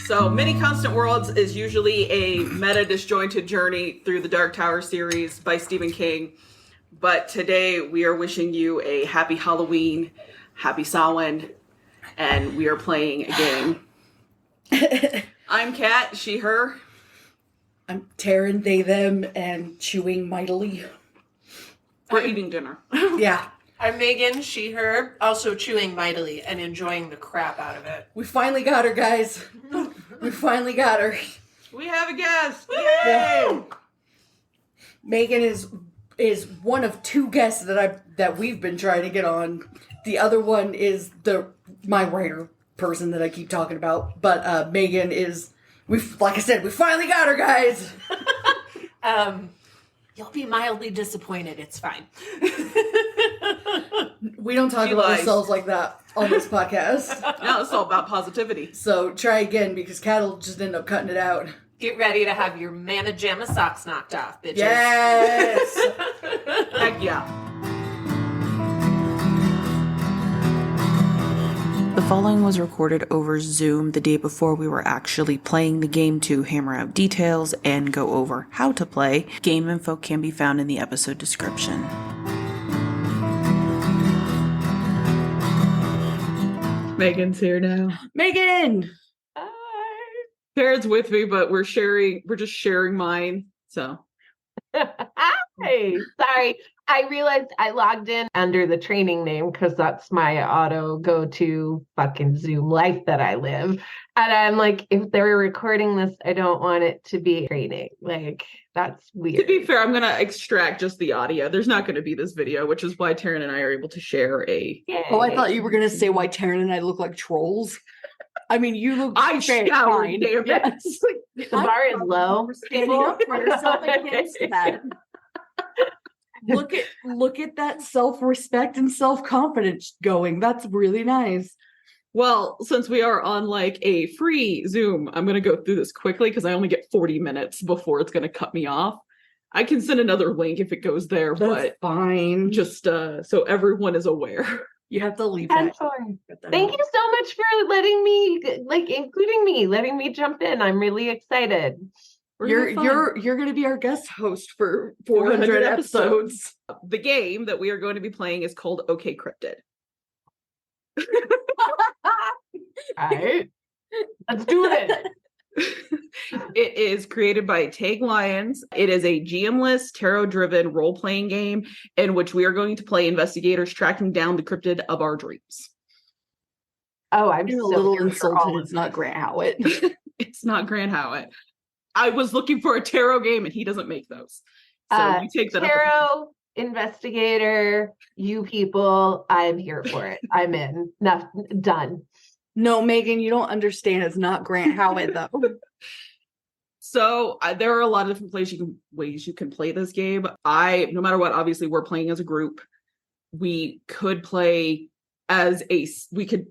So, Many Constant Worlds is usually a meta disjointed journey through the Dark Tower series by Stephen King. But today we are wishing you a happy Halloween, happy Samhain, and we are playing a game. I'm Kat, she, her. I'm Taryn, they, them, and chewing mightily. We're eating dinner. Yeah. I'm Megan, she, her, also chewing mightily and enjoying the crap out of it. We finally got her, guys. We finally got her. We have a guest. Yay! Yeah. Megan is one of two guests that we've been trying to get on. The other one is my writer person that I keep talking about. But Megan is, like I said, we finally got her, guys. You'll be mildly disappointed. It's fine. We don't talk about ourselves like that on this podcast. No, it's all about positivity. So try again, because Kat will just end up cutting it out. Get ready to have your manna jamma socks knocked off, bitches. Yes! Heck yeah. The following was recorded over Zoom the day before we were actually playing the game to hammer out details and go over how to play. Game info can be found in the episode description. Megan's here now. Megan! Hi. Taryn's with me, but we're just sharing mine. So Hi. Sorry. I realized I logged in under the training name because that's my auto go-to fucking Zoom life that I live. And I'm like, if they're recording this, I don't want it to be training. Like, that's weird. to be fair, I'm going to extract just the audio. There's not going to be this video, which is why Taryn and I are able to share a... Yay. Oh, I thought you were going to say why Taryn and I look like trolls. I mean, you look I very showered, fine. damn it. Yes. The bar is low. Standing up for yourself against that. Look at that self-respect and self-confidence going. That's really nice. Well, since we are on like a free Zoom, I'm going to go through this quickly because I only get 40 minutes before it's going to cut me off. I can send another link if it goes there, That's but fine. just so everyone is aware. You have to leave I'm that. sorry. Thank you so much for letting me, including me, letting me jump in. I'm really excited. You're going to be our guest host for 400 episodes. The game that we are going to be playing is called OK Cryptid. All right. Let's do it. It is created by Tag Lions. It is a GM-less, tarot-driven role-playing game in which we are going to play investigators tracking down the cryptid of our dreams. Oh, I'm You're so a little here for all insulted. of It's not Grant Howitt. It's not Grant Howitt. I was looking for a tarot game and he doesn't make those. So we take that up. Tarot, investigator, you people, I'm here for it. I'm in. Done. No, Megan, you don't understand. It's not Grant Howitt, though. So there are a lot of different ways you can play this game. No matter what, obviously we're playing as a group. We could play we could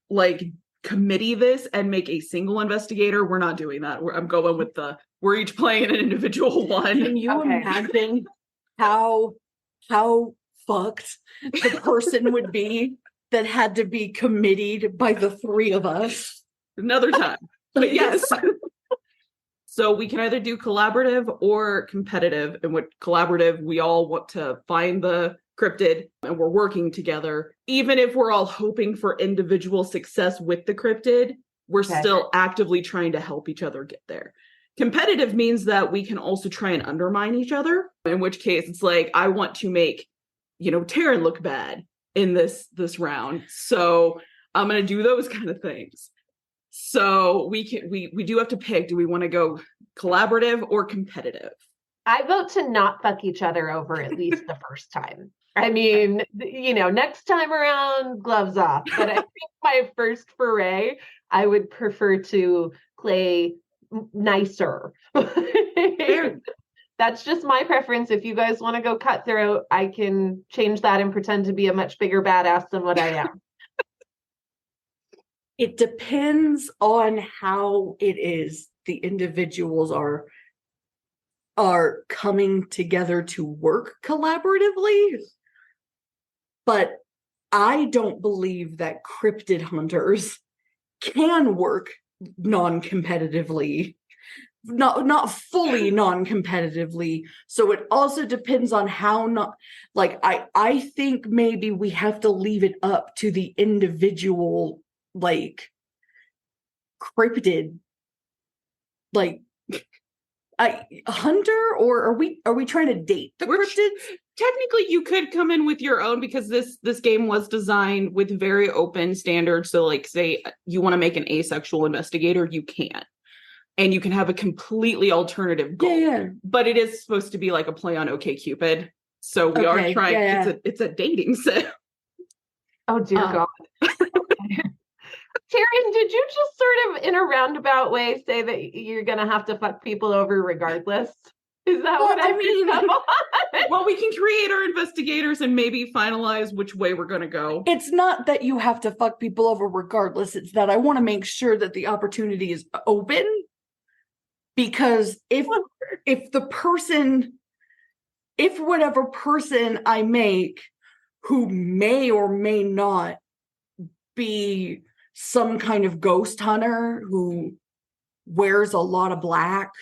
like committee this and make a single investigator. We're not doing that. I'm going with we're each playing an individual one. Can you imagine how fucked the person would be that had to be committed by the three of us? Another time. But yes. So we can either do collaborative or competitive. And with collaborative, we all want to find the cryptid and we're working together. Even if we're all hoping for individual success with the cryptid, we're still actively trying to help each other get there. Competitive means that we can also try and undermine each other, in which case it's like, I want to make, Taryn look bad in this round. So I'm going to do those kind of things. So we do have to pick. Do we want to go collaborative or competitive? I vote to not fuck each other over at least the first time. I mean, next time around, gloves off. But I think my first foray, I would prefer to play nicer. That's just my preference. If you guys want to go cutthroat, I can change that and pretend to be a much bigger badass than what I am. It depends on how it is the individuals are coming together to work collaboratively. But I don't believe that cryptid hunters can work non-competitively, not fully non-competitively. So it also depends on how not, like, I think maybe we have to leave it up to the individual, like, cryptid, like, hunter, or are we trying to date the cryptids? Technically, you could come in with your own, because this game was designed with very open standards. So, like, say you want to make an asexual investigator, you can. And you can have a completely alternative goal. Yeah. But it is supposed to be like a play on OkCupid. So we are trying, it's a dating sim. Oh, dear God. Taryn, did you just sort of in a roundabout way say that you're going to have to fuck people over regardless? Is that what I mean? Well, we can create our investigators and maybe finalize which way we're going to go. It's not that you have to fuck people over regardless. It's that I want to make sure that the opportunity is open. Because if whatever person I make, who may or may not be some kind of ghost hunter who wears a lot of black,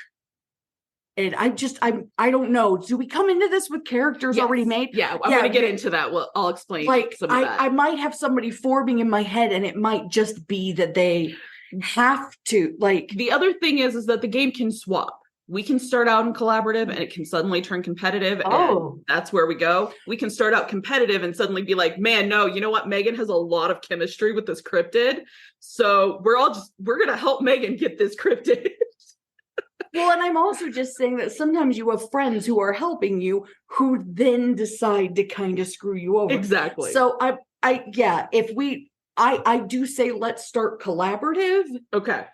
and I don't know. Do we come into this with characters already made? Yeah, I'm going to get into that. Well, I'll explain some of that. I might have somebody forming in my head, and it might just be that they have to, like. The other thing is that the game can swap. We can start out in collaborative and it can suddenly turn competitive. And that's where we go. We can start out competitive and suddenly be like, man, no, you know what? Megan has a lot of chemistry with this cryptid. So we're going to help Megan get this cryptid. Well, and I'm also just saying that sometimes you have friends who are helping you who then decide to kind of screw you over. Exactly. So I do say let's start collaborative. Okay.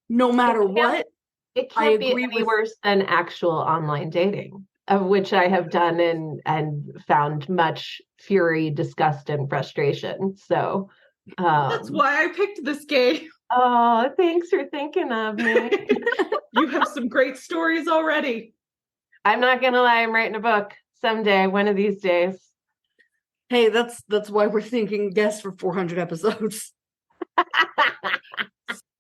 No matter what. It can't be any worse than actual online dating, of which I have done and found much fury, disgust, and frustration. So that's why I picked this game. Oh, thanks for thinking of me. You have some great stories already. I'm not gonna lie, I'm writing a book someday, one of these days. Hey, that's why we're thinking guests for 400 episodes.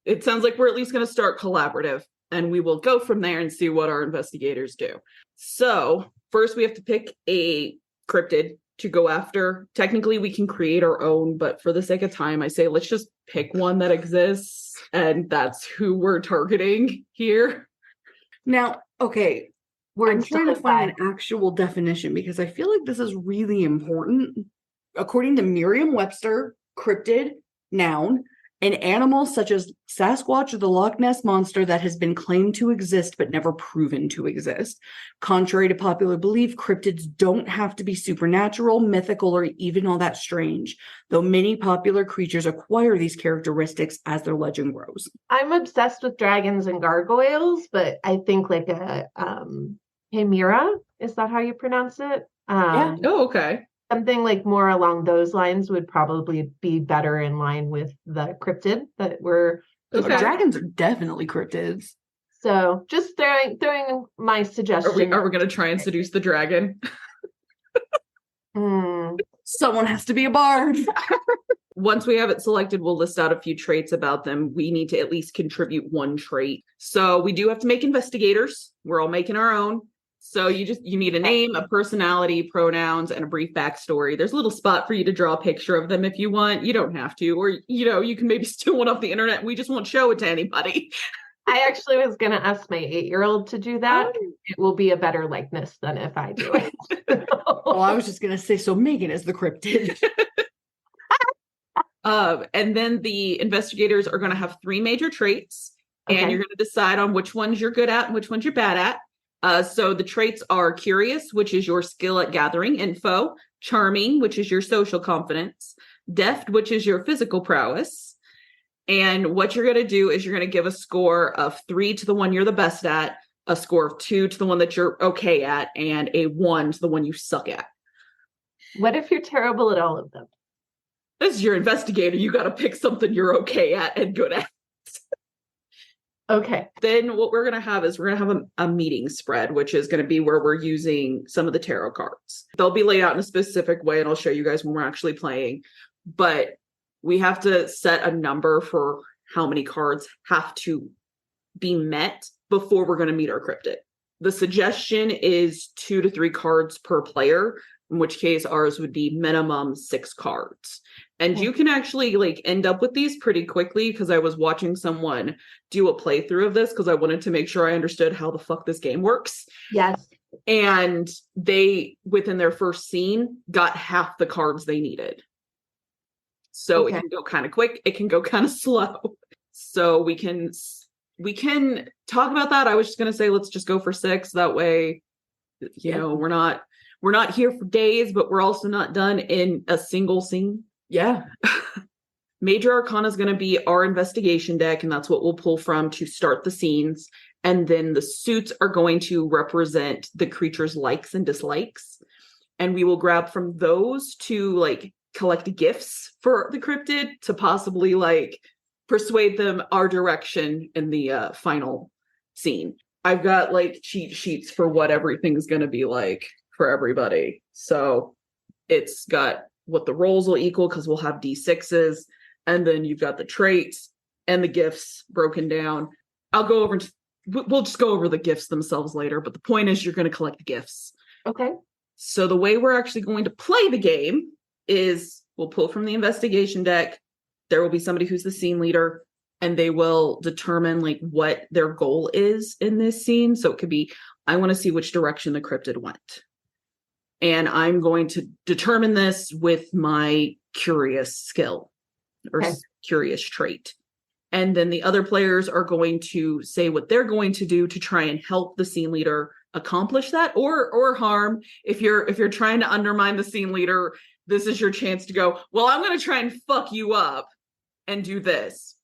It sounds like we're at least going to start collaborative. And we will go from there and see what our investigators do. So first we have to pick a cryptid to go after. Technically we can create our own, but for the sake of time, I say let's just pick one that exists. And that's who we're targeting here. Now, okay, I'm trying to find an actual definition because I feel like this is really important. According to Merriam-Webster, cryptid, noun, an animal such as Sasquatch or the Loch Ness Monster that has been claimed to exist but never proven to exist. Contrary to popular belief, cryptids don't have to be supernatural, mythical, or even all that strange, though many popular creatures acquire these characteristics as their legend grows. I'm obsessed with dragons and gargoyles, but I think like a chimera, is that how you pronounce it? Yeah. Oh, okay. Something like more along those lines would probably be better in line with the cryptid that we're. Okay. Dragons are definitely cryptids. So just throwing my suggestion. Are we going to try and seduce the dragon? Someone has to be a bard. Once we have it selected, we'll list out a few traits about them. We need to at least contribute one trait. So we do have to make investigators. We're all making our own. So you need a name, a personality, pronouns, and a brief backstory. There's a little spot for you to draw a picture of them if you want. You don't have to, or you can maybe steal one off the internet. We just won't show it to anybody. I actually was going to ask my 8-year-old to do that. It will be a better likeness than if I do it. Oh, I was just going to say, so Megan is the cryptid. And then the investigators are going to have 3 major traits, and you're going to decide on which ones you're good at and which ones you're bad at. So the traits are curious, which is your skill at gathering info, charming, which is your social confidence, deft, which is your physical prowess. And what you're going to do is you're going to give a score of 3 to the one you're the best at, a score of 2 to the one that you're okay at, and a 1 to the one you suck at. What if you're terrible at all of them? As your investigator, you got to pick something you're okay at and good at. Okay. Then what we're going to have is we're going to have a meeting spread, which is going to be where we're using some of the tarot cards. They'll be laid out in a specific way, and I'll show you guys when we're actually playing. But we have to set a number for how many cards have to be met before we're going to meet our cryptid. The suggestion is 2 to 3 cards per player, in which case ours would be minimum 6 cards. And you can actually like end up with these pretty quickly, because I was watching someone do a playthrough of this because I wanted to make sure I understood how the fuck this game works. Yes. And they, within their first scene, got half the cards they needed. So it can go kind of quick. It can go kind of slow. So we can talk about that. I was just going to say, let's just go for 6. That way, you know, we're not here for days, but we're also not done in a single scene. Yeah. Major Arcana is going to be our investigation deck, and that's what we'll pull from to start the scenes. And then the suits are going to represent the creature's likes and dislikes. And we will grab from those to like collect gifts for the cryptid to possibly like persuade them our direction in the final scene. I've got like cheat sheets for what everything's going to be like for everybody. So it's got what the rolls will equal, because we'll have D6s, and then you've got the traits and the gifts broken down. We'll just go over the gifts themselves later, but the point is you're going to collect gifts. Okay. So the way we're actually going to play the game is we'll pull from the investigation deck. There will be somebody who's the scene leader, and they will determine like what their goal is in this scene. So it could be, I want to see which direction the cryptid went. And I'm going to determine this with my curious skill or curious trait. And then the other players are going to say what they're going to do to try and help the scene leader accomplish that, or harm. If you're trying to undermine the scene leader, this is your chance to go, well, I'm going to try and fuck you up and do this.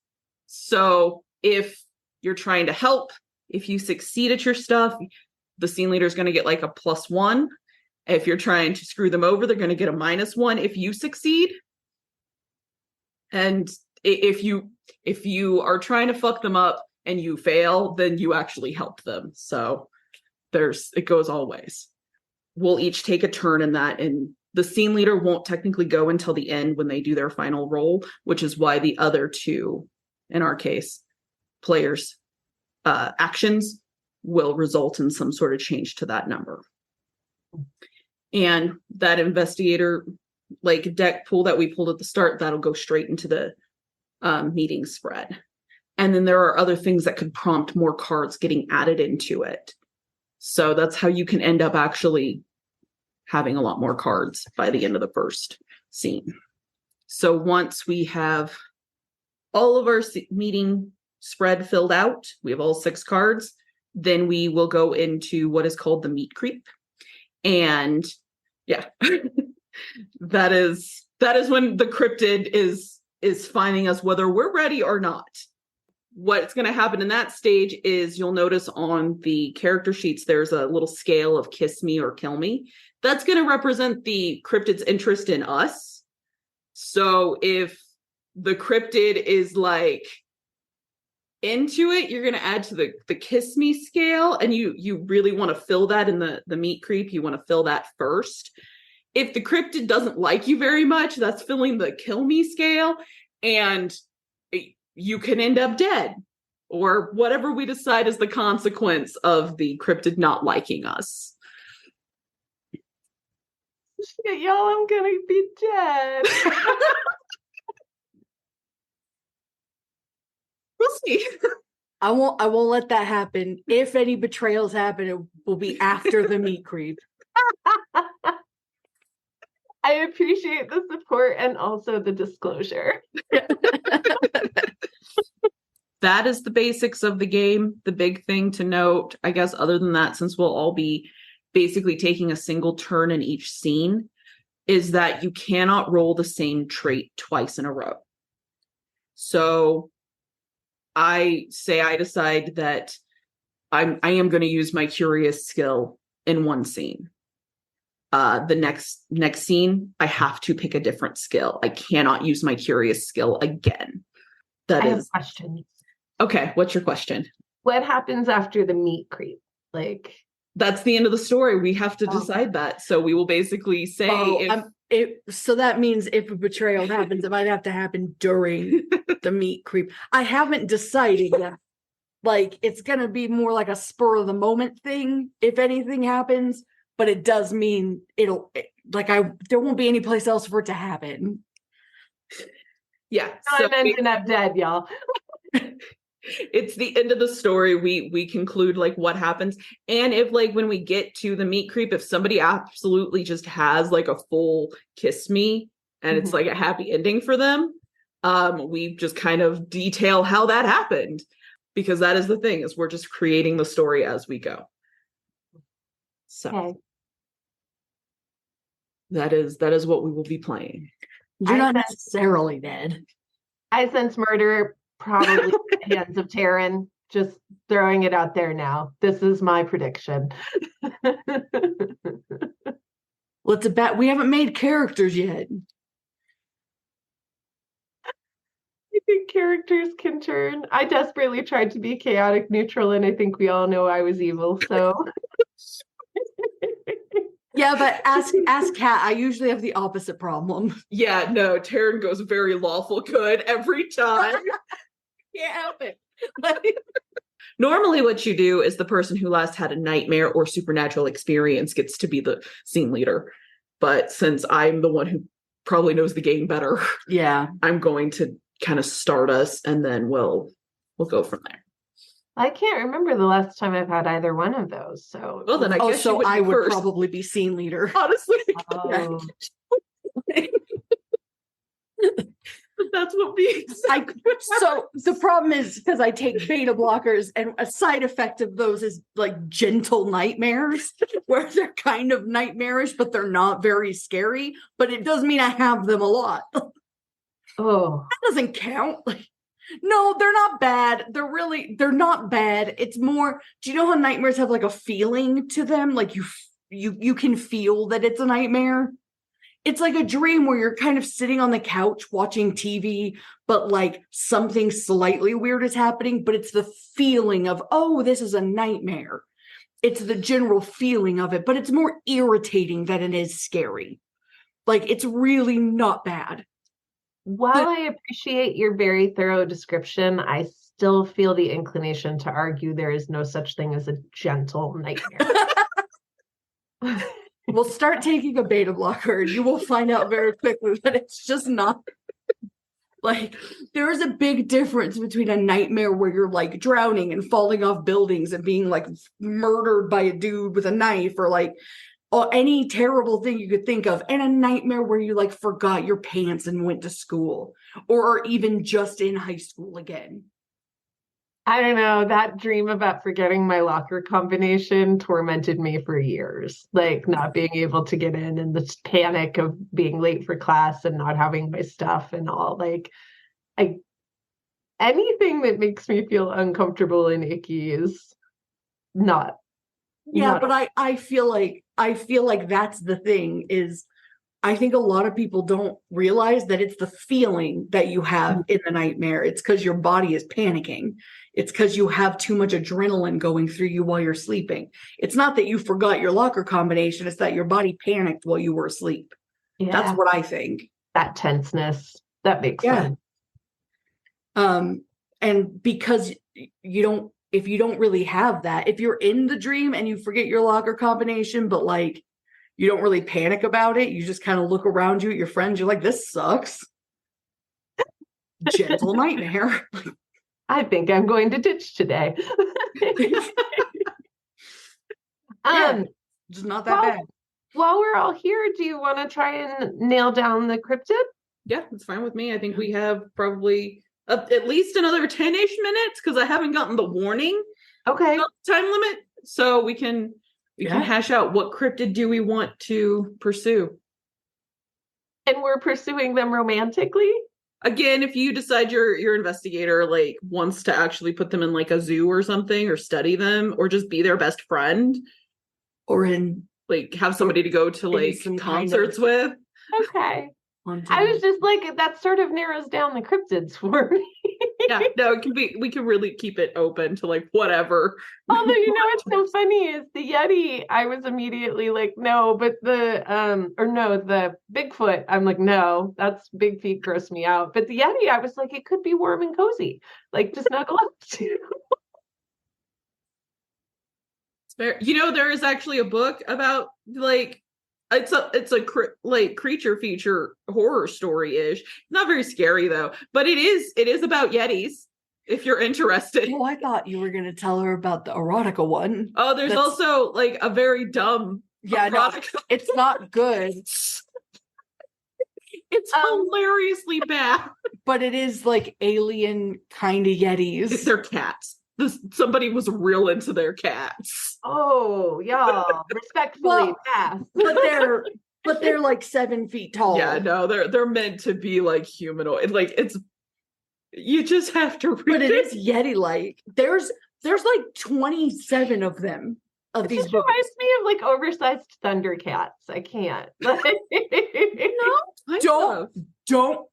So if you're trying to help, if you succeed at your stuff, the scene leader is going to get like a +1. If you're trying to screw them over, they're going to get a -1 if you succeed. And if you are trying to fuck them up and you fail, then you actually help them. So it goes all ways. We'll each take a turn in that, and the scene leader won't technically go until the end when they do their final roll, which is why the other 2, in our case, players' actions will result in some sort of change to that number. And that investigator like deck pool that we pulled at the start, that'll go straight into the meeting spread. And then there are other things that could prompt more cards getting added into it. So that's how you can end up actually having a lot more cards by the end of the first scene. So once we have all of our meeting spread filled out, we have all 6 cards, then we will go into what is called the meat creep. And yeah, that is when the cryptid is finding us whether we're ready or not. What's going to happen in that stage is you'll notice on the character sheets, there's a little scale of kiss me or kill me. That's going to represent the cryptid's interest in us. So if the cryptid is like into it, you're going to add to the kiss me scale, and you really want to fill that in the meat creep. You want to fill that first. If the cryptid doesn't like you very much, that's filling the kill me scale, and you can end up dead, or whatever we decide is the consequence of the cryptid not liking us. Shit, y'all, I'm gonna be dead. We'll see. I won't let that happen. If any betrayals happen, it will be after the meat creep. I appreciate the support and also the disclosure. That is the basics of the game. The big thing to note, I guess, other than that, since we'll all be basically taking a single turn in each scene, is that you cannot roll the same trait twice in a row. So I decide that I am going to use my curious skill in one scene. The next scene, I have to pick a different skill. I cannot use my curious skill again. I have a question. Okay, what's your question? What happens after the meat creep? Like, that's the end of the story. We have to decide that. So we will basically say So that means if a betrayal happens, it might have to happen during the meat creep. I haven't decided yet. Like, it's going to be more like a spur of the moment thing if anything happens, but it does mean there won't be any place else for it to happen. Yeah. I'm ending up dead, y'all. It's the end of the story. We conclude like what happens. And if like when we get to the meat creep, if somebody absolutely just has like a full kiss me and it's like a happy ending for them, we just kind of detail how that happened. Because that is the thing, is we're just creating the story as we go. So that is what we will be playing. You're not necessarily dead. I sense murder probably in the hands of Taryn. Just throwing it out there now. This is my prediction. Well, it's a bet. We haven't made characters yet. I think characters can turn. I desperately tried to be chaotic neutral, and I think we all know I was evil. So, yeah, but ask Kat. I usually have the opposite problem. Yeah, no, Taryn goes very lawful good every time. Can't help it. Normally, what you do is the person who last had a nightmare or supernatural experience gets to be the scene leader. But since I'm the one who probably knows the game better, yeah, I'm going to kind of start us, and then we'll go from there. I can't remember the last time I've had either one of those. So, well, then I guess I would probably be scene leader. Honestly, oh. That's what means. So the problem is because I take beta blockers, and a side effect of those is like gentle nightmares, where they're kind of nightmarish, but they're not very scary. But it does mean I have them a lot. Oh, that doesn't count. No, they're not bad. They're not bad. It's more, do you know how nightmares have like a feeling to them? Like you can feel that it's a nightmare. It's like a dream where you're kind of sitting on the couch watching TV, but like something slightly weird is happening, but it's the feeling of, oh, this is a nightmare. It's the general feeling of it, but it's more irritating than it is scary. Like, it's really not bad. While I appreciate your very thorough description, I still feel the inclination to argue there is no such thing as a gentle nightmare. We'll start taking a beta blocker, and you will find out very quickly that it's just not. Like, there is a big difference between a nightmare where you're like drowning and falling off buildings and being like murdered by a dude with a knife, or like any terrible thing you could think of, and a nightmare where you like forgot your pants and went to school, or are even just in high school again. I don't know, that dream about forgetting my locker combination tormented me for years. Like, not being able to get in, and the panic of being late for class and not having my stuff and all. Like, anything that makes me feel uncomfortable and icky is not. Yeah, but I feel like that's the thing, is I think a lot of people don't realize that it's the feeling that you have in the nightmare. It's because your body is panicking. It's because you have too much adrenaline going through you while you're sleeping. It's not that you forgot your locker combination. It's that your body panicked while you were asleep. Yeah. That's what I think. That tenseness. That makes sense. And because if you don't really have that, if you're in the dream and you forget your locker combination, but like you don't really panic about it, you just kind of look around you at your friends, you're like, this sucks. Gentle nightmare. I think I'm going to ditch today. Just not that bad. While we're all here, do you want to try and nail down the cryptid? Yeah, it's fine with me. I think we have probably at least another 10-ish minutes, because I haven't gotten the warning. Okay. Time limit. So we can hash out what cryptid do we want to pursue. And we're pursuing them romantically? Again, if you decide your investigator like wants to actually put them in like a zoo or something, or study them, or just be their best friend, or in like have somebody to go to like concerts with. Okay. I was just like, that sort of narrows down the cryptids for me. Yeah, no, it can be. We can really keep it open to like whatever. Although, you know what's so funny is the Yeti, I was immediately like, no, but the Bigfoot, I'm like, no, that's big feet gross me out. But the Yeti, I was like, it could be warm and cozy, like just snuggle up to. There is actually a book about like it's a creature feature horror story-ish. Not very scary though, but it is about Yetis if you're interested. Oh, I thought you were gonna tell her about the erotica one. Oh, there's also like a very dumb erotica. No, it's not good. It's hilariously bad. But it is like alien kind of Yetis. They're cats. Somebody was real into their cats. Oh, y'all, respectfully, pass. But they're like 7 feet tall. Yeah, no, they're meant to be like humanoid. Like you just have to read but it is Yeti-like. There's like 27 of them. It just reminds me of like oversized Thundercats. I can't. No, don't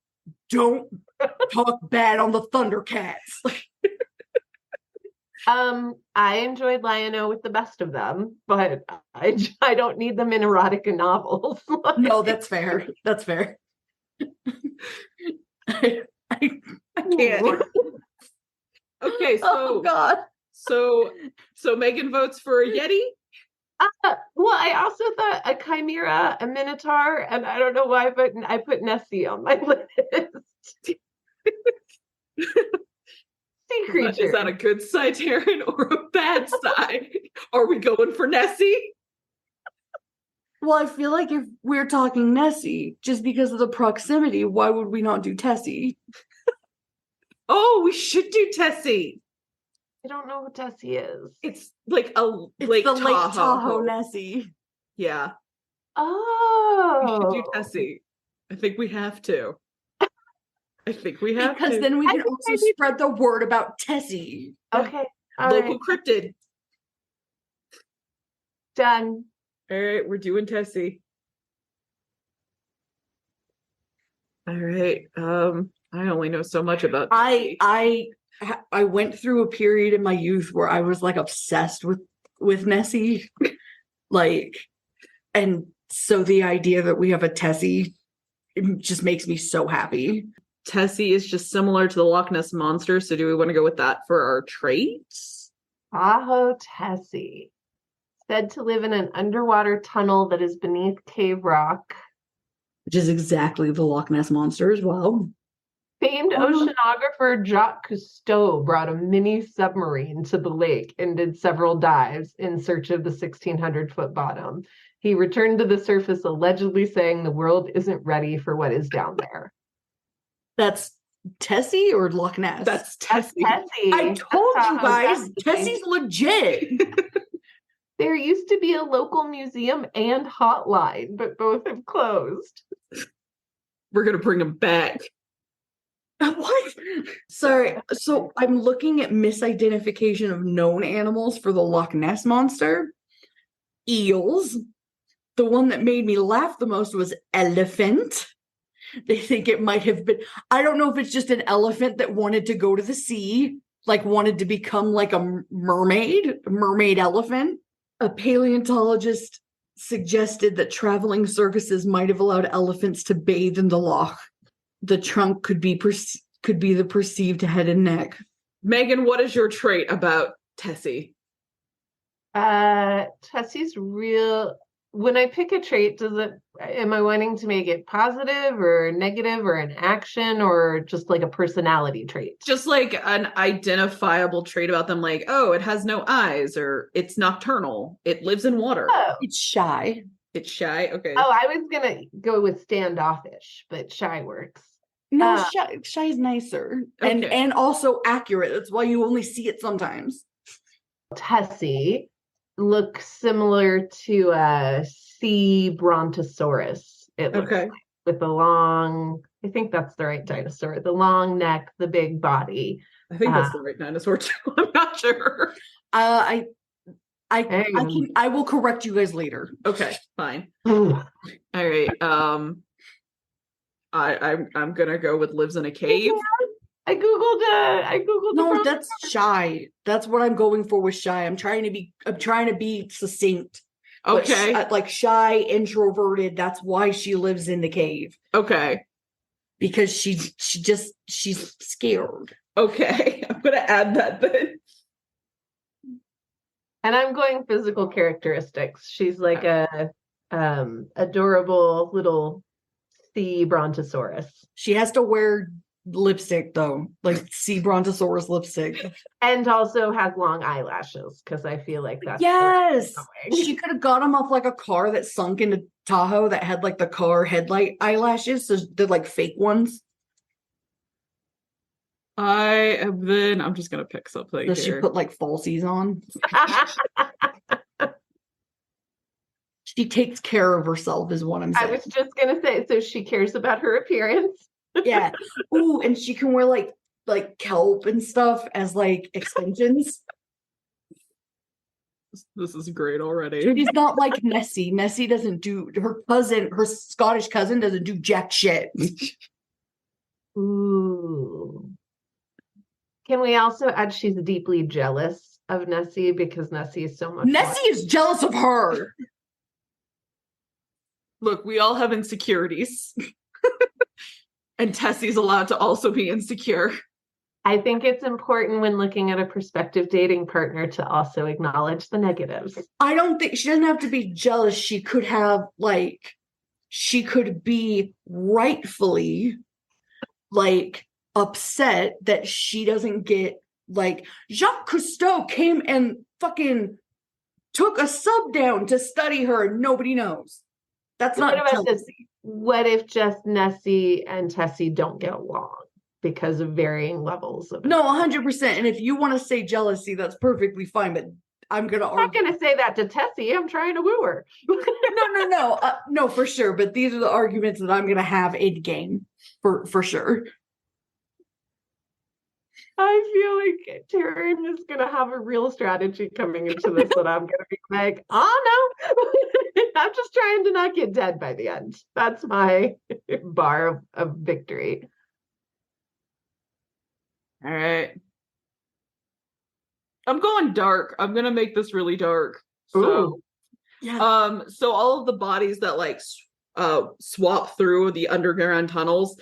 talk bad on the Thundercats. I enjoyed Lion-O with the best of them, but I don't need them in erotica novels. No, that's fair. That's fair. I can't. Okay, Oh God. So Megan votes for a Yeti? Well, I also thought a chimera, a minotaur, and I don't know why, but I put Nessie on my list. Sea creature. Is that a good side, Taryn, or a bad side? Are we going for Nessie? Well, I feel like if we're talking Nessie, just because of the proximity, why would we not do Tessie? Oh, we should do Tessie. I don't know who Tessie is. It's like Lake Tahoe Nessie. Yeah. Oh. We should do Tessie. I think we have to. Because then we can also spread the word about Tessie. Okay. Local cryptid. Done. All right, we're doing Tessie. All right. I only know so much about Tessie. I went through a period in my youth where I was like obsessed with Nessie. And so the idea that we have a Tessie, it just makes me so happy. Tessie is just similar to the Loch Ness Monster, so do we want to go with that for our traits? Tahoe Tessie. Said to live in an underwater tunnel that is beneath cave rock. Which is exactly the Loch Ness Monster as well. Famed oceanographer Jacques Cousteau brought a mini submarine to the lake and did several dives in search of the 1,600-foot bottom. He returned to the surface allegedly saying the world isn't ready for what is down there. That's Tessie or Loch Ness? That's Tessie. Tessie. I told you guys, Tessie's legit. There used to be a local museum and hotline, but both have closed. We're going to bring them back. What? Sorry. So I'm looking at misidentification of known animals for the Loch Ness Monster. Eels. The one that made me laugh the most was elephant. They think it might have been, I don't know if it's just an elephant that wanted to go to the sea, like wanted to become like a mermaid elephant. A paleontologist suggested that traveling circuses might have allowed elephants to bathe in the loch. The trunk could be the perceived head and neck. Megan, what is your trait about Tessie? Tessie's real. When I pick a trait, am I wanting to make it positive or negative or an action or just like a personality trait? Just like an identifiable trait about them, like, oh, it has no eyes, or it's nocturnal, it lives in water. Oh. It's shy. It's shy. Okay. Oh, I was gonna go with standoffish, but shy works. No, shy is nicer. Okay. And also accurate. That's why you only see it sometimes. Tessie looks similar to a sea brontosaurus. It looks like, with the long, I think that's the right dinosaur, the long neck, the big body. I think that's the right dinosaur too. I'm not sure. I will correct you guys later. Okay, fine. All right. I'm gonna go with lives in a cave. I googled No, the that's shy. That's what I'm going for with shy. I'm trying to be succinct. But Okay. like shy, introverted. That's why she lives in the cave. Okay. Because she's scared. Okay. I'm gonna add that then. And I'm going physical characteristics. She's like a adorable little sea brontosaurus. She has to wear lipstick though, like sea brontosaurus lipstick. And also has long eyelashes, because I feel like that's Yes. going. She could have got them off like a car that sunk into Tahoe that had like the car headlight eyelashes. So they're like fake ones. I'm just gonna pick something Does she here. put like falsies on? She takes care of herself, is what I'm I saying. was just gonna say, so she cares about her appearance. Yeah. Ooh, and she can wear like kelp and stuff as like extensions. This is great already. She's not like Nessie. Nessie doesn't do her Scottish cousin doesn't do jack shit. Ooh. Can we also add she's deeply jealous of Nessie because Nessie is so much Nessie is jealous of her. Look, we all have insecurities. And Tessie's allowed to also be insecure. I think it's important when looking at a prospective dating partner to also acknowledge the negatives. I don't think she doesn't have to be jealous. She could be rightfully like upset that she doesn't get like Jacques Cousteau came and fucking took a sub down to study her and nobody knows. That's not What about this? jealousy. What if just Nessie and Tessie don't get along because of varying levels of No, 100%. And if you want to say jealousy, that's perfectly fine. But I'm gonna I'm not argue. gonna say that to Tessie. I'm trying to woo her. No, for sure. But these are the arguments that I'm gonna have in game for sure. I feel like Taryn is gonna have a real strategy coming into this that I'm gonna be like, oh no, I'm just trying to not get dead by the end. That's my bar of victory. All right. I'm going dark. I'm gonna make this really dark. So, Ooh. Yeah. so all of the bodies that like swap through the underground tunnels,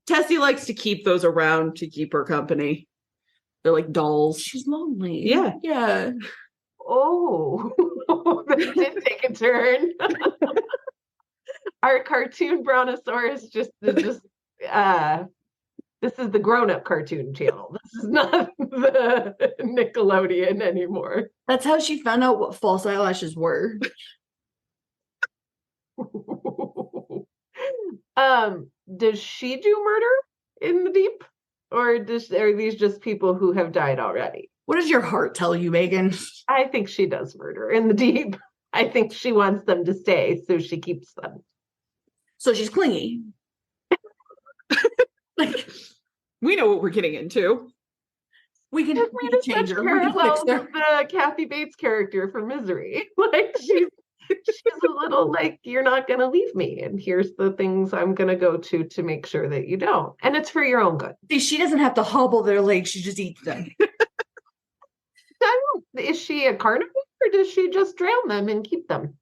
Tessie likes to keep those around to keep her company. They're like dolls. She's lonely. Yeah. Yeah. Oh, that did take a turn. Our cartoon brontosaurus this is the grown-up cartoon channel. This is not the Nickelodeon anymore. That's how she found out what false eyelashes were. Does she do murder in the deep? Or are these just people who have died already? What does your heart tell you, Megan? I think she does murder in the deep. I think she wants them to stay, so she keeps them. So she's clingy. Like, We know what we're getting into. we can change her. We can fix Parallel her. with the Kathy Bates character from Misery. Like she's a little like, you're not gonna leave me, and here's the things I'm gonna go to make sure that you don't. And it's for your own good. See, she doesn't have to hobble their legs. She just eats them. Is she a carnivore or does she just drown them and keep them?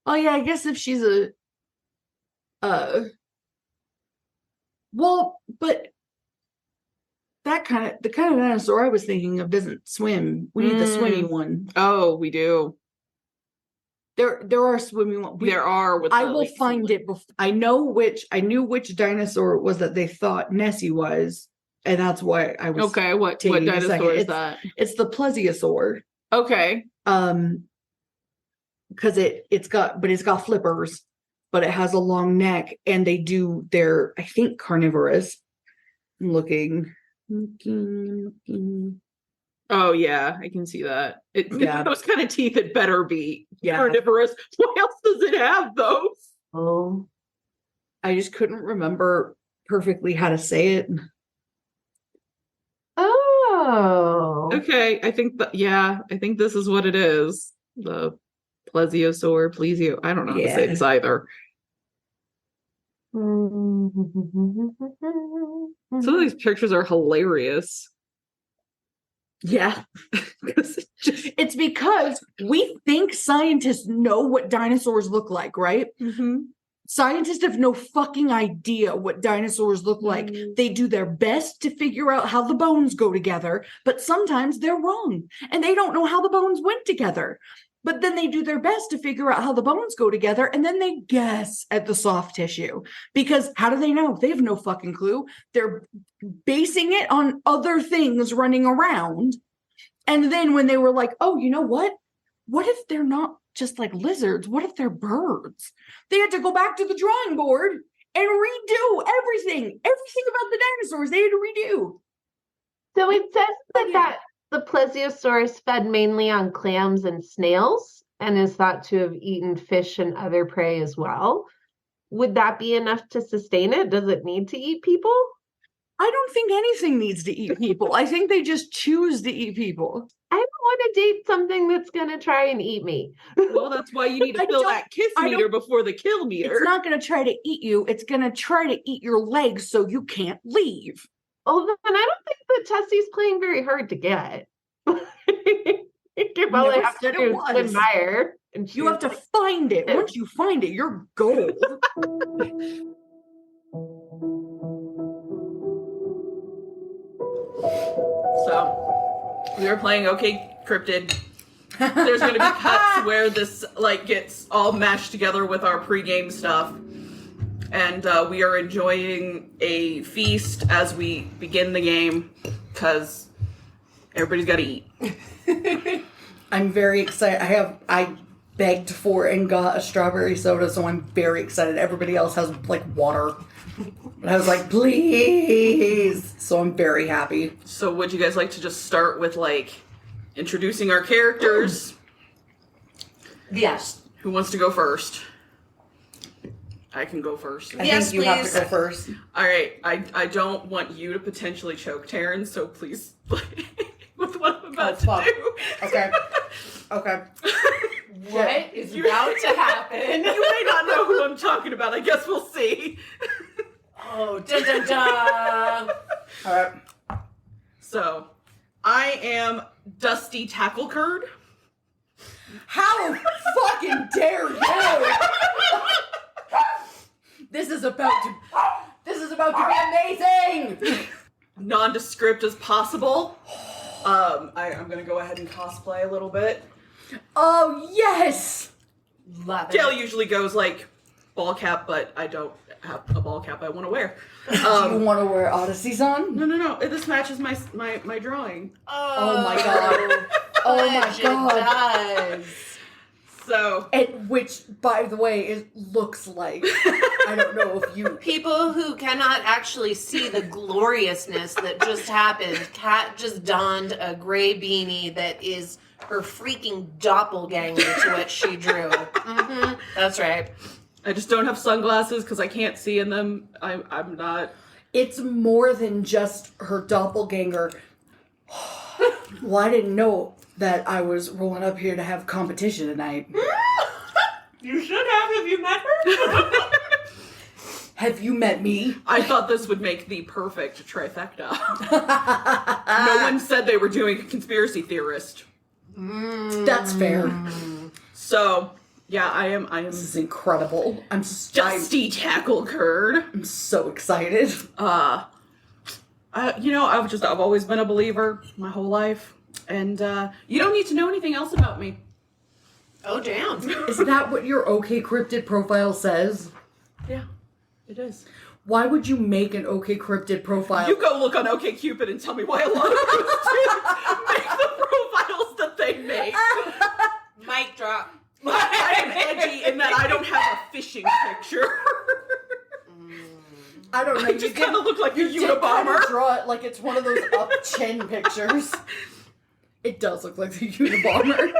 Oh yeah, I guess if she's a well, but the kind of dinosaur I was thinking of doesn't swim. We need the swimmy one. Oh, we do. There are swimming ones. There are. With I the, will like, find it. I knew which dinosaur it was that they thought Nessie was, and that's why I was Okay, what taking a dinosaur second. is that? It's the plesiosaur. Okay. Because it's got flippers, but it has a long neck, and they're I think carnivorous. I'm looking. Oh yeah, I can see that. Yeah. Those kind of teeth it better be Yeah. carnivorous. What else does it have those? Oh, I just couldn't remember perfectly how to say it. oh. Okay, I think I think this is what it is. The plesio. I don't know how to say this either. Some of these pictures are hilarious. Yeah. Just, It's because we think scientists know what dinosaurs look like, right? Scientists have no fucking idea what dinosaurs look like. They do their best to figure out how the bones go together, but sometimes they're wrong and they don't know how the bones went together. But then they do their best to figure out how the bones go together, and then they guess at the soft tissue. Because how do they know? They have no fucking clue. They're basing it on other things running around. And then when they were like, oh, you know what? What if they're not just like lizards? What if they're birds? They had to go back to the drawing board and redo everything. Everything about the dinosaurs they had to redo. So it says that the plesiosaurus fed mainly on clams and snails and is thought to have eaten fish and other prey as well. Would that be enough to sustain it? Does it need to eat people? I don't think anything needs to eat people. I think they just choose to eat people. I don't want to date something that's going to try and eat me. well, that's why you need to fill that kiss meter before the kill meter. It's not going to try to eat you. It's going to try to eat your legs so you can't leave. Oh, then I don't think that Tessie's playing very hard to get. You probably have to do swim by her. You have to find it. Once you find it, you're gold. So, we were playing OK Cryptid. There's going to be cuts where this like gets all mashed together with our pregame stuff. And we are enjoying a feast as we begin the game because everybody's got to eat. I'm very excited. I begged for and got a strawberry soda, so I'm very excited. Everybody else has like water. And I was like, please. So I'm very happy. So would you guys like to just start with like introducing our characters? Yes. Who wants to go first? I can go first. I think you have to go first. All right. I don't want you to potentially choke Taryn, so please with what I'm about to do. Okay. Okay. What is about to happen? You may not know who I'm talking about. I guess we'll see. Oh, dun dun dun. All right. So, I am Dusty Tackle Curd. How fucking dare you? This is about to be amazing. Nondescript as possible. I'm gonna go ahead and cosplay a little bit. Oh yes. Love it. Dale usually goes like ball cap, but I don't have a ball cap I want to wear. Do you want to wear Odyssey's on? No. This matches my drawing. Oh my god. Oh my god. It does. So, Which, by the way, it looks like. I don't know if you. People who cannot actually see the gloriousness that just happened. Kat just donned a gray beanie that is her freaking doppelganger to what she drew. Mm-hmm. That's right. I just don't have sunglasses because I can't see in them. I'm not. It's more than just her doppelganger. Well, I didn't know that I was rolling up here to have competition tonight. You should have you met her. Have you met me? I thought this would make the perfect trifecta. No one said they were doing a conspiracy theorist. That's fair. So, yeah, I am. This is incredible. Dusty Tackle Curd. I'm so excited. I've always been a believer my whole life. And you don't need to know anything else about me. Oh, damn. Is that what your OK Cryptid profile says? Yeah, it is. Why would you make an OK Cryptid profile? You go look on OkCupid and tell me why a lot of those students make the profiles that they make. Mic drop. I am edgy in that I don't have a fishing picture. I don't know. I just kind of look like a Unabomber. Draw it like it's one of those up chin pictures. It does look like the Unabomber.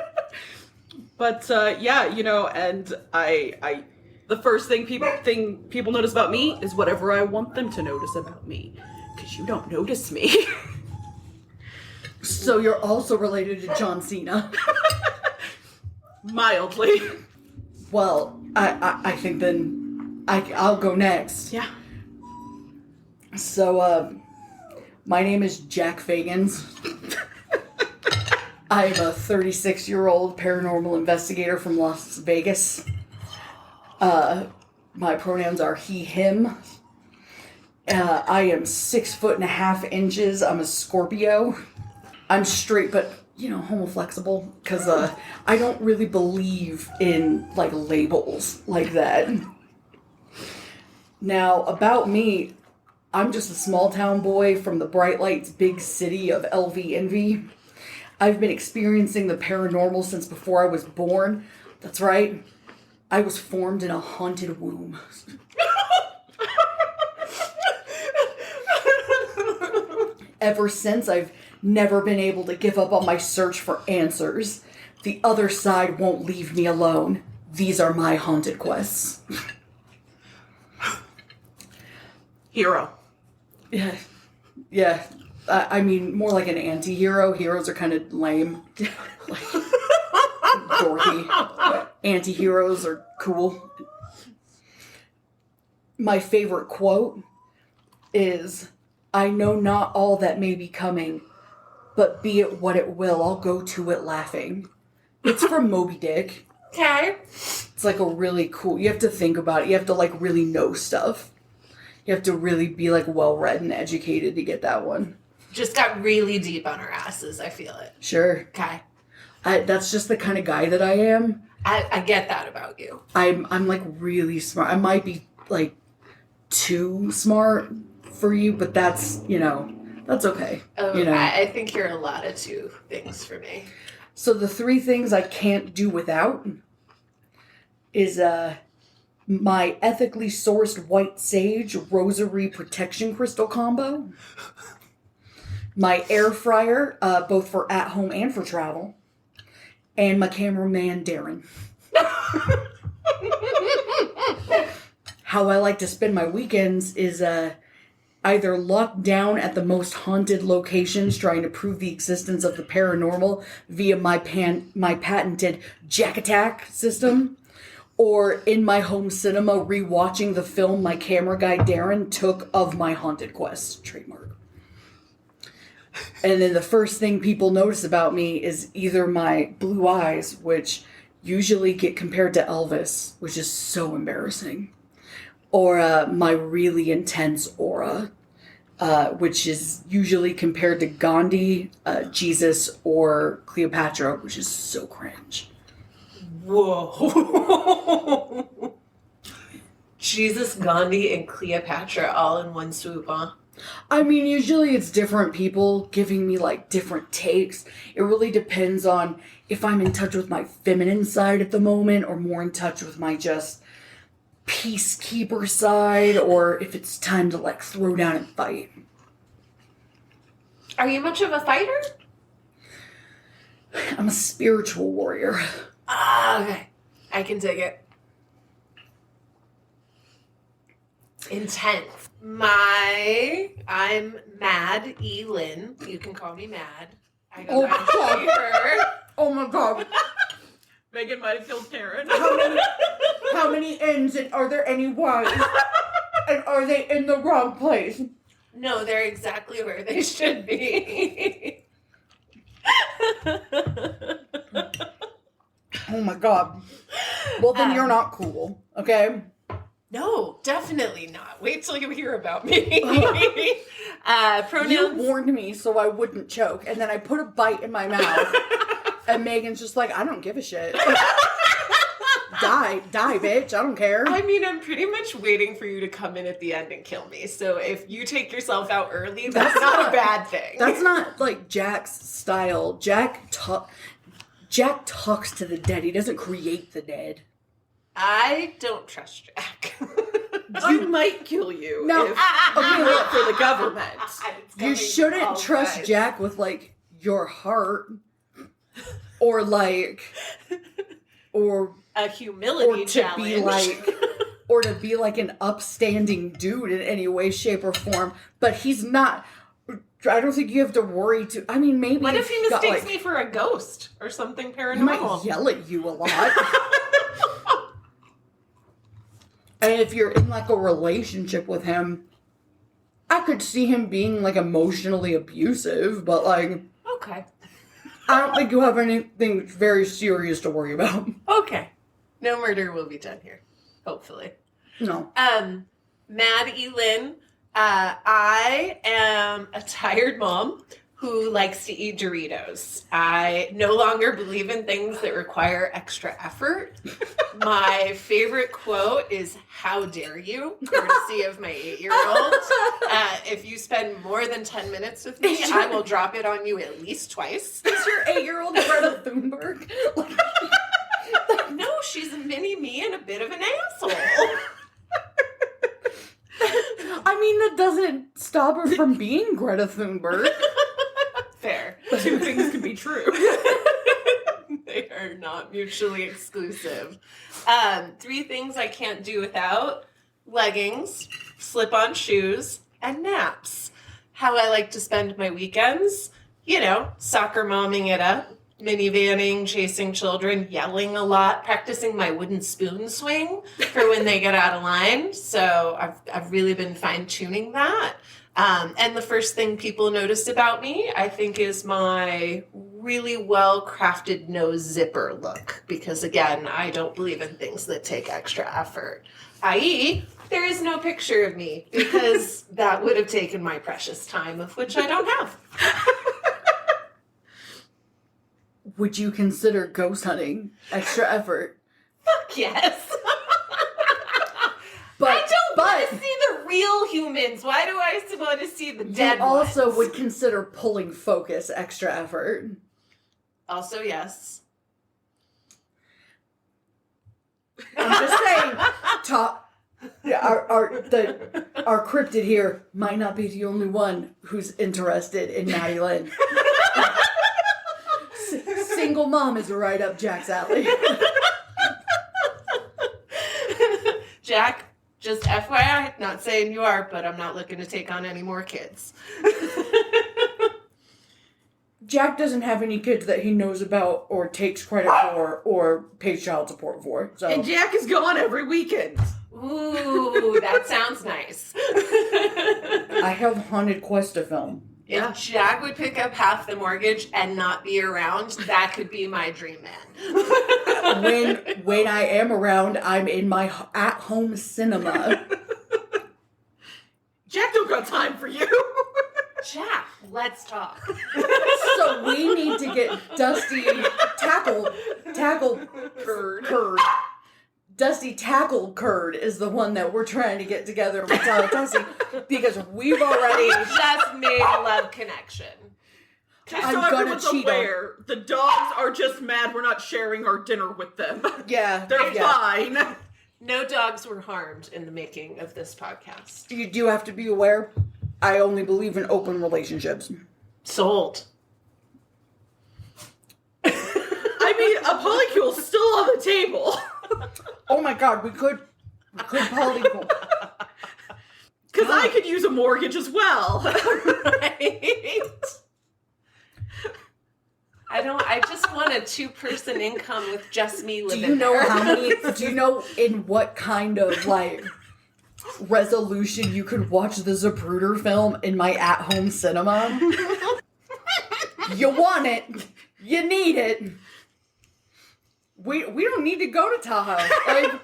But and I the first thing people notice about me is whatever I want them to notice about me, because you don't notice me. So you're also related to John Cena. Mildly. Well, I think then I'll go next. Yeah. So, my name is Jack Fagans. I'm a 36-year-old paranormal investigator from Las Vegas. My pronouns are he, him. I am 6'1.5". I'm a Scorpio. I'm straight, but, homoflexible, because I don't really believe in, labels like that. Now, about me, I'm just a small town boy from the bright lights big city of LV Envy. I've been experiencing the paranormal since before I was born. That's right. I was formed in a haunted womb. Ever since, I've never been able to give up on my search for answers. The other side won't leave me alone. These are my haunted quests. Hero. Yeah. I mean, more like an anti-hero. Heroes are kind of lame. Dorky. Anti-heroes are cool. My favorite quote is, I know not all that may be coming, but be it what it will, I'll go to it laughing. It's from Moby Dick. Okay. It's like a really cool, you have to think about it. You have to really know stuff. You have to really be well-read and educated to get that one. Just got really deep on our asses. I feel it. Sure. Okay. That's just the kind of guy that I am. I get that about you. I'm really smart. I might be too smart for you, but that's that's okay. I think you're a lot of two things for me. So the 3 things I can't do without is my ethically sourced white sage rosary protection crystal combo, my air fryer, both for at home and for travel, and my cameraman Darren. How I like to spend my weekends is either locked down at the most haunted locations trying to prove the existence of the paranormal via my patented Jack Attack system, or in my home cinema rewatching the film my camera guy Darren took of my haunted quest, trademark. And then the first thing people notice about me is either my blue eyes, which usually get compared to Elvis, which is so embarrassing, or my really intense aura, which is usually compared to Gandhi, Jesus, or Cleopatra, which is so cringe. Whoa. Jesus, Gandhi, and Cleopatra all in one swoop, huh? I mean, usually it's different people giving me different takes. It really depends on if I'm in touch with my feminine side at the moment or more in touch with my just peacekeeper side, or if it's time to throw down and fight. Are you much of a fighter? I'm a spiritual warrior. Okay. I can dig it. Intense. I'm Mad E. Lynn. You can call me Mad. I go by her. Oh my god. Megan might have killed Karen. How many N's and are there any Y's? And are they in the wrong place? No, they're exactly where they should be. Oh my god. Well, then you're not cool, okay? No, definitely not. Wait till you hear about me. Pronouns. You warned me so I wouldn't choke, and then I put a bite in my mouth, and Megan's just I don't give a shit. Die, bitch. I don't care. I mean, I'm pretty much waiting for you to come in at the end and kill me. So if you take yourself out early, that's not a bad thing. That's not Jack's style. Jack talks to the dead. He doesn't create the dead. I don't trust Jack. I might kill you No. if you work for the government. You shouldn't trust Jack with your heart, or or a humility to challenge. to be an upstanding dude in any way, shape, or form. But he's not. I don't think you have to worry to. I mean, maybe. What if he mistakes me for a ghost or something paranormal? He might yell at you a lot. And if you're in like a relationship with him, I could see him being like emotionally abusive, but like, Okay. I don't think you have anything very serious to worry about. Okay. No murder will be done here. Hopefully. No. Maddie Lynn, I am a tired mom who likes to eat Doritos. I no longer believe in things that require extra effort. My favorite quote is, "How dare you?" courtesy of my 8-year-old. If you spend more than 10 minutes with me, I will drop it on you at least twice. Is your 8-year-old Greta Thunberg? No, she's a mini me and a bit of an asshole. I mean, that doesn't stop her from being Greta Thunberg. Fair. Two things can be true. They are not mutually exclusive. 3 things I can't do without: leggings, slip-on shoes, and naps. How I like to spend my weekends: soccer momming it up, minivanning, chasing children, yelling a lot, practicing my wooden spoon swing for when they get out of line. So I've really been fine-tuning that. And the first thing people notice about me, I think, is my really well-crafted no zipper look. Because again, I don't believe in things that take extra effort. I.e., there is no picture of me because that would have taken my precious time, of which I don't have. Would you consider ghost hunting extra effort? Fuck yes. But I don't want to see the real humans. Why do I want to see the dead you also ones? would consider pulling focus extra effort. Also, yes. I'm just saying, our cryptid here might not be the only one who's interested in Maddie Lynn. Single mom is right up Jack's alley. Jack, just FYI, not saying you are, but I'm not looking to take on any more kids. Jack doesn't have any kids that he knows about or takes credit for or pays child support for. So. And Jack is gone every weekend. Ooh, that sounds nice. I have Haunted Quest to film. If Jack would pick up half the mortgage and not be around, that could be my dream man. When I am around, I'm in my at-home cinema. Jack don't got time for you. Jack, let's talk. So we need to get Dusty Tackle Curd. Dusty Tackle Curd is the one that we're trying to get together with Dusty because we've already just made a love connection. Just I'm so gonna everyone's cheat aware, the dogs are just mad we're not sharing our dinner with them. Yeah. They're fine. No dogs were harmed in the making of this podcast. You do have to be aware, I only believe in open relationships. Sold. I mean, a polycule's still on the table. Oh my god, we could polycule. Because I could use a mortgage as well. Right? I just want a 2-person income with just me living Do you know there. do you know in what kind of resolution you could watch the Zapruder film in my at-home cinema? You want it. You need it. We don't need to go to Tahoe.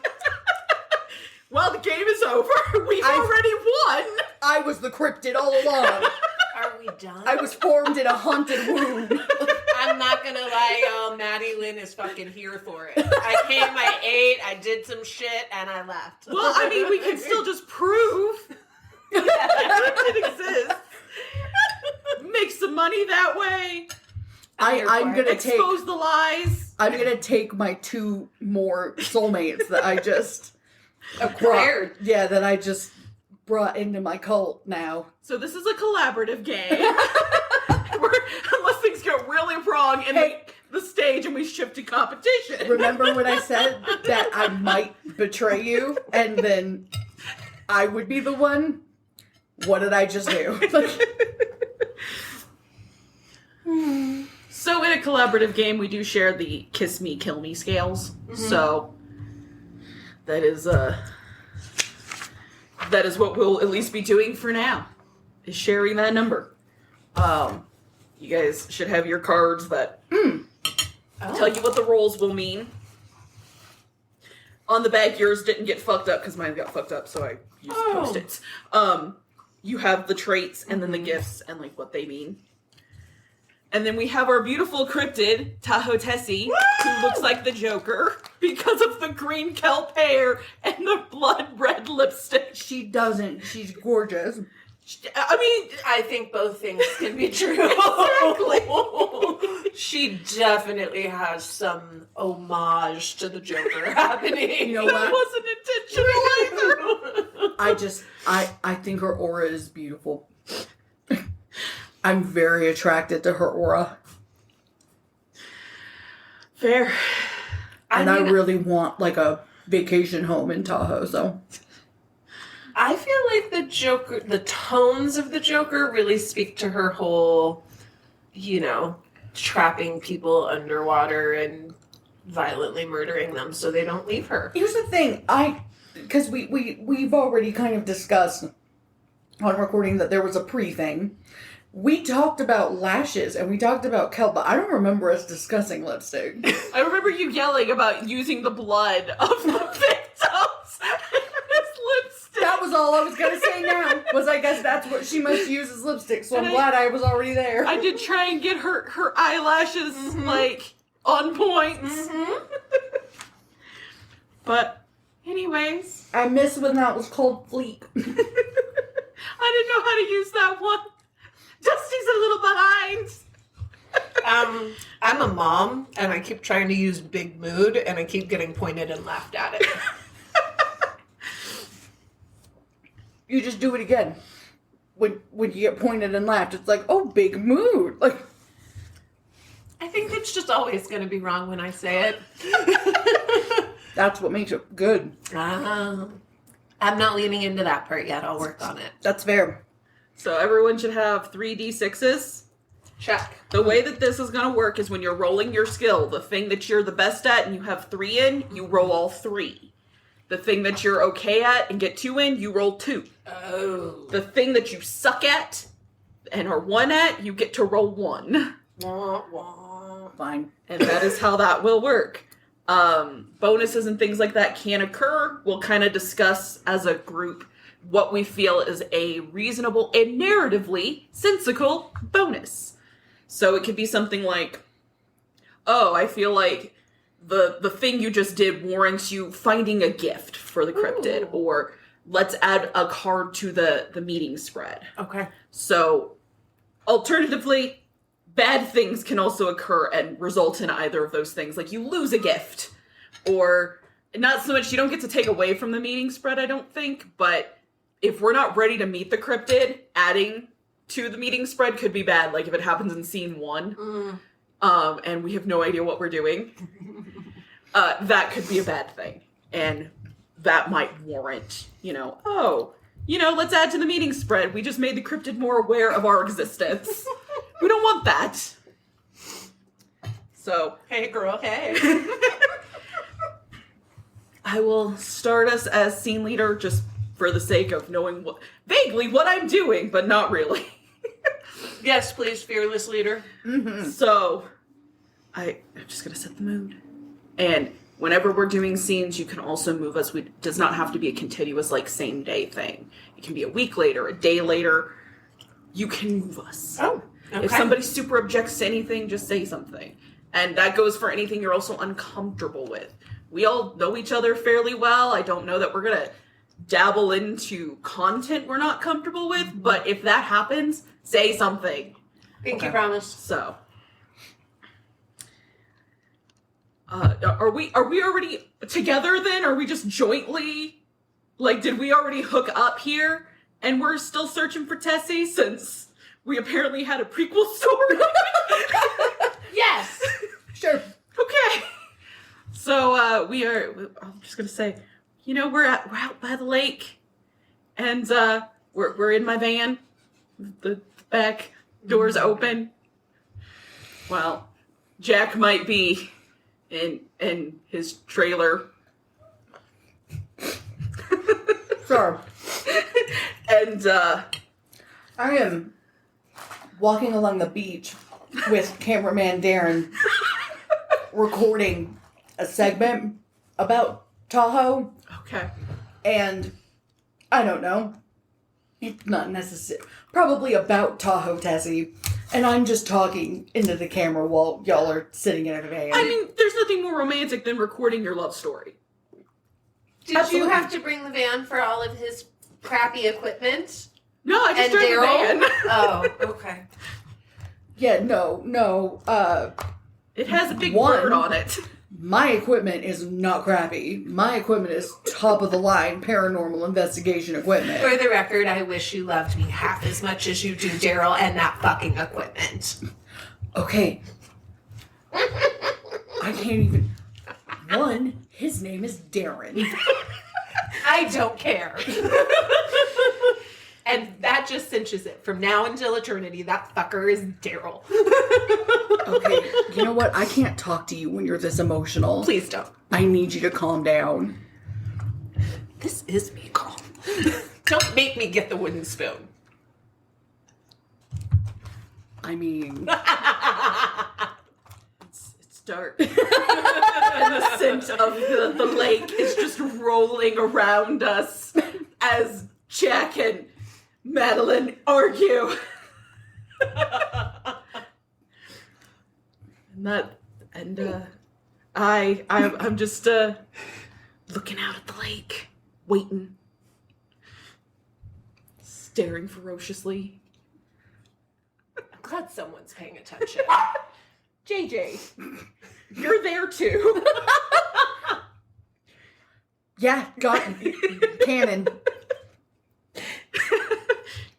Well, the game is over. We've already won. I was the cryptid all along. Are we done? I was formed in a haunted womb. I'm not gonna lie, y'all. Maddie Lynn is fucking here for it. I came, I ate, I did some shit, and I left. Well, I mean, we can still just prove that it exists. Make some money that way. I'm gonna Expose the lies. I'm gonna take my 2 more soulmates that I just Acquired. that I just brought into my cult now. So this is a collaborative game. Unless things go really wrong in the stage and we shift to competition. Remember when I said that I might betray you and then I would be the one? What did I just do? So in a collaborative game, we do share the kiss me, kill me scales. Mm-hmm. So that is that is what we'll at least be doing for now, is sharing that number. You guys should have your cards that tell you what the rolls will mean. On the back, yours didn't get fucked up because mine got fucked up, so I used Post-its. You have the traits and then the gifts and like what they mean. And then we have our beautiful cryptid, Tahoe Tessie, who looks like the Joker because of the green kelp hair and the blood red lipstick. She doesn't. She's gorgeous. I mean, I think both things can be true. Exactly. She definitely has some homage to the Joker happening. You know that what? wasn't intentional either. I think her aura is beautiful. I'm very attracted to her aura. Fair. And I really want like a vacation home in Tahoe, so. I feel like the Joker, the tones of the Joker really speak to her whole, trapping people underwater and violently murdering them so they don't leave her. Here's the thing, because we've already kind of discussed on recording that there was a pre-thing. We talked about lashes and we talked about kelp, but I don't remember us discussing lipstick. I remember you yelling about using the blood of the victims as lipstick. That was all I was going to say now, was I guess that's what she must use as lipstick, so And I'm glad I was already there. I did try and get her eyelashes, on point. But, anyways. I miss when that was called Fleek. I didn't know how to use that one. Dusty's a little behind. I'm a mom, and I keep trying to use big mood, and I keep getting pointed and laughed at it. You just do it again. When you get pointed and laughed, it's like, oh, big mood. Like, I think it's just always going to be wrong when I say it. that's what makes it good. I'm not leaning into that part yet. I'll work on it. That's fair. So everyone should have 3d6s. Check. The way that this is going to work is when you're rolling your skill, the thing that you're the best at and you have 3 in, you roll all 3. The thing that you're okay at and get 2 in, you roll 2. Oh. The thing that you suck at and are 1 at, you get to roll 1. Wah, wah. Fine. And that is how that will work. Bonuses and things like that can occur. We'll kind of discuss as a group what we feel is a reasonable and narratively sensical bonus. So it could be something like, oh, I feel like the thing you just did warrants you finding a gift for the cryptid, or let's add a card to the meeting spread. Okay. So alternatively, bad things can also occur and result in either of those things. Like you lose a gift, or not so much you don't get to take away from the meeting spread, I don't think, but if we're not ready to meet the cryptid, adding to the meeting spread could be bad. Like if it happens in scene 1, and we have no idea what we're doing, that could be a bad thing. And that might warrant, let's add to the meeting spread. We just made the cryptid more aware of our existence. We don't want that. So, Hey, girl. Hey. I will start us as scene leader just for the sake of knowing vaguely what I'm doing, but not really. Yes, please, fearless leader. So, I'm just going to set the mood. And whenever we're doing scenes, you can also move us. It does not have to be a continuous, same day thing. It can be a week later, a day later. You can move us. Oh, okay. If somebody super objects to anything, just say something. And that goes for anything you're also uncomfortable with. We all know each other fairly well. I don't know that we're going to dabble into content we're not comfortable with, but if that happens, say something. Pinky promise. So, are we already together then? Are we just jointly, did we already hook up here and we're still searching for Tessie since we apparently had a prequel story? Yes. Sure. Okay. So, I'm just gonna say, we're out by the lake, and we're in my van. The back door's open. Well, Jack might be in his trailer. Sorry. And I am walking along the beach with cameraman Darren recording a segment about Tahoe. okay. And I don't know. It's not necessary. Probably about Tahoe, Tessie. And I'm just talking into the camera while y'all are sitting in a van. I mean, there's nothing more romantic than recording your love story. Did Absolutely. you have to bring the van for all of his crappy equipment? No, I just And drove the Daryl? van. Oh, okay. Yeah, no. It has a big One. word on it. My equipment is not crappy. My equipment is top of the line paranormal investigation equipment. For the record, I wish you loved me half as much as you do Daryl and that fucking equipment. Okay. I can't even. One, his name is Darren. I don't care. And that just cinches it. From now until eternity, that fucker is Daryl. Okay, you know what? I can't talk to you when you're this emotional. Please don't. I need you to calm down. This is me calm. Don't make me get the wooden spoon. I mean, It's dark. And the scent of the lake is just rolling around us as Jack and Madeline argue. I'm just looking out at the lake, waiting, staring ferociously. I'm glad someone's paying attention. JJ, you're there too. yeah, got canon.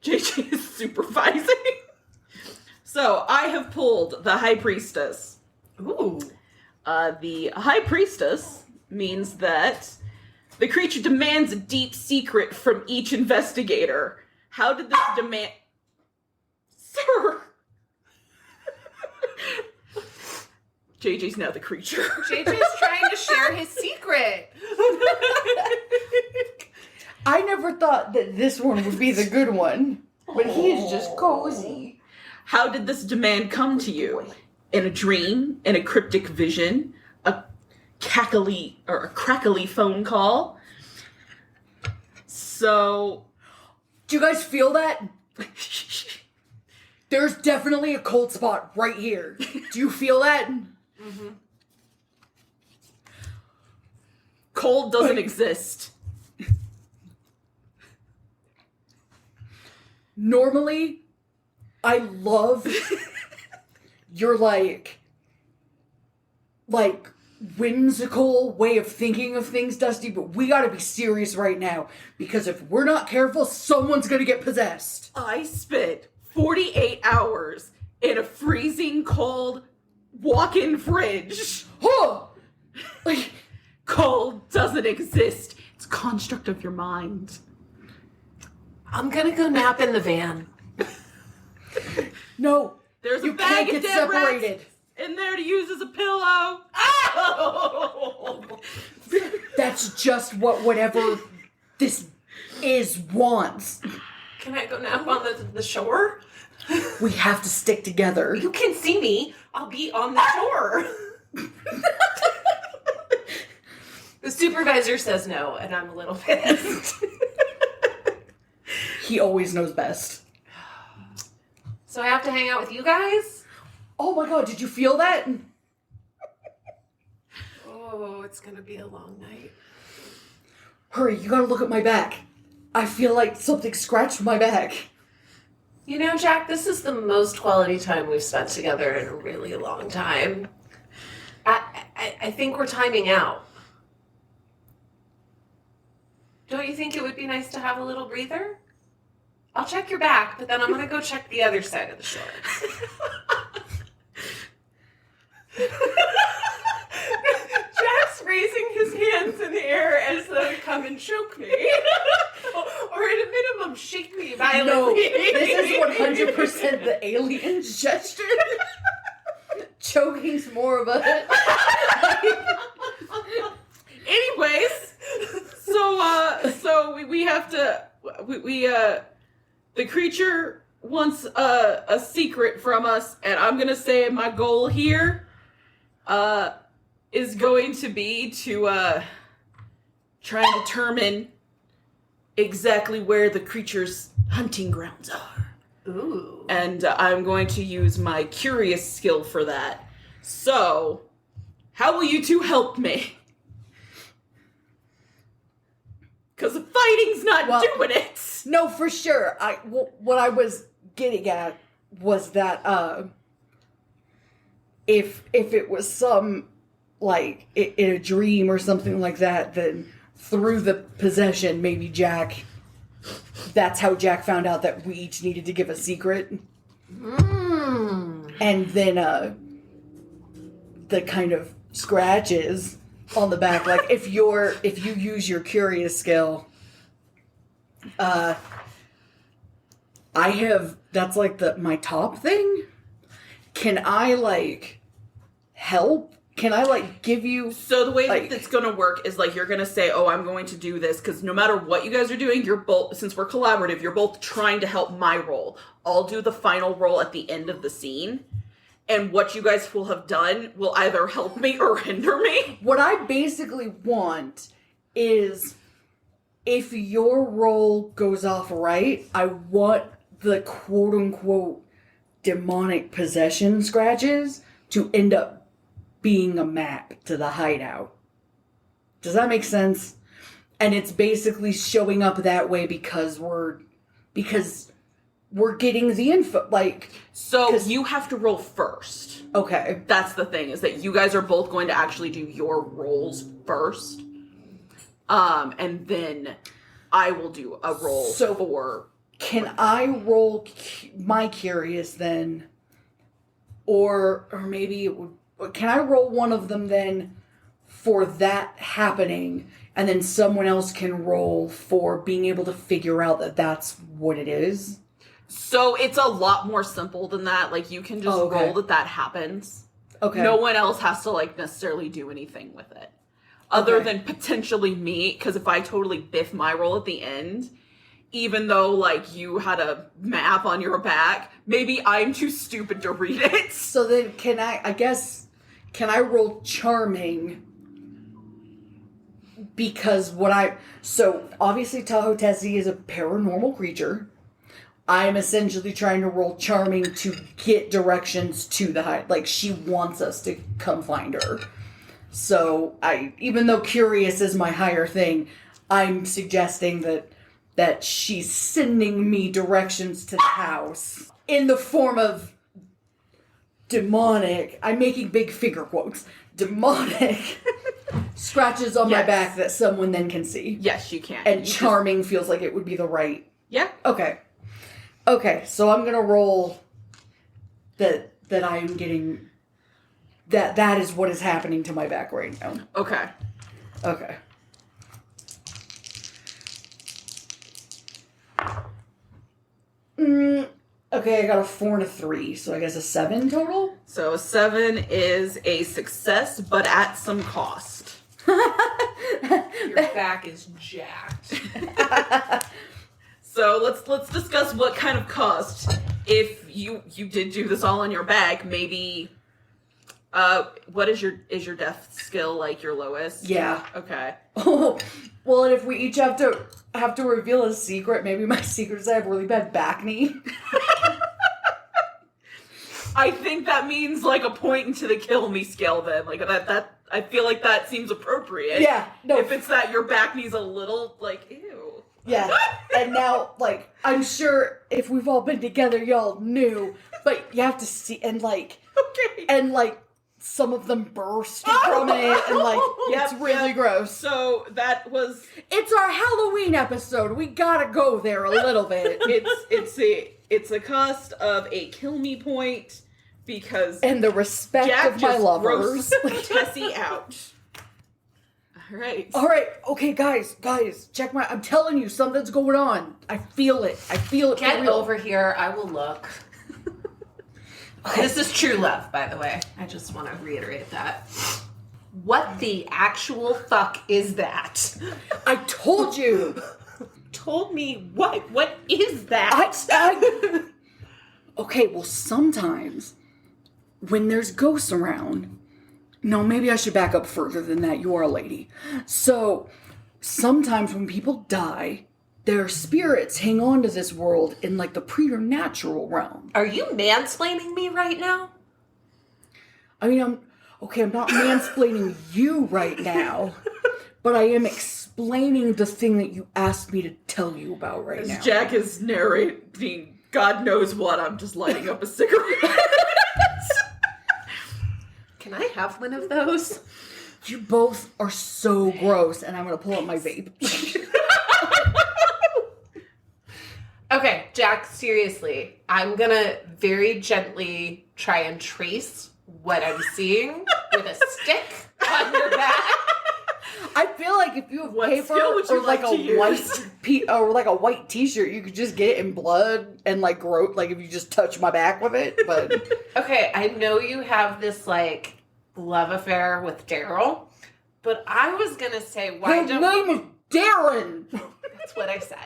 JJ is supervising. So I have pulled the High Priestess. Ooh. The High Priestess means that the creature demands a deep secret from each investigator. How did this demand... Sir! JJ's now the creature. JJ's trying to share his secret. I never thought that this one would be the good one, but he is just cozy. How did this demand come to you? In a dream? In a cryptic vision? A crackly phone call? So... Do you guys feel that? There's definitely a cold spot right here. Do you feel that? Mm-hmm. Cold doesn't exist. Normally, I love your like whimsical way of thinking of things, Dusty, but we gotta be serious right now, because if we're not careful, someone's gonna get possessed. I spent 48 hours in a freezing cold walk-in fridge. Huh! Cold doesn't exist. It's a construct of your mind. I'm gonna go nap in the van. No, There's a you bag can't of get dead rats separated. in there to use as a pillow. Oh! That's just what whatever this is wants. Can I go nap on the shore? We have to stick together. You can see me. I'll be on the shore. The supervisor says no, and I'm a little pissed. He always knows best. So I have to hang out with you guys? Oh my god, did you feel that? Oh, it's gonna be a long night. Hurry, you gotta look at my back. I feel like something scratched my back. You know, Jack, this is the most quality time we've spent together in a really long time. I think we're timing out. Don't you think it would be nice to have a little breather? I'll check your back, but then I'm gonna go check the other side of the shore. Jack's raising his hands in the air as though come and choke me. Or at a minimum, shake me violently. No, this is 100% the alien gesture. Choking's more of a... Anyways, so we have to, the creature wants a secret from us, and I'm gonna say my goal here is going to be to try and determine exactly where the creature's hunting grounds are. Ooh. And I'm going to use my curious skill for that. So, how will you two help me? Because fighting's not doing it. No, for sure. What I was getting at was that if it was some, like, in a dream or something like that, then through the possession, maybe Jack, that's how Jack found out that we each needed to give a secret. And then the kind of scratches on the back, like if you use your curious skill, I have, that's like my top thing. Can I like help? Can I like give you? So the way that it's going to work is like you're going to say, oh, I'm going to do this, because no matter what you guys are doing, you're both, since we're collaborative, you're both trying to help my role. I'll do the final roll at the end of the scene. And what you guys will have done will either help me or hinder me. What I basically want is, if your roll goes off right, I want the quote-unquote demonic possession scratches to end up being a map to the hideout. Does that make sense? And it's basically showing up that way because we're getting the info, like... So you have to roll first. Okay. That's the thing, is that you guys are both going to actually do your rolls first. And then I will do a roll for... Can I roll my curious then? Or maybe it would... Can I roll one of them then for that happening, and then someone else can roll for being able to figure out that that's what it is? So it's a lot more simple than that. Like, you can just roll that happens. Okay. No one else has to, like, necessarily do anything with it. Other than potentially me, because if I totally biff my roll at the end, even though, like, you had a map on your back, maybe I'm too stupid to read it. So then can I roll charming? Because so obviously Tahoe Tessie is a paranormal creature. I'm essentially trying to roll charming to get directions to the hide. Like, she wants us to come find her. So even though curious is my higher thing, I'm suggesting that she's sending me directions to the house in the form of demonic, I'm making big finger quotes, demonic scratches on my back that someone then can see. Yes, you can. And charming feels like it would be the right. Yeah. Okay, so I'm going to roll that I am getting, that is what is happening to my back right now. Okay. Okay, I got a 4 and a 3, so I guess a 7 total? So a 7 is a success, but at some cost. Your back is jacked. So let's discuss what kind of cost. If you did do this all on your back, maybe what is your death skill, like, your lowest? Yeah. Okay. Oh, well, and if we each have to reveal a secret, maybe my secret is I have really bad back knee. I think that means like a point into the kill me scale then. Like that I feel like that seems appropriate. Yeah. No. If it's that your back knee's a little like, ew. Yeah. And now, like, I'm sure if we've all been together, y'all knew, but you have to see, and like, okay. And like, some of them burst from it, and like, it's really gross. So that was... It's our Halloween episode. We gotta go there a little bit. It's a cost of a kill me point, because... And the respect Jack of my just lovers. grossed Tessie out. Alright. Alright, okay, guys, check I'm telling you, something's going on. I feel it. Get for real. over here. I will look. This is true love, by the way. I just want to reiterate that. What the actual fuck is that? I told you. told me what? What is that? Okay, well, sometimes when there's ghosts around, no, maybe I should back up further than that. You are a lady. So sometimes when people die, their spirits hang on to this world in like the preternatural realm. Are you mansplaining me right now? I mean, I'm not mansplaining you right now, but I am explaining the thing that you asked me to tell you about right now. Jack is narrating God knows what. I'm just lighting up a cigarette. Can I have one of those? You both are so gross, and I'm going to pull up my vape. Okay, Jack, seriously, I'm gonna very gently try and trace what I'm seeing with a stick on your back. I feel like if you have paper skill would you or like like to a white use? or like a white T-shirt, you could just get it in blood and like grow. Like if you just touch my back with it. But Okay, I know you have this like love affair with Daryl, but I was gonna say, why his don't name is Darren. That's what I said.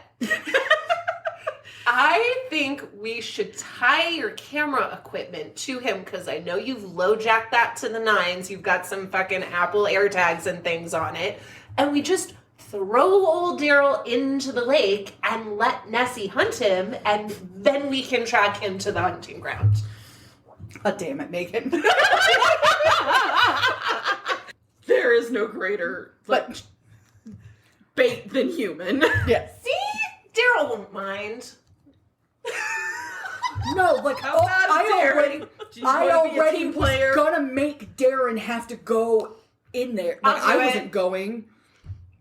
I think we should tie your camera equipment to him because I know you've low-jacked that to the nines. You've got some fucking Apple AirTags and things on it. And we just throw old Daryl into the lake and let Nessie hunt him, and then we can track him to the hunting ground. God damn it, Megan. There is no greater But bait than human. yeah. See? Daryl won't mind. No, like How bad is I Darren? already Do you wanna be a was team player? gonna make Darren have to go in there. Like I'll do I it. wasn't going.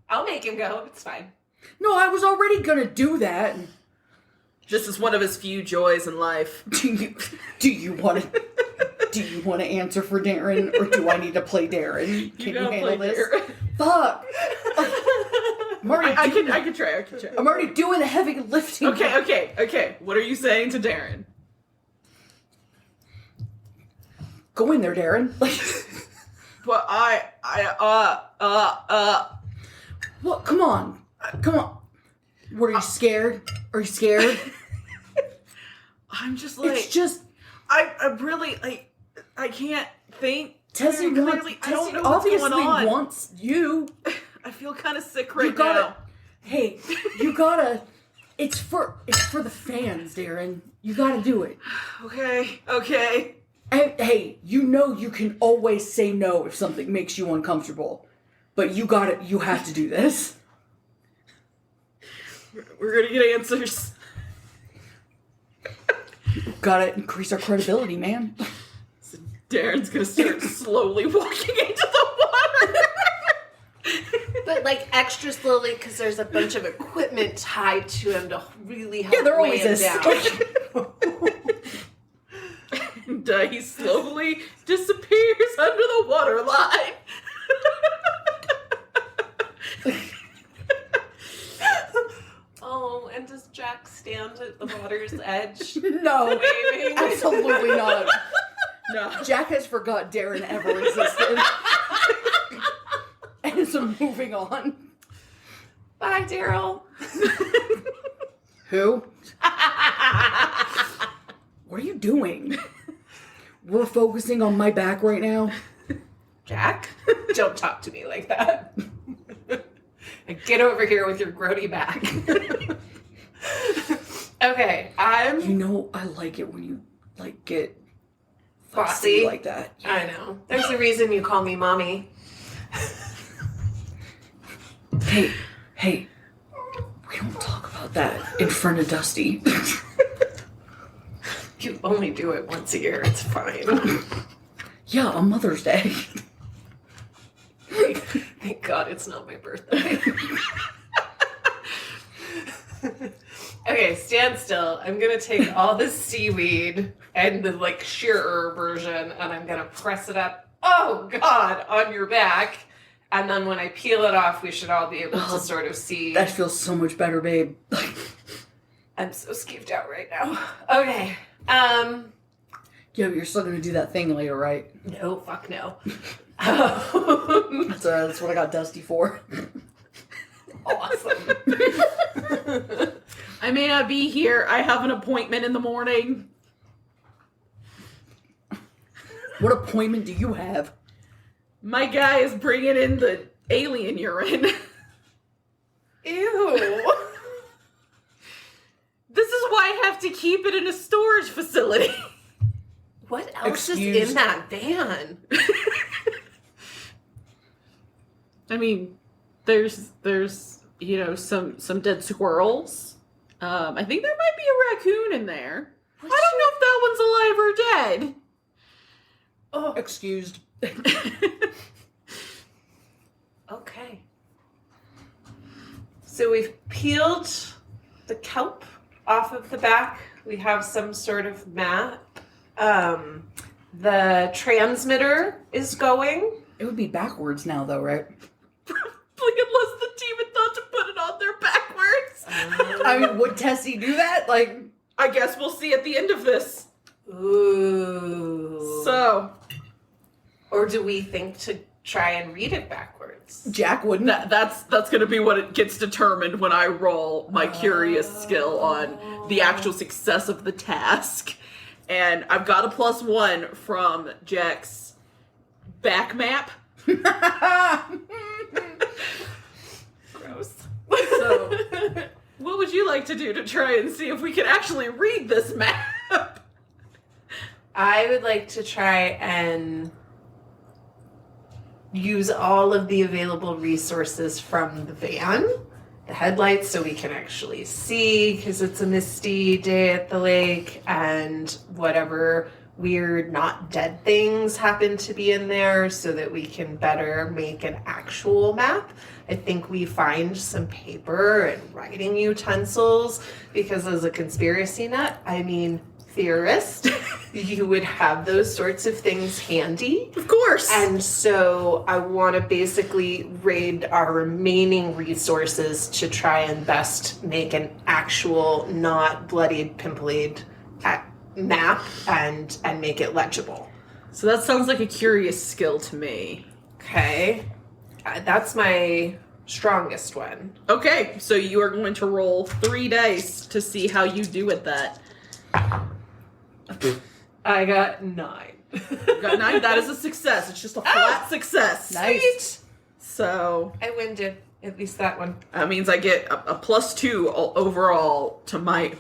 I'll make him go. It's fine. No, I was already gonna do that. Just as one of his few joys in life. Do you want to answer for Darren, or do I need to play Darren? Can you gotta handle play this? Darren. Fuck. I'm already. I can try. I'm already doing the heavy lifting. Okay. What are you saying to Darren? Go in there, Darren. But Well, come on. What, are you scared? Are you scared? I'm just like, It's just I really, like, I can't think. Tessie very wants. clearly. I don't know Tessie what's obviously going on. wants you. I feel kind of sick You right gotta. now. Hey, you gotta. It's for the fans, Darren. You gotta do it. Okay. And, hey, you know you can always say no if something makes you uncomfortable, but you have to do this. We're gonna get answers. Gotta increase our credibility, man. So Darren's gonna start slowly walking into the water. But like extra slowly because there's a bunch of equipment tied to him to really help There weigh always him is. down. And he slowly disappears under the water line. Oh, and does Jack stand at the water's edge? No, Waving? absolutely not. No. Jack has forgot Darren ever existed. And so moving on. Bye, Daryl. Who? What are you doing? We're focusing on my back right now. Jack, don't talk to me like that. And get over here with your grody back. Okay, You know I like it when you like get bossy like that. I know. There's a reason you call me mommy. Hey, we don't talk about that in front of Dusty. You only do it once a year. It's fine. Yeah, on Mother's Day. Thank God it's not my birthday. Okay, stand still. I'm gonna take all this seaweed and the like shearer version, and I'm gonna press it up. Oh God, on your back. And then when I peel it off, we should all be able to sort of see. That feels so much better, babe. I'm so skeeved out right now. Okay. Yeah, but you're still gonna do that thing later, right? No, fuck no. That's what I got Dusty for. Awesome. I may not be here. I have an appointment in the morning. What appointment do you have? My guy is bringing in the alien urine. Ew. This is why I have to keep it in a storage facility. What else Excuse- is in that van? I mean, there's some dead squirrels. I think there might be a raccoon in there. I don't know if that one's alive or dead. Oh, Excused. okay. So we've peeled the kelp off of the back. We have some sort of map. The transmitter is going. It would be backwards now, though, right? Unless the team had thought to put it on there backwards. I mean, would Tessie do that? Like, I guess we'll see at the end of this. Ooh. So, Or do we think to try and read it backwards? Jack wouldn't. that's going to be what it gets determined when I roll my curious skill on the actual success of the task. And I've got a +1 from Jack's back map. Gross. So, what would you like to do to try and see if we can actually read this map? I would like to try and use all of the available resources from the van, the headlights, so we can actually see, because it's a misty day at the lake, and whatever weird not dead things happen to be in there, so that we can better make an actual map. I think we find some paper and writing utensils, because as a conspiracy nut, I mean theorist, you would have those sorts of things handy. Of course. And so I want to basically raid our remaining resources to try and best make an actual, not bloodied, pimpled map and make it legible. So that sounds like a curious skill to me. Okay. That's my strongest one. Okay, so you are going to roll 3 dice to see how you do with that. I got 9. You got 9. That is a success. It's just a flat success. Nice. So I winded. At least that one. that means I get a +2 overall to my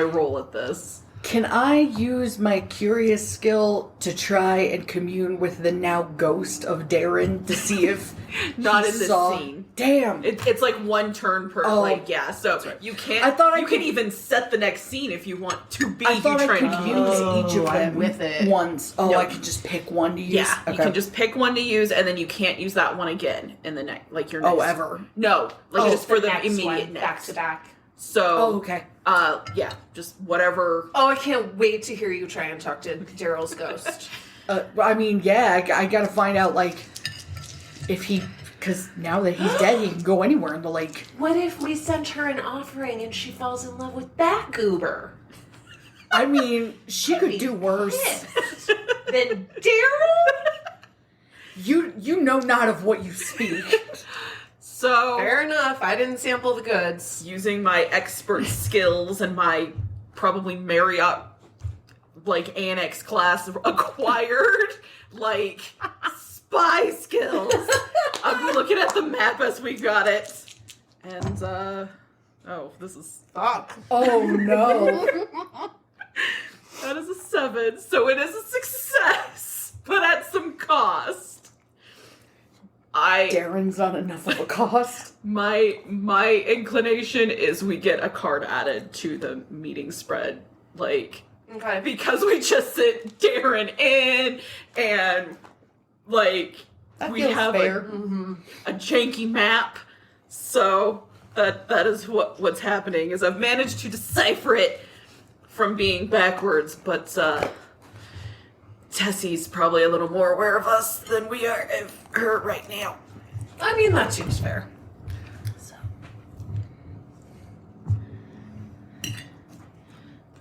roll at this. Can I use my curious skill to try and commune with the now ghost of Darren to see if Not he in this saw... scene. Damn. It's like 1 turn per, Oh. so you can't. I thought I you could- can even set the next scene if you want to be. I thought you I trying could to use use. each of I'm them with it. once. Oh, No. I could just pick one to use? Yeah, you Okay. can just pick one to use, and then you can't use that one again in the next, like your next. Oh, ever? No, like Oh, just for the next immediate one, next. back to back. So, Oh, okay. yeah, just whatever. Oh, I can't wait to hear you try and talk to Daryl's ghost. I mean, yeah, I gotta find out, like, if he... Because now that he's dead, he can go anywhere in the lake. What if we sent her an offering and she falls in love with that goober? I mean, she could do worse. Then Daryl? You know not of what you speak. So, Fair enough. I didn't sample the goods. using my expert skills and my probably Marriott, like, annex class acquired, like, spy skills. I'm looking at the map as we got it. And, oh, this is... Fuck. Oh, no. That is a 7, so it is a success, but at some cost. Darren's not enough of a cost. My inclination is we get a card added to the meeting spread, like, Okay. because we just sent Darren in, and, like, That we feels have fair. a janky map, so that is what's happening, is I've managed to decipher it from being backwards, but Tessie's probably a little more aware of us than we are of her right now. I mean, that seems fair. So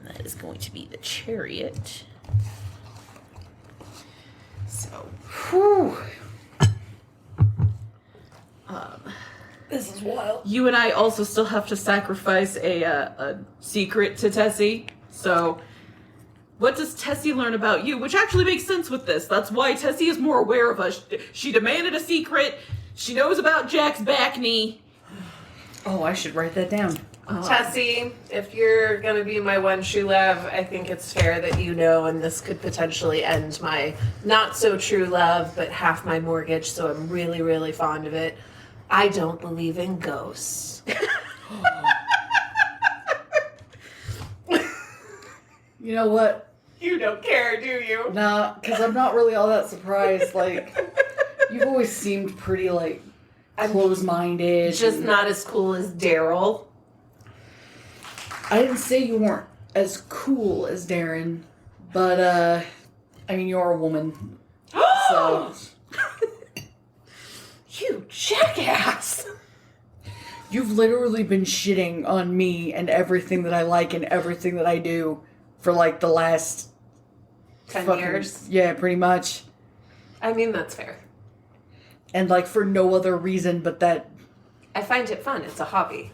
that is going to be the chariot. So, whew. This is wild. You and I also still have to sacrifice a secret to Tessie. So, what does Tessie learn about you? Which actually makes sense with this. That's why Tessie is more aware of us. She demanded a secret. She knows about Jack's back knee. Oh, I should write that down. Tessie, if you're gonna be my one true love, I think it's fair that you know, and this could potentially end my not so true love, but half my mortgage, so I'm really, really fond of it. I don't believe in ghosts. You know what? You don't care, do you? Nah, because I'm not really all that surprised. Like, you've always seemed pretty, like, close-minded. Just not as cool as Daryl. I didn't say you weren't as cool as Darren, but, I mean, you're a woman. So. You jackass! You've literally been shitting on me and everything that I like and everything that I do for, like, the last 10 fucking- years. Yeah, pretty much. I mean, that's fair. And, like, for no other reason but that. I find it fun. It's a hobby.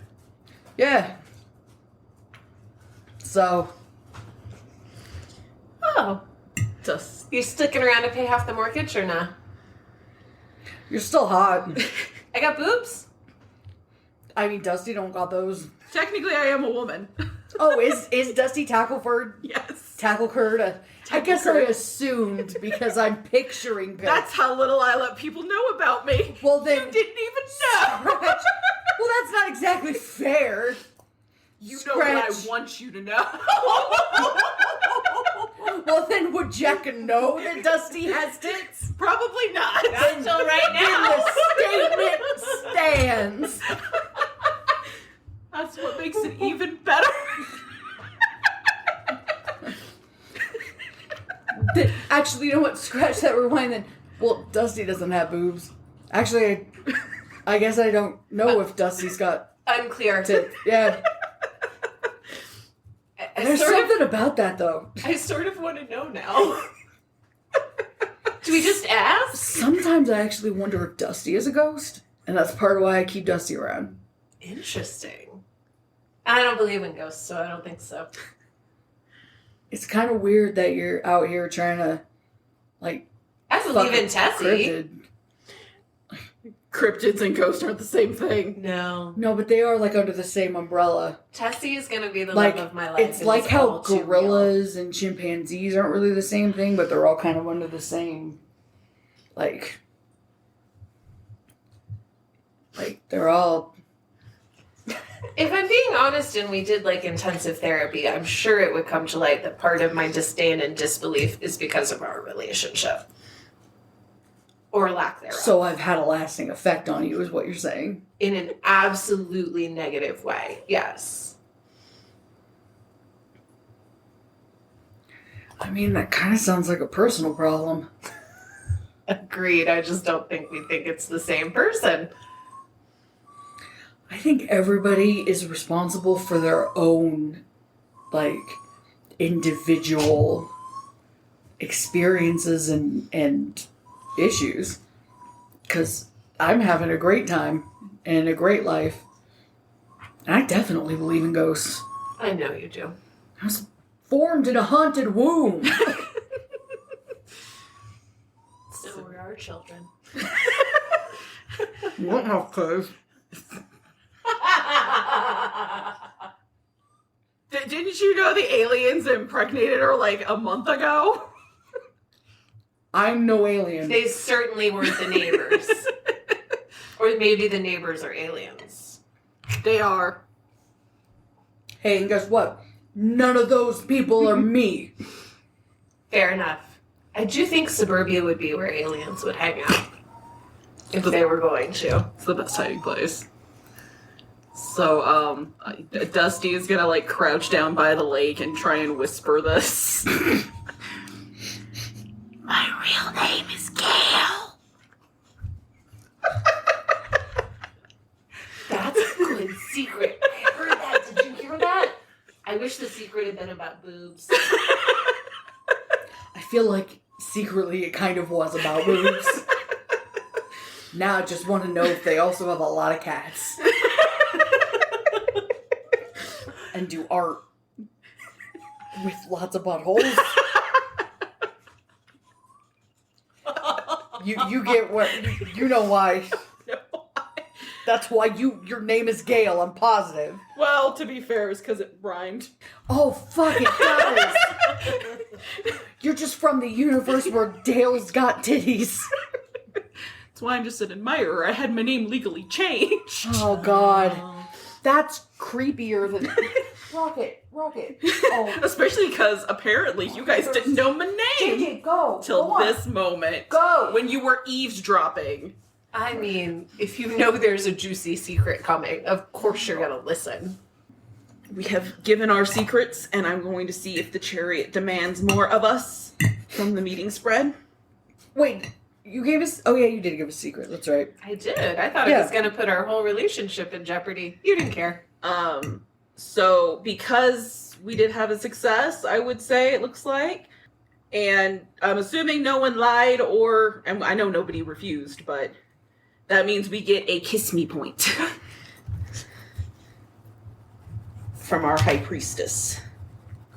Yeah. So. Oh. Just You sticking around to pay half the mortgage or nah? You're still hot. I got boobs? I mean, Dusty don't got those. technically, I am a woman. Oh, is Dusty Tackleford? Yes. Tacklecurd. I guess I assumed because I'm picturing pics. That's how little I let people know about me. Well, then. You didn't even know. Well, that's not exactly fair. You know what I Scratch. want you to know. Well, then would Jack know that Dusty has tits? Probably not. Not until right Then now. the statement stands. That's what makes it even better. Actually, you know what? Scratch that, rewind then. Well, Dusty doesn't have boobs. Actually, I guess I don't know if Dusty's got Unclear. tits. Yeah. There's something about that, though. I sort of want to know now. Do we just ask? Sometimes I actually wonder if Dusty is a ghost, and that's part of why I keep Dusty around. Interesting. I don't believe in ghosts, so I don't think so. It's kind of weird that you're out here trying to, like, I believe in fuck Tessie. cryptid. Cryptids and ghosts aren't the same thing. No. No, but they are, like, under the same umbrella. Tessie is going to be the Like, love of my life. it's It like is how all too real. gorillas and chimpanzees aren't really the same thing, but they're all kind of under the same, like, they're all... If I'm being honest and we did like intensive therapy, I'm sure it would come to light that part of my disdain and disbelief is because of our relationship. Or lack thereof. So I've had a lasting effect on you, is what you're saying. In an absolutely negative way, yes. I mean, that kind of sounds like a personal problem. Agreed. I just don't think we think it's the same person. I think everybody is responsible for their own, like, individual experiences and issues. Because I'm having a great time and a great life. And I definitely believe in ghosts. I know you do. I was formed in a haunted womb. So were our children. What have clothes? Didn't you know the aliens impregnated her like a month ago? I'm no alien. They certainly weren't the neighbors. Or maybe the neighbors are aliens. They are. Hey, and guess what? None of those people are me. Fair enough. I do think suburbia would be where aliens would hang out. If they were going to. It's the best hiding place. So, Dusty is gonna, like, crouch down by the lake and try and whisper this. My real name is Gail. That's a good secret. I heard that. Did you hear that? I wish the secret had been about boobs. I feel like secretly it kind of was about boobs. Now I just want to know if they also have a lot of cats. And do art with lots of buttholes. You get what you know why. That's why your name is Gail, I'm positive. Well, to be fair, it's because it rhymed. Oh, fuck, it does. You're just from the universe where Dale's got titties. That's why I'm just an admirer. I had my name legally changed. Oh, God. That's creepier than... Rocket. Oh. Especially because apparently you guys didn't know my name. JJ, go. Till go this moment. Go. When you were eavesdropping. I mean, if you know there's a juicy secret coming, of course you're gonna listen. We have given our secrets, and I'm going to see if the chariot demands more of us from the meeting spread. Wait, you gave us... Oh, yeah, you did give us a secret. That's right. I did. I thought it was gonna put our whole relationship in jeopardy. You didn't care. So because we did have a success, I would say, it looks like, and I'm assuming no one lied and I know nobody refused, but that means we get a kiss me point from our high priestess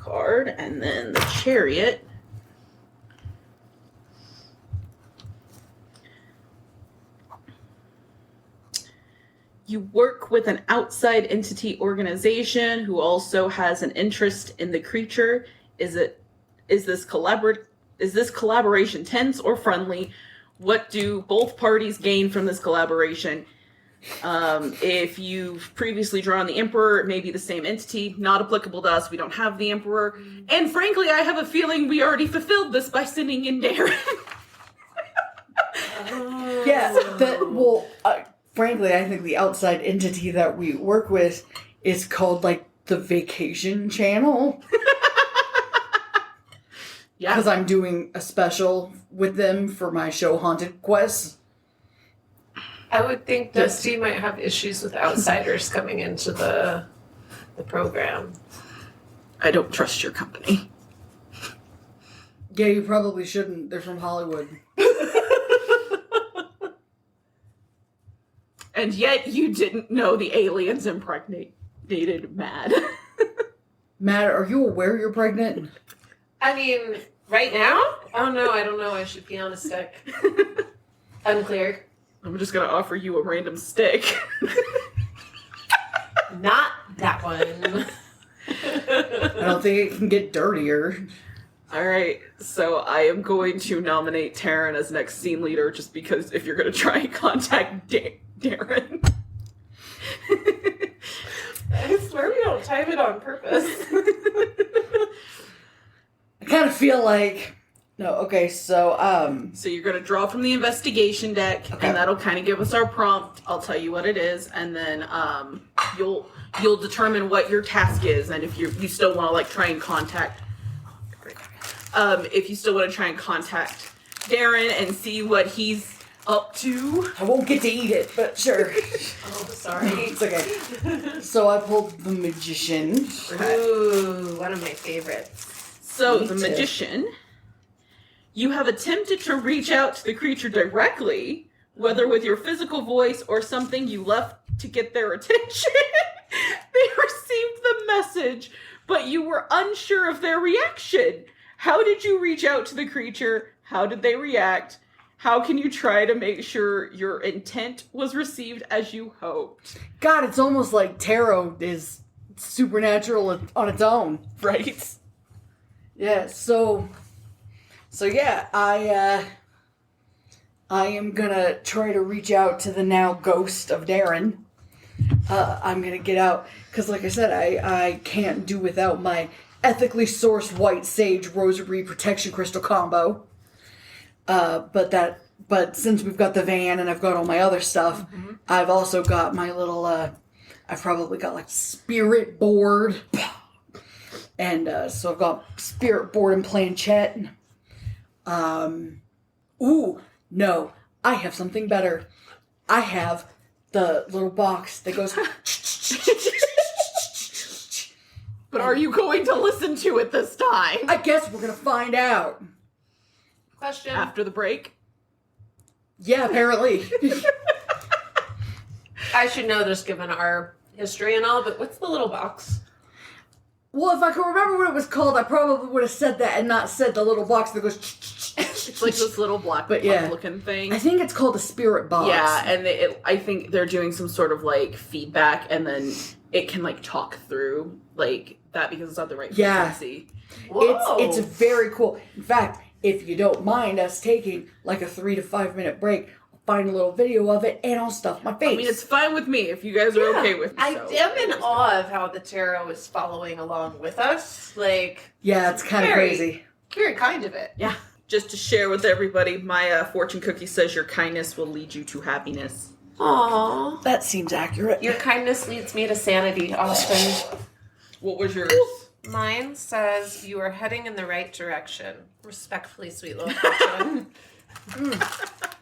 card, and then the chariot. You work with an outside entity organization who also has an interest in the creature. Is this collaboration tense or friendly? What do both parties gain from this collaboration? If you've previously drawn the Emperor, it may be the same entity. Not applicable to us. We don't have the Emperor. And frankly, I have a feeling we already fulfilled this by sending in Darren. Frankly, I think the outside entity that we work with is called, like, the Vacation Channel. Yeah. Because I'm doing a special with them for my show Haunted Quest. I would think Dusty might have issues with outsiders coming into the program. I don't trust your company. Yeah, you probably shouldn't. They're from Hollywood. And yet you didn't know the aliens impregnated Mad. Matt, are you aware you're pregnant? I mean, right now? Oh no, I don't know. I should be on a stick. Unclear. I'm just gonna offer you a random stick. Not that one. I don't think it can get dirtier. Alright, so I am going to nominate Taryn as next scene leader just because if you're gonna try and contact Darren. I swear we don't time it on purpose. I kind of feel like... No, okay, so, So you're gonna draw from the investigation deck, Okay. and that'll kind of give us our prompt. I'll tell you what it is, and then you'll determine what your task is, and if you still want to like try and contact, if you still want to try and contact Darren and see what he's up to. I won't get to eat it, but sure. Oh, sorry. It's okay. So I pulled the Magician. Ooh, one of my favorites. So Me the too. Magician, you have attempted to reach out to the creature directly, whether with your physical voice or something you left to get their attention. They received the message, but you were unsure of their reaction. How did you reach out to the creature? How did they react? How can you try to make sure your intent was received as you hoped? God, it's almost like tarot is supernatural on its own. Right? Yeah, so yeah, I am gonna try to reach out to the now ghost of Darren. I'm gonna get out, because like I said, I can't do without my ethically sourced white sage rosary protection crystal combo. But since we've got the van and I've got all my other stuff, I've also got my little, I've probably got like spirit board. And so I've got spirit board and planchette. Ooh, no, I have something better. I have the little box that goes... But are you going to listen to it this time? I guess we're gonna find out. Question. After the break? Yeah, apparently. I should know this given our history and all, but what's the little box? Well, if I could remember what it was called, I probably would have said that and not said the little box that goes. It's like this little black But yeah. looking thing. I think it's called a spirit box. Yeah, and I think they're doing some sort of like feedback, and then it can like talk through like that because it's not the right frequency. Whoa. It's very cool. In fact, if you don't mind us taking like a 3 to 5 minute break, I'll find a little video of it and I'll stuff my face. I mean, it's fine with me if you guys are okay with it. I am in awe of how the tarot is following along with us. Like, yeah, it's kind of crazy. Very kind of it. Yeah. Just to share with everybody, my fortune cookie says your kindness will lead you to happiness. Aww. That seems accurate. Your kindness leads me to sanity, Austin. What was yours? Mine says you are heading in the right direction. Respectfully, sweet little fortune.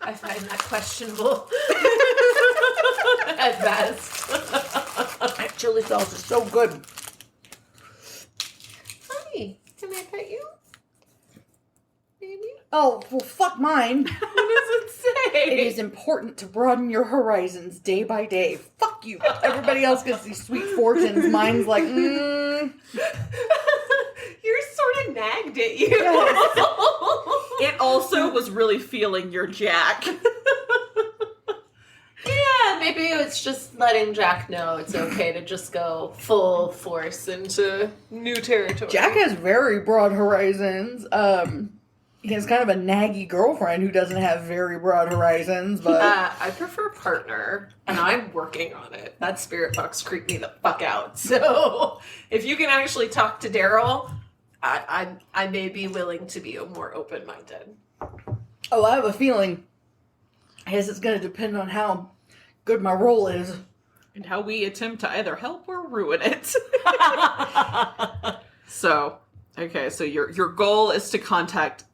I find that questionable at best. That chili sauce is so good. Hi, can I pet you? Baby? Oh, well, fuck mine. What does it say? It is important to broaden your horizons day by day. Fuck you. Everybody else gets these sweet fortunes. Mine's like, You're sort of nagged at you. Yes. It also was really feeling your Jack. Yeah, maybe it's just letting Jack know it's okay to just go full force into new territory. Jack has very broad horizons. He has kind of a naggy girlfriend who doesn't have very broad horizons, but I prefer partner, and I'm working on it. That spirit box creeped me the fuck out. So if you can actually talk to Daryl, I may be willing to be more open-minded. oh, I have a feeling. I guess it's going to depend on how good my role is. And how we attempt to either help or ruin it. So, okay, so your goal is to contact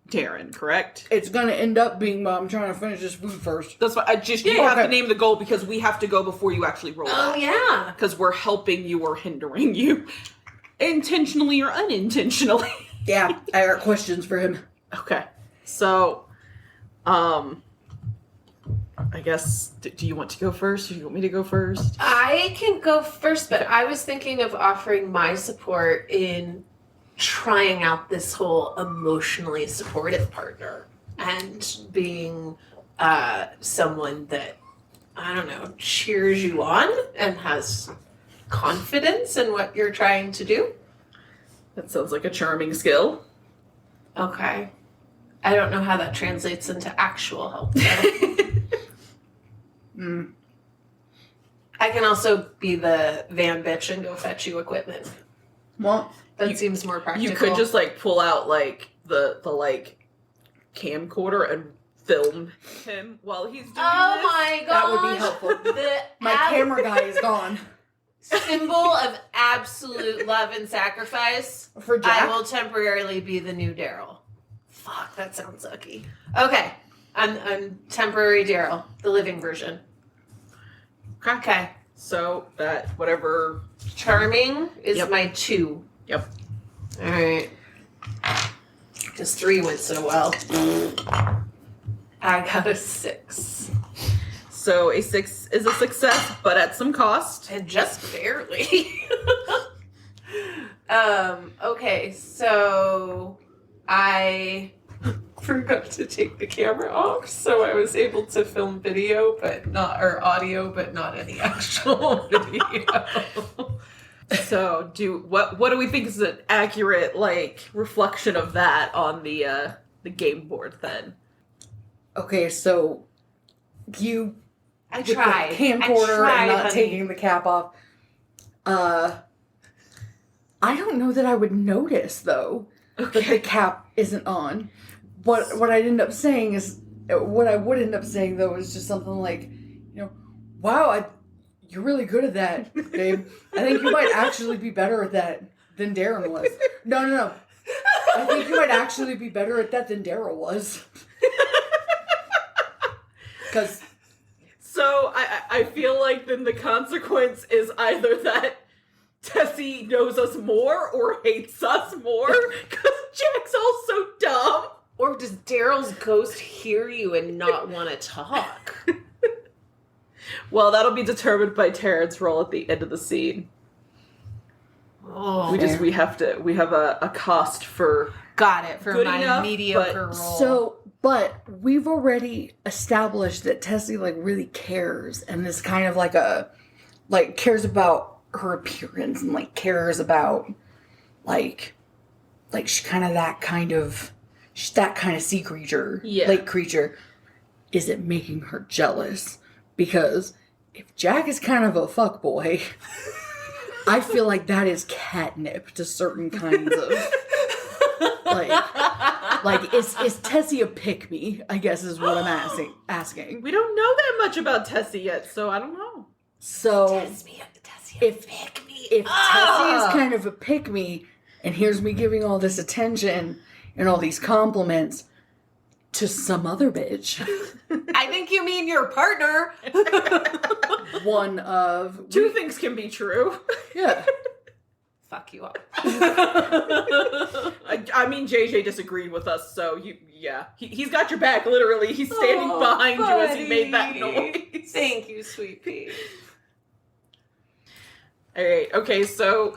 Darren, correct? It's going to end up being, but I'm trying to finish this food first. That's what you have to name the goal because we have to go before you actually roll Oh, that. yeah. Because we're helping you or hindering you. Intentionally or unintentionally. Yeah, I got questions for him. Okay. So, I guess, do you want to go first or do you want me to go first? I can go first, but I was thinking of offering my support in trying out this whole emotionally supportive partner and being someone that, I don't know, cheers you on and has confidence in what you're trying to do. That sounds like a charming skill. Okay. I don't know how that translates into actual help, though. I can also be the van bitch and go fetch you equipment. Well, That seems more practical. You could just like pull out like the like camcorder and film him while he's doing Oh this. my god. That would be helpful. My camera guy is gone. Symbol of absolute love and sacrifice. For Jack? I will temporarily be the new Daryl. Fuck, that sounds sucky. Okay. I'm temporary Daryl, the living version. Okay. So that whatever. Charming is Yep. my 2. Yep. Alright. Because 3 went so well. I got a 6. So a 6 is a success, but at some cost. And just barely. Okay, so I forgot to take the camera off, so I was able to film video, but not, or audio, but not any actual video. So what do we think is an accurate like reflection of that on the game board then? Okay, so you I with tried. the camcorder and not honey. taking the cap off. I don't know that I would notice though that the cap isn't on. What I'd end up saying is what I would end up saying though is just something like, wow, you're really good at that, babe. I think you might actually be better at that than Darren was. No. I think you might actually be better at that than Daryl was. Because So I feel like then the consequence is either that Tessie knows us more or hates us more because Jack's also dumb. Or does Daryl's ghost hear you and not want to talk? Well, that'll be determined by Terrence's role at the end of the scene. Oh, We have a cost for got it for good my enough, mediocre but- role. But we've already established that Tessie like really cares, and this kind of like cares about her appearance and like cares about like she's kind of she's that kind of sea creature, lake creature. Is it making her jealous? Because if Jack is kind of a fuckboy, I feel like that is catnip to certain kinds of like is Tessie a pick-me, I guess is what I'm asking. We don't know that much about Tessie yet, so I don't know. So Tessie if pick me. if Tessie is kind of a pick-me, and here's me giving all this attention and all these compliments to some other bitch, I think you mean your partner. one of Two things can be true. yeah. Fuck you up. I mean, JJ disagreed with us, so he's got your back. Literally, he's standing behind you as he made that noise. Thank you, sweet pea. All right, okay, so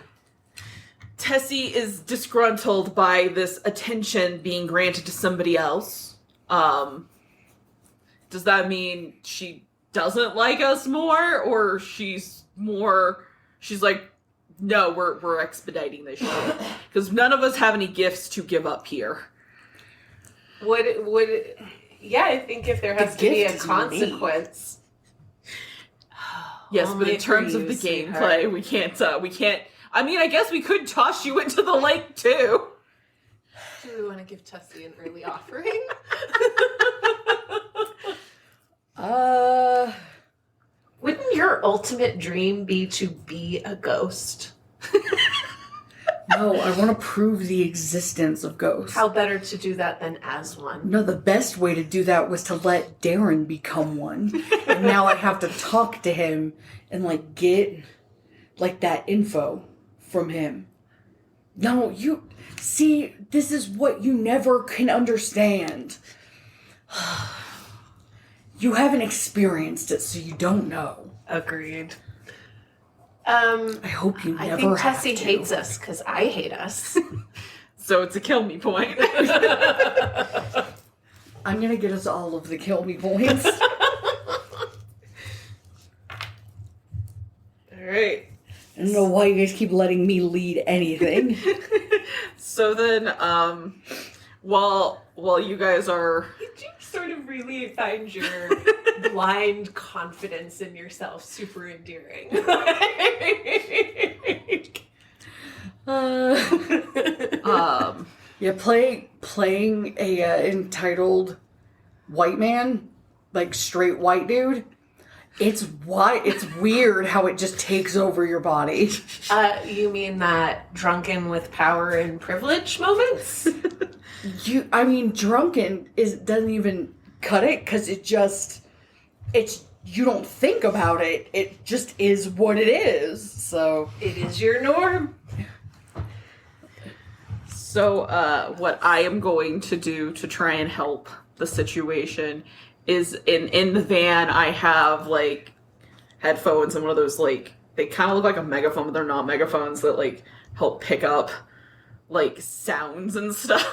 Tessie is disgruntled by this attention being granted to somebody else. Does that mean she doesn't like us more, or she's like, no, we're expediting this shit because none of us have any gifts to give up here. Yeah, I think if there has to be a consequence. Yes, but in terms of the gameplay, we can't. I mean, I guess we could toss you into the lake too. Do we want to give Tessie an early offering? Wouldn't your ultimate dream be to be a ghost? No, I want to prove the existence of ghosts. How better to do that than as one? No, the best way to do that was to let Darren become one. And now I have to talk to him and like get like that info from him. No, you see, this is what you never can understand. You haven't experienced it, so you don't know. Agreed. I hope you never I think have Tessie to. hates us because I hate us. So it's a kill me point. I'm gonna get us all of the kill me points. Alright. I don't know why you guys keep letting me lead anything. So then, while you guys are... Did you sort of really find your blind confidence in yourself super endearing? Yeah, playing a entitled white man, like straight white dude. It's weird how it just takes over your body. You mean that drunken with power and privilege moments? Drunken doesn't even cut it because you don't think about it. It just is what it is. So It is your norm. So, what I am going to do to try and help the situation is in the van, I have, like, headphones and one of those, like, they kind of look like a megaphone, but they're not megaphones that, like, help pick up, like, sounds and stuff.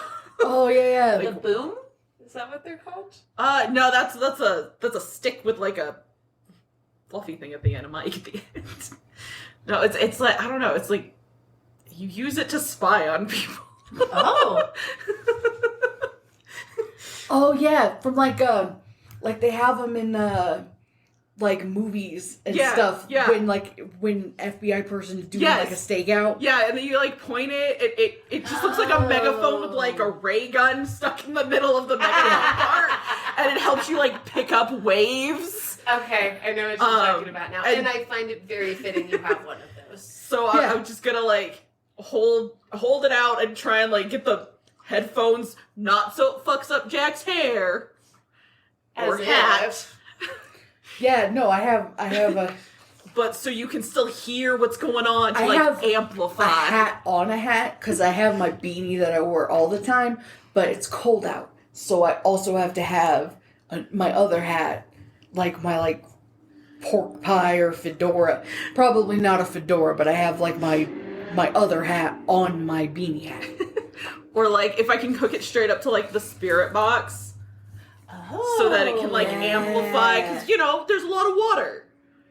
oh yeah. The boom? Is that what they're called? No, that's a stick with, like, a fluffy thing at the end, a mic at the end. No, it's like, I don't know, it's like, you use it to spy on people. Oh. Oh yeah, from like they have them in like movies and stuff. Yeah. When FBI person is doing Yes. like a stakeout. Yeah, and then you like point it just looks like a megaphone with like a ray gun stuck in the middle of the megaphone part, and it helps you like pick up waves. Okay, I know what you're talking about now. And I find it very fitting you have one of those. So I'm just gonna like hold it out and try and like get the headphones not so it fucks up Jack's hair or hat. Yeah, no, I have a But so you can still hear what's going on to I like have amplify. a hat on a hat because I have my beanie that I wear all the time, but it's cold out So I also have to have my other hat, like my like pork pie or fedora. Probably not a fedora, but I have like my other hat on my beanie hat. Or like if I can cook it straight up to like the spirit box, so that it can like amplify, because you know there's a lot of water.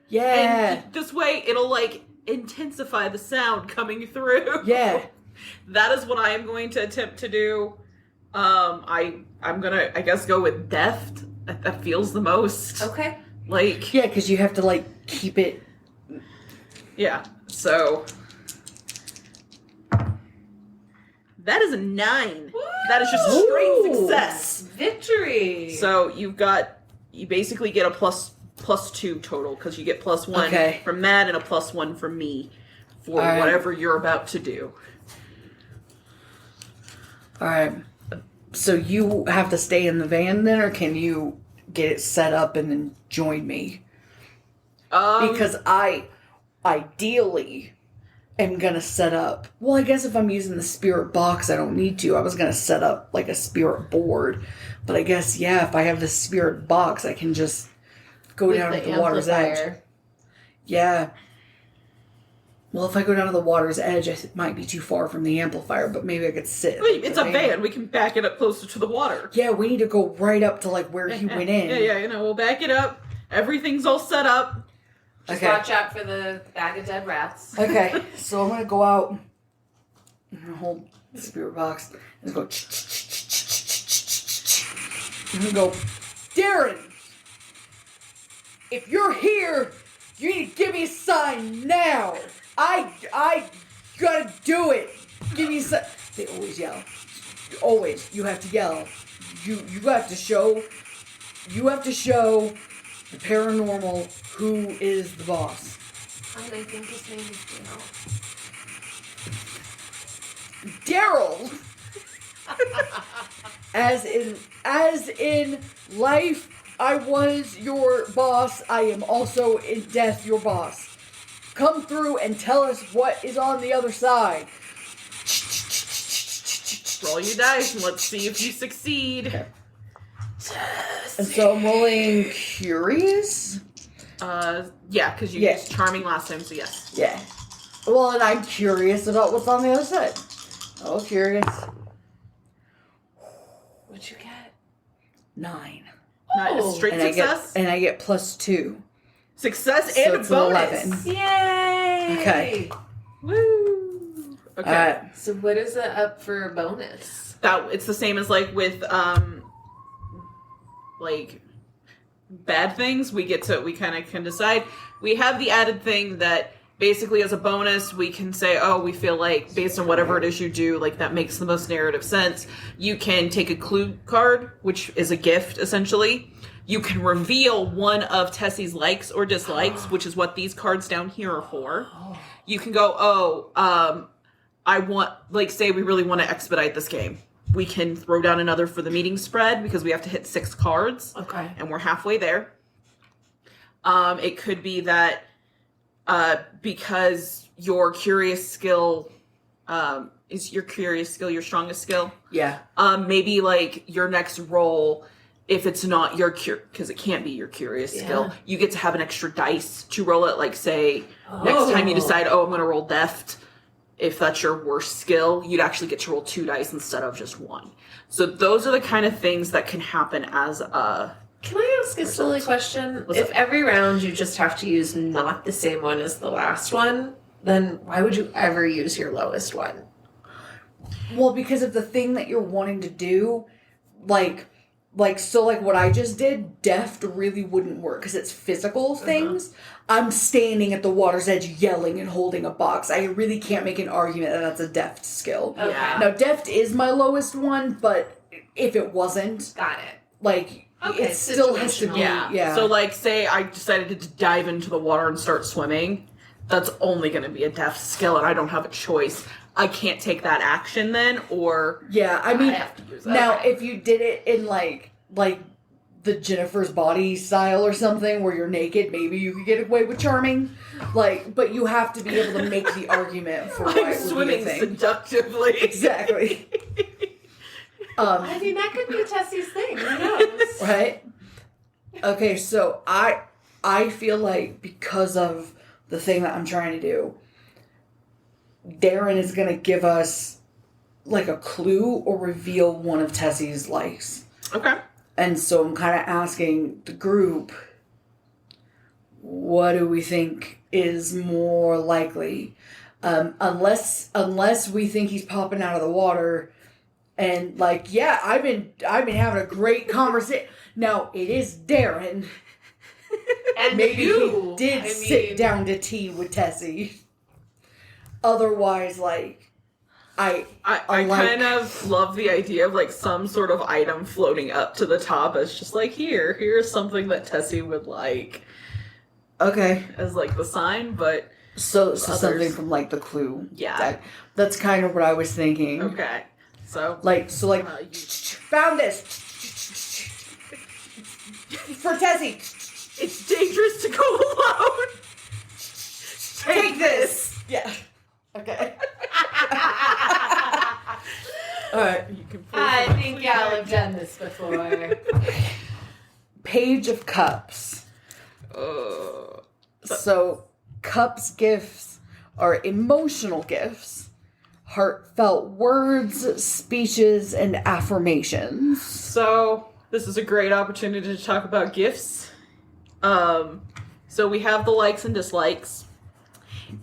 Yeah. And this way it'll like intensify the sound coming through. Yeah. That is what I am going to attempt to do. I'm gonna, I guess, go with deft. That feels the most. Okay. Like, Yeah, because you have to like keep it. yeah. So that is a 9. That is just a straight Ooh. success. Victory. So you basically get a plus 2 total, because you get +1 Okay. from Matt and a +1 from me for All right. whatever you're about to do. All right. So you have to stay in the van then, or can you get it set up and then join me? Because I ideally am gonna set up. Well, I guess if I'm using the spirit box, I don't need to. I was gonna set up like a spirit board, but I guess if I have the spirit box, I can just go With down the to the water's edge. amplifier. Yeah. Well, if I go down to the water's edge, it might be too far from the amplifier, but maybe I could sit. Wait, it's a van. We can back it up closer to the water. Yeah, we need to go right up to like where he went in. Yeah, you know, we'll back it up. Everything's all set up. Just Okay. watch out for the bag of dead rats. Okay, so I'm gonna go out. I'm gonna hold the spirit box and go. I'm gonna go, Darren. If you're here, you need to give me a sign now. I gotta do it. Give me a sign. They always yell. Always, you have to yell. You have to show. You have to show the paranormal who is the boss. And I think his name is Daryl. as in life, I was your boss. I am also in death your boss. Come through and tell us what is on the other side. Roll your dice and let's see if you succeed. Okay. And so I'm rolling curious. Yeah, because you used charming last time, so yes. Yeah. Well, and I'm curious about what's on the other side. Oh, curious. What'd you get? 9. Not a straight And success. I get +2. Success So and a it's bonus. 11. Yay! Okay. Woo. Okay. Alright. So what is it up for a bonus? That it's the same as like with like bad things. We kind of can decide. We have the added thing that basically as a bonus we can say, oh, we feel like based on whatever it is you do, like that makes the most narrative sense. You can take a clue card, which is a gift essentially. You can reveal one of Tessie's likes or dislikes, which is what these cards down here are for. You can go, I want, like, say we really want to expedite this game. We can throw down another for the meeting spread because we have to hit 6 cards. Okay. And we're halfway there. It could be that because your curious skill is your curious skill your strongest skill. Yeah. Maybe like your next roll, if it's not your because it can't be your curious skill, you get to have an extra dice to roll it. Like say next time you decide, I'm going to roll deft. If that's your worst skill, you'd actually get to roll 2 dice instead of just 1. So those are the kind of things that can happen as a... Can I ask a silly question? If every round you just have to use not the same one as the last one, then why would you ever use your lowest one? Well, because of the thing that you're wanting to do, like what I just did, deft really wouldn't work because it's physical things. I'm standing at the water's edge yelling and holding a box. I really can't make an argument that that's a deft skill. Okay. Yeah. Now, deft is my lowest one, but if it wasn't, Got it. like, Okay, it still has to be, situational. yeah. So like say I decided to dive into the water and start swimming, that's only going to be a deft skill and I don't have a choice. I can't take that action then, or... Yeah, I mean, have to use that. now, if you did it in, like the Jennifer's Body style or something, where you're naked, maybe you could get away with charming. Like, but you have to be able to make the argument for why I'm it would swimming be a thing. seductively. Exactly. I mean, that could be Tessie's thing. Who knows? Right? Okay, so I feel like because of the thing that I'm trying to do, Darren is going to give us like a clue or reveal one of Tessie's likes. Okay. And so I'm kind of asking the group, what do we think is more likely? Unless we think he's popping out of the water and like, yeah, I've been having a great conversation. Now, it is Darren. And Maybe you, he did sit down to tea with Tessie. Otherwise, like, I like, kind of love the idea of like some sort of item floating up to the top as just like, here's something that Tessie would like. Okay. As like the sign, but So something from like the clue. Yeah. That's kind of what I was thinking. okay. So found this. For Tessie. it's dangerous to go alone. Take this. Yeah. Okay. Alright. You can pull I from think the y'all bag. have done this before. Page of Cups. So, cups gifts are emotional gifts, heartfelt words, speeches, and affirmations. So this is a great opportunity to talk about gifts. So we have the likes and dislikes.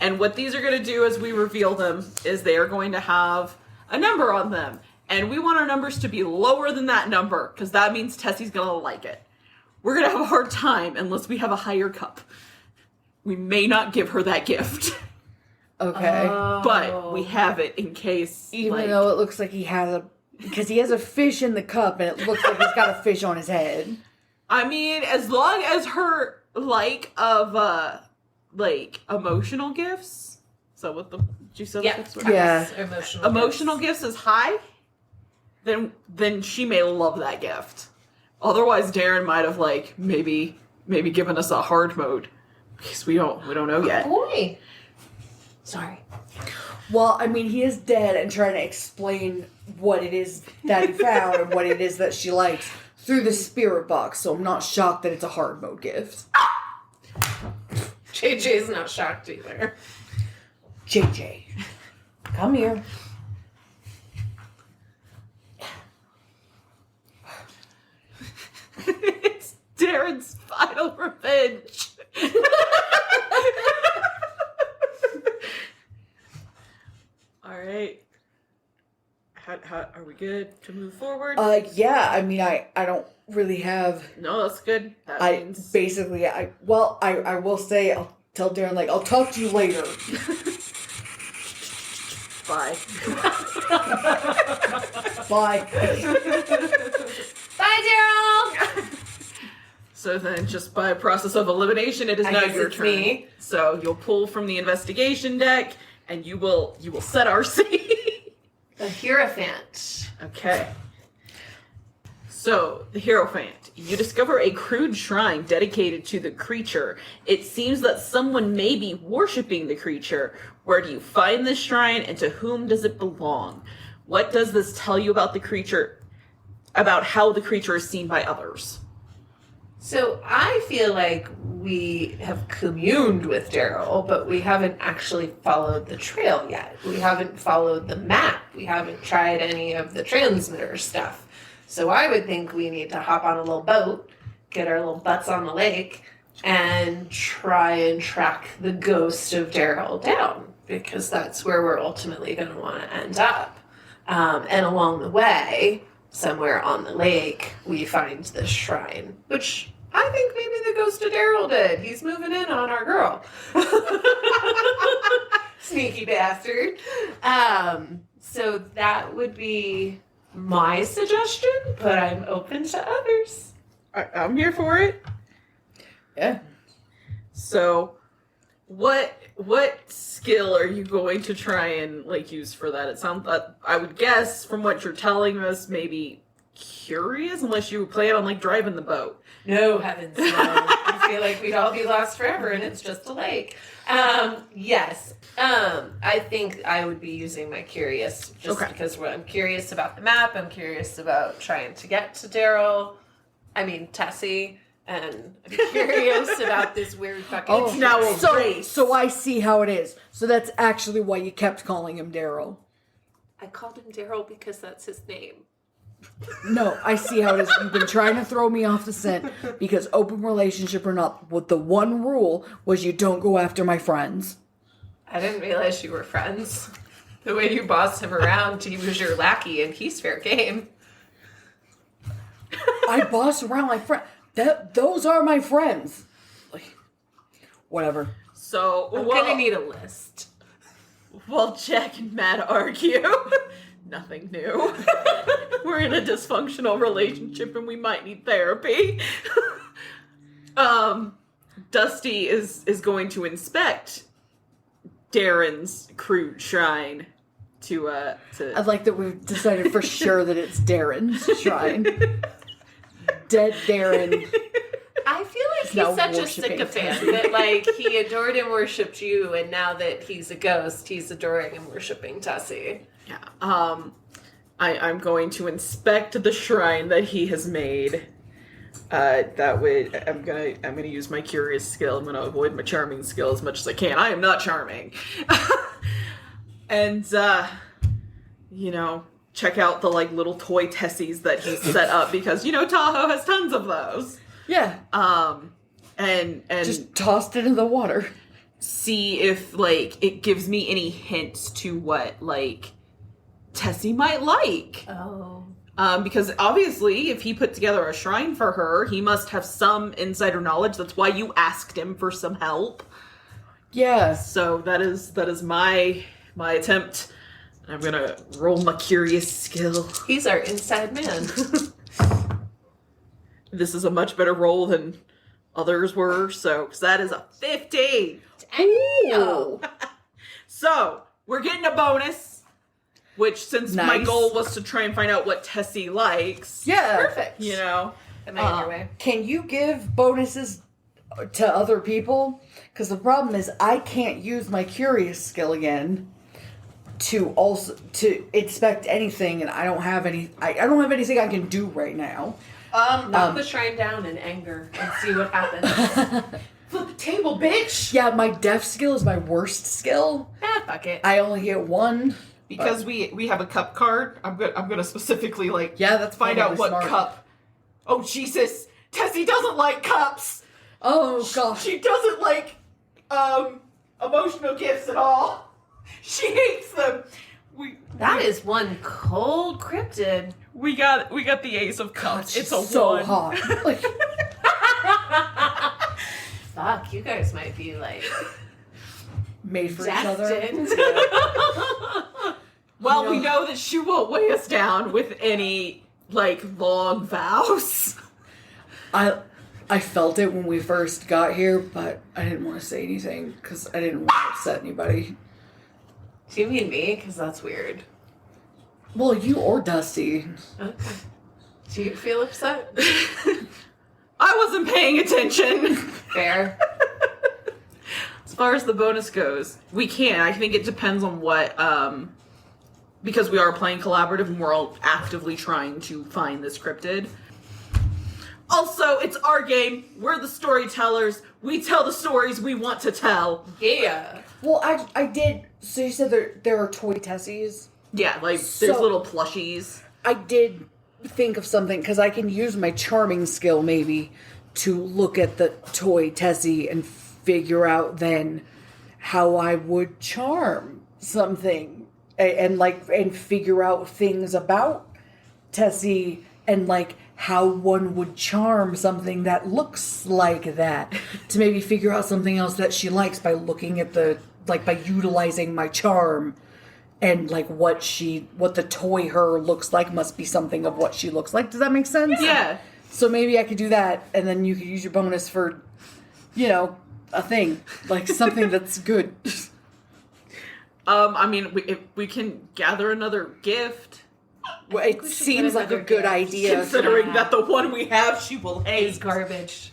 And what these are going to do as we reveal them is they are going to have a number on them. And we want our numbers to be lower than that number because that means Tessie's going to like it. We're going to have a hard time unless we have a higher cup. We may not give her that gift. Okay. But we have it in case. Even though it looks like he has because he has a fish in the cup and it looks like he's got a fish on his head. I mean, as long as her like of like emotional gifts. So with the did you say Yeah. that? Yeah. Emotional gifts is high, then she may love that gift. Otherwise, Darren might have like maybe given us a hard mode because we don't know yet. Boy. Sorry. Well, I mean, he is dead and trying to explain what it is that he found and what it is that she likes through the spirit box. So I'm not shocked that it's a hard mode gift. JJ's not shocked either. JJ, come here. It's Darren's final revenge. All right. How are we good to move forward? Yeah, I mean, I don't really have. No, that's good. That means Basically, I will say, I'll tell Darren, like, I'll talk to you later. bye. Bye. Bye, Daryl! So then, just by process of elimination, it is now guess your it's turn. me. So you'll pull from the investigation deck, and you will set RC. The Hierophant. Okay. So, the Hierophant. You discover a crude shrine dedicated to the creature. It seems that someone may be worshipping the creature. Where do you find this shrine, and to whom does it belong? What does this tell you about the creature, about how the creature is seen by others? So I feel like we have communed with Daryl, but we haven't actually followed the trail yet. We haven't followed the map. We haven't tried any of the transmitter stuff. So I would think we need to hop on a little boat, get our little butts on the lake, and try and track the ghost of Daryl down, because that's where we're ultimately going to want to end up. And along the way, somewhere on the lake, we find this shrine, which I think maybe the ghost of Daryl did. He's moving in on our girl. Sneaky bastard. So that would be my suggestion, but I'm open to others. I'm here for it. Yeah. So, what skill are you going to try and use for that? It sounds. I would guess from what you're telling us, maybe curious, unless you plan on driving the boat. No, heavens no. He's feel like we'd all be lost forever and it's just a lake. Yes. I think I would be using my curious just because I'm curious about the map. I'm curious about trying to get to Tessie. And I'm curious about this weird fucking. It's now a race. So I see how it is. So that's actually why you kept calling him Daryl. I called him Daryl because that's his name. No, I see how it is. You've been trying to throw me off the scent because open relationship or not, what the one rule was you don't go after my friends. I didn't realize you were friends. The way you bossed him around, he was your lackey and he's fair game. I boss around my friend. Those are my friends. Like, whatever. So I'm gonna need a list. While Jack and Matt argue, nothing new. We're in a dysfunctional relationship and we might need therapy. Dusty is going to inspect Darren's crude shrine to I like that we've decided for sure that it's Darren's shrine. Dead Darren. I feel like now he's such a worshiping sycophant that, like, he adored and worshipped you, and now that he's a ghost, he's adoring and worshipping Tessie. Yeah. I'm going to inspect the shrine that he has made. That way, I'm gonna use my curious skill. I'm gonna avoid my charming skill as much as I can. I am not charming. And check out the like little toy Tessies that he's set up because Tahoe has tons of those. Yeah. And just tossed it in the water. See if like it gives me any hints to what like Tessie might like. Oh. Because obviously, if he put together a shrine for her, he must have some insider knowledge. That's why you asked him for some help. Yeah. So that is my attempt. I'm gonna roll my curious skill. He's our inside man. This is a much better roll than others were, because that is a 15. Damn. So we're getting a bonus, which since my Nice. goal was to try and find out what Tessie likes. Yeah. Perfect. Am Am I in your way? Can you give bonuses to other people? Because the problem is I can't use my curious skill again to inspect anything, and I don't have anything I can do right now. Knock the shrine down in anger and see what happens. Flip the table, bitch! Yeah, my deaf skill is my worst skill. Fuck it. I only get one. Because we have a cup card, I'm gonna specifically that's find out what smart. cup. Oh Jesus, Tessie doesn't like cups. Oh gosh. She doesn't like emotional gifts at all. She hates them. That is one cold cryptid. We got the Ace of Cups. It's a so 1. hot. Like, Fuck, you guys might be like made for each other. destined. Well, we know that she won't weigh us down with any long vows. I felt it when we first got here, but I didn't want to say anything because I didn't want to upset anybody. Do you mean me? Because that's weird. Well, you or Dusty. Okay. Do you feel upset? I wasn't paying attention. Fair. As far as the bonus goes, we can. I think it depends on what, because we are playing collaborative and we're all actively trying to find this cryptid. Also, it's our game. We're the storytellers. We tell the stories we want to tell. Yeah. Well, I did. So you said there are toy Tessies. Yeah, there's So- little plushies. I did think of something because I can use my charming skill maybe to look at the toy Tessie and figure out then how I would charm something and figure out things about Tessie and how one would charm something that looks like that to maybe figure out something else that she likes by looking at by utilizing my charm. And what the toy her looks like must be something of what she looks like. Does that make sense? Yeah. So maybe I could do that, and then you could use your bonus for, a thing something that's good. If we can gather another gift. Well, it seems like a good idea. Considering that the one we have, she will hate. Is garbage.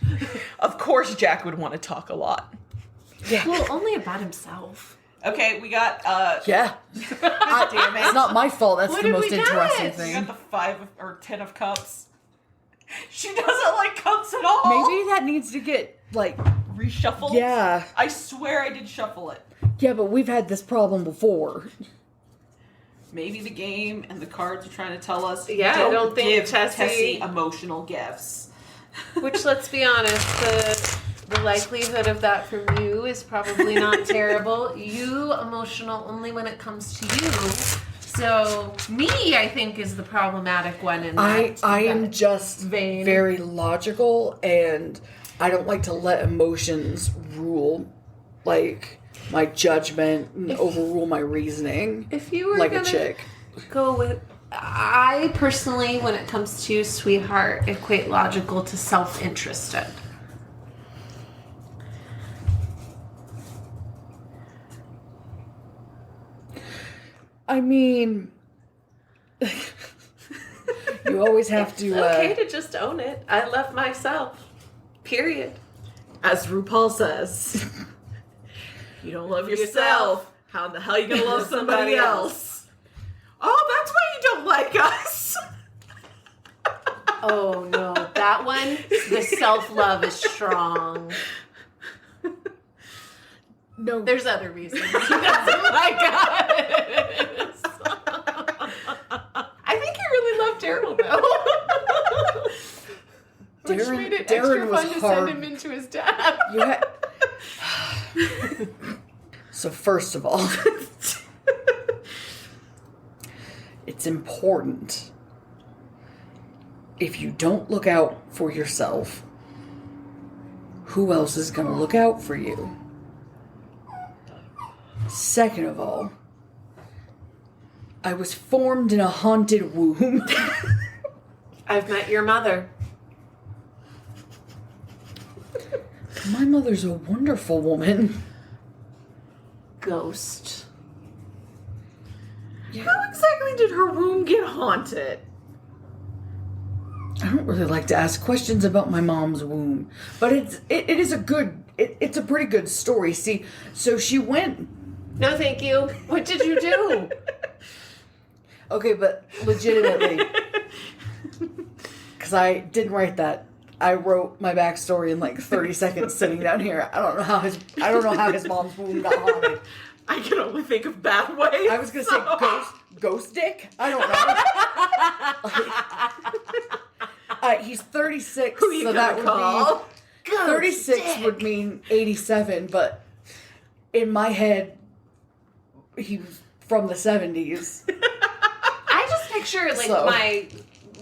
Of course, Jack would want to talk a lot. Yeah. Well, only about himself. Okay, we got, Yeah. damn it. It's not my fault. That's What the did most we interesting get? We thing. got the 5 or 10 of cups. She doesn't like cups at all. Maybe that needs to get, like, Reshuffled? yeah. I swear I did shuffle it. Yeah, but we've had this problem before. Maybe the game and the cards are trying to tell us, Yeah, I don't think give Tessie- emotional gifts. Which, let's be honest, the likelihood of that from you is probably not terrible. You emotional only when it comes to you. So me, I think, is the problematic one in that. I am just vein. very logical, and I don't like to let emotions rule, like, my judgment and overrule my reasoning, If you were like gonna a chick. go with, I personally, when it comes to sweetheart, equate logical to self-interested. I mean, you always have to. Okay to just own it. I love myself. Period. As RuPaul says, you don't love yourself. How in the hell are you gonna love somebody else? Oh, that's why you don't like us. Oh no, that one, the self-love is strong. No, There's other reasons. That's my God. I think you really love Daryl though. Which made it extra Darren was fun to hard. send him into his dad. You So first of all, it's important. If you don't look out for yourself, who else is going to look out for you? Second of all, I was formed in a haunted womb. I've met your mother. My mother's a wonderful woman. Ghost. How exactly did her room get haunted? I don't really like to ask questions about my mom's womb, but it is a good, it's a pretty good story. See, so she went, No, thank you. What did you do? okay, but legitimately, because I didn't write that. I wrote my backstory in like 30 seconds sitting down here. I don't know how his mom's womb got haunted. I can only think of bad ways. I was gonna say ghost dick. I don't know. He's 36, Who you so gonna that would call? be 36 would mean 87. But in my head, he was from the 70s. I just picture like So. my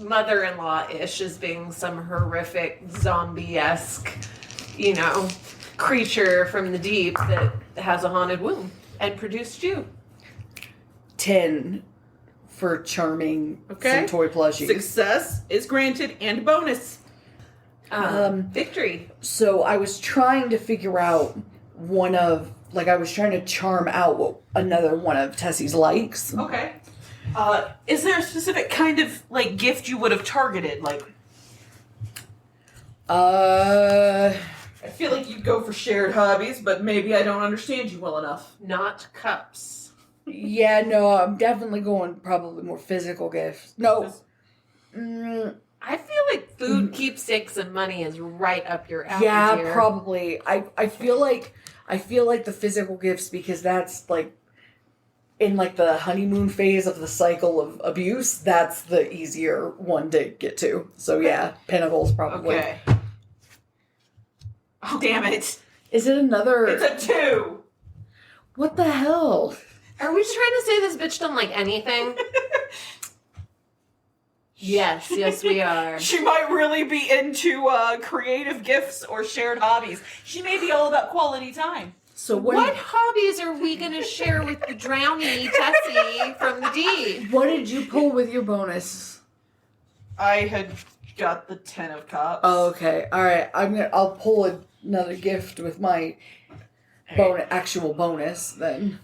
mother-in-law-ish as being some horrific zombie-esque, creature from the deep that has a haunted womb and produced you. 10 for charming some toy plushies. Success is granted and bonus. Victory. So I was trying to figure out I was trying to charm out another one of Tessie's likes. Okay. Is there a specific kind of gift you would have targeted? I feel like you'd go for shared hobbies, but maybe I don't understand you well enough. Not cups. Yeah, no, I'm definitely going probably more physical gifts. No. I feel like food, keepsakes, and money is right up your alley. Yeah, here. probably. I feel like the physical gifts, because that's in the honeymoon phase of the cycle of abuse, that's the easier one to get to. So yeah, Pentacles probably. Okay. Oh, damn it. Is it another? It's a 2. What the hell? Are we trying to say this bitch don't like anything? Yes, we are. She might really be into creative gifts or shared hobbies. She may be all about quality time. So What hobbies are we going to share with the drowny Tessie from the deep? What did you pull with your bonus? I had got the 10 of cups. Oh, okay. All right. I'll pull another gift with my actual bonus then.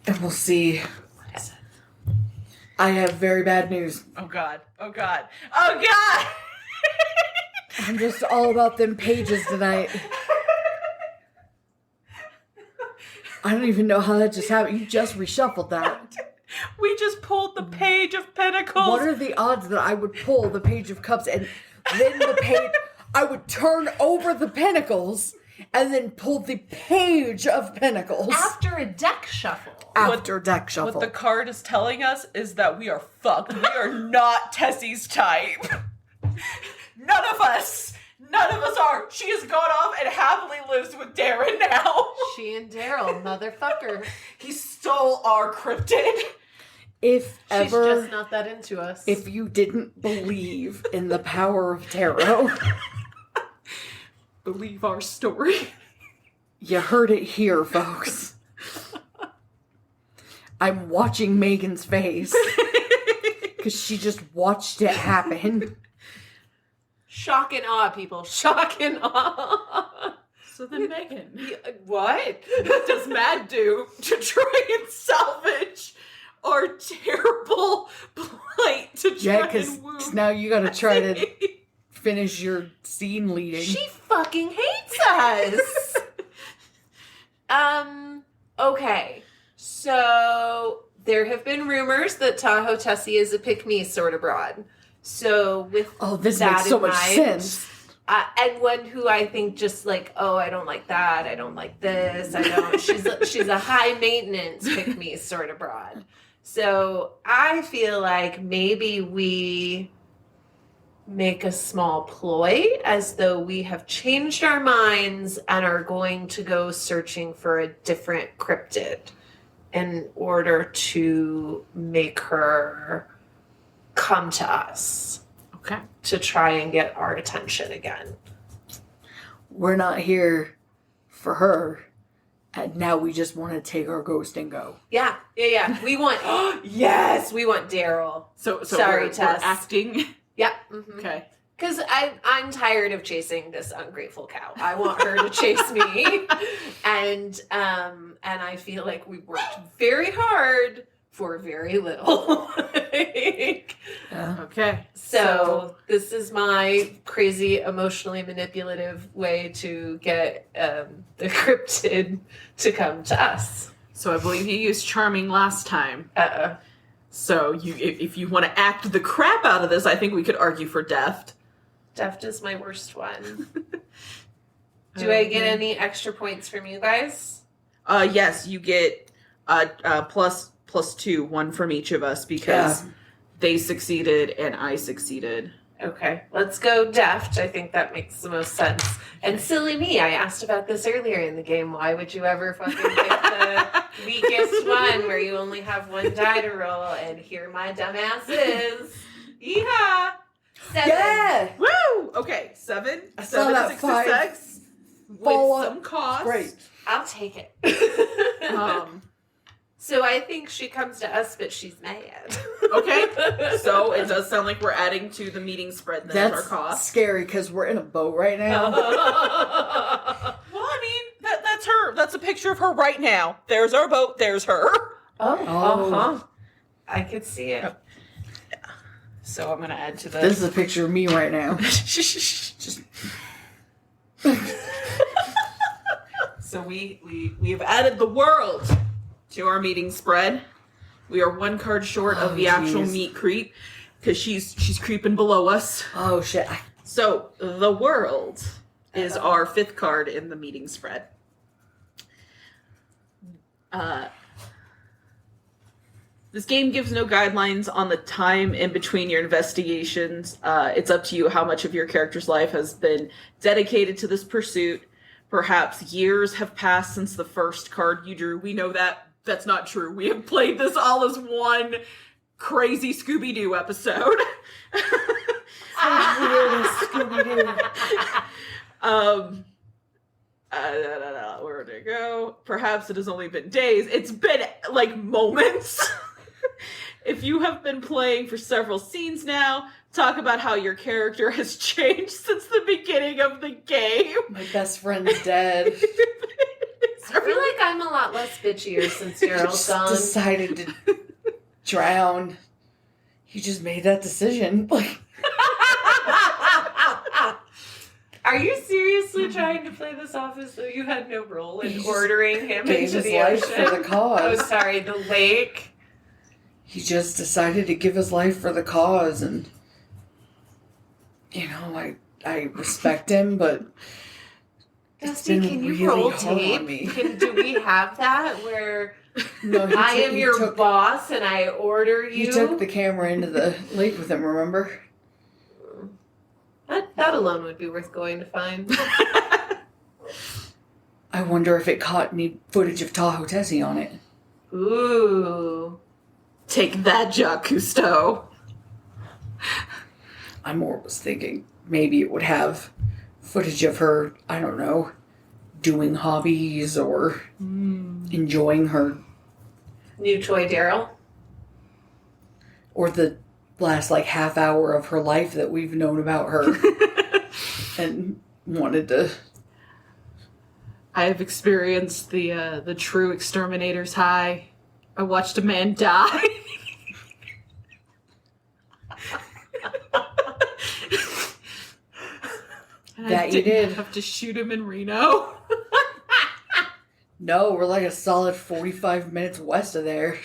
And we'll see. I have very bad news. Oh God. Oh God. Oh God. I'm just all about them pages tonight. I don't even know how that just happened. You just reshuffled that. We just pulled the Page of Pentacles. What are the odds that I would pull the Page of Cups and then the page... I would turn over the Pentacles and then pull the Page of Pentacles. After a deck shuffle. After deck shuffle. What the card is telling us is that we are fucked. We are not Tessie's type. None of us are. She has gone off and happily lives with Darren now. She and Daryl, motherfucker. He stole our cryptid. If She's ever... just not that into us. If you didn't believe in the power of tarot... Believe our story. You heard it here, folks. I'm watching Megan's face. Because she just watched it happen. Shock and awe, people. Shock and awe. So then Megan, What? what does Matt do to try and salvage our terrible plight to try Yeah, and woo? because now you gotta try to finish your scene leading. She fucking hates us. Okay. So there have been rumors that Tahoe Tessie is a pick-me sort of broad. So with This that makes so in much mind, sense. and one who I think just like, oh, I don't like that, I don't like this, I don't. she's a high maintenance pick me sort of broad. So I feel like maybe we make a small ploy as though we have changed our minds and are going to go searching for a different cryptid in order to make her come to us. Okay. To try and get our attention again. We're not here for her. And now we just want to take our ghost and go. Yeah. We want, yes, we want Daryl. So Sorry, we're Tess. acting. Yeah. Okay. Because I'm tired of chasing this ungrateful cow. I want her to chase me. And I feel like we worked very hard for very little. Okay. So this is my crazy, emotionally manipulative way to get the cryptid to come to us. So I believe you used charming last time. So if you want to act the crap out of this, I think we could argue for deft. Deft is my worst one. Do I get any extra points from you guys? Yes, you get plus 2, 1 from each of us because they succeeded and I succeeded. Okay, let's go deft. I think that makes the most sense. And silly me, I asked about this earlier in the game. Why would you ever fucking pick the weakest one where you only have one die to roll? And here my dumbass is. Yeehaw! 7. Yeah! Woo! Okay, 7. I saw 7 that is 5 success with fall up. some cost. Great. I'll take it. Um, So I think she comes to us, but she's mad. okay, so it does sound like we're adding to the meeting spread then as our That's cost. scary because we're in a boat right now. Well, I mean, that's her. That's a picture of her right now. There's our boat. There's her. Uh-huh. I could see it. So I'm going to add to This is a picture of me right now. Just... So we have added the world to our meeting spread. We are 1 card short of the actual jeez. meat creep because she's creeping below us. Oh, shit. So the world is our 5th card in the meeting spread. This game gives no guidelines on the time in between your investigations. It's up to you how much of your character's life has been dedicated to this pursuit. Perhaps years have passed since the first card you drew. We know that that's not true. We have played this all as one crazy Scooby-Doo episode. Where did it go? Perhaps it has only been days. It's been like moments. If you have been playing for several scenes now, talk about how your character has changed since the beginning of the game. My best friend's dead. I feel like I'm a lot less bitchier since Daryl's Just gone. decided to drown. He just made that decision. Like, Are you seriously trying to play this off as though you had no role in He just ordering him gave into his the life ocean? for the cause. Oh, sorry, the lake. He just decided to give his life for the cause, and I respect him, but it's Dusty, been can you really roll hard on tape? me. Do we have that where No, I am your boss and I order you? He took the camera into the lake with him, remember? That alone would be worth going to find. I wonder if it caught any footage of Tahoe Tessie on it. Ooh. Take that, Jacques Cousteau. I more was thinking maybe it would have footage of her, I don't know, doing hobbies or enjoying her, New toy Daryl. or the last half hour of her life that we've known about her and wanted to. I've experienced the true exterminator's high. I watched a man die. And That I you didn't did. have to shoot him in Reno. No, we're a solid 45 minutes west of there.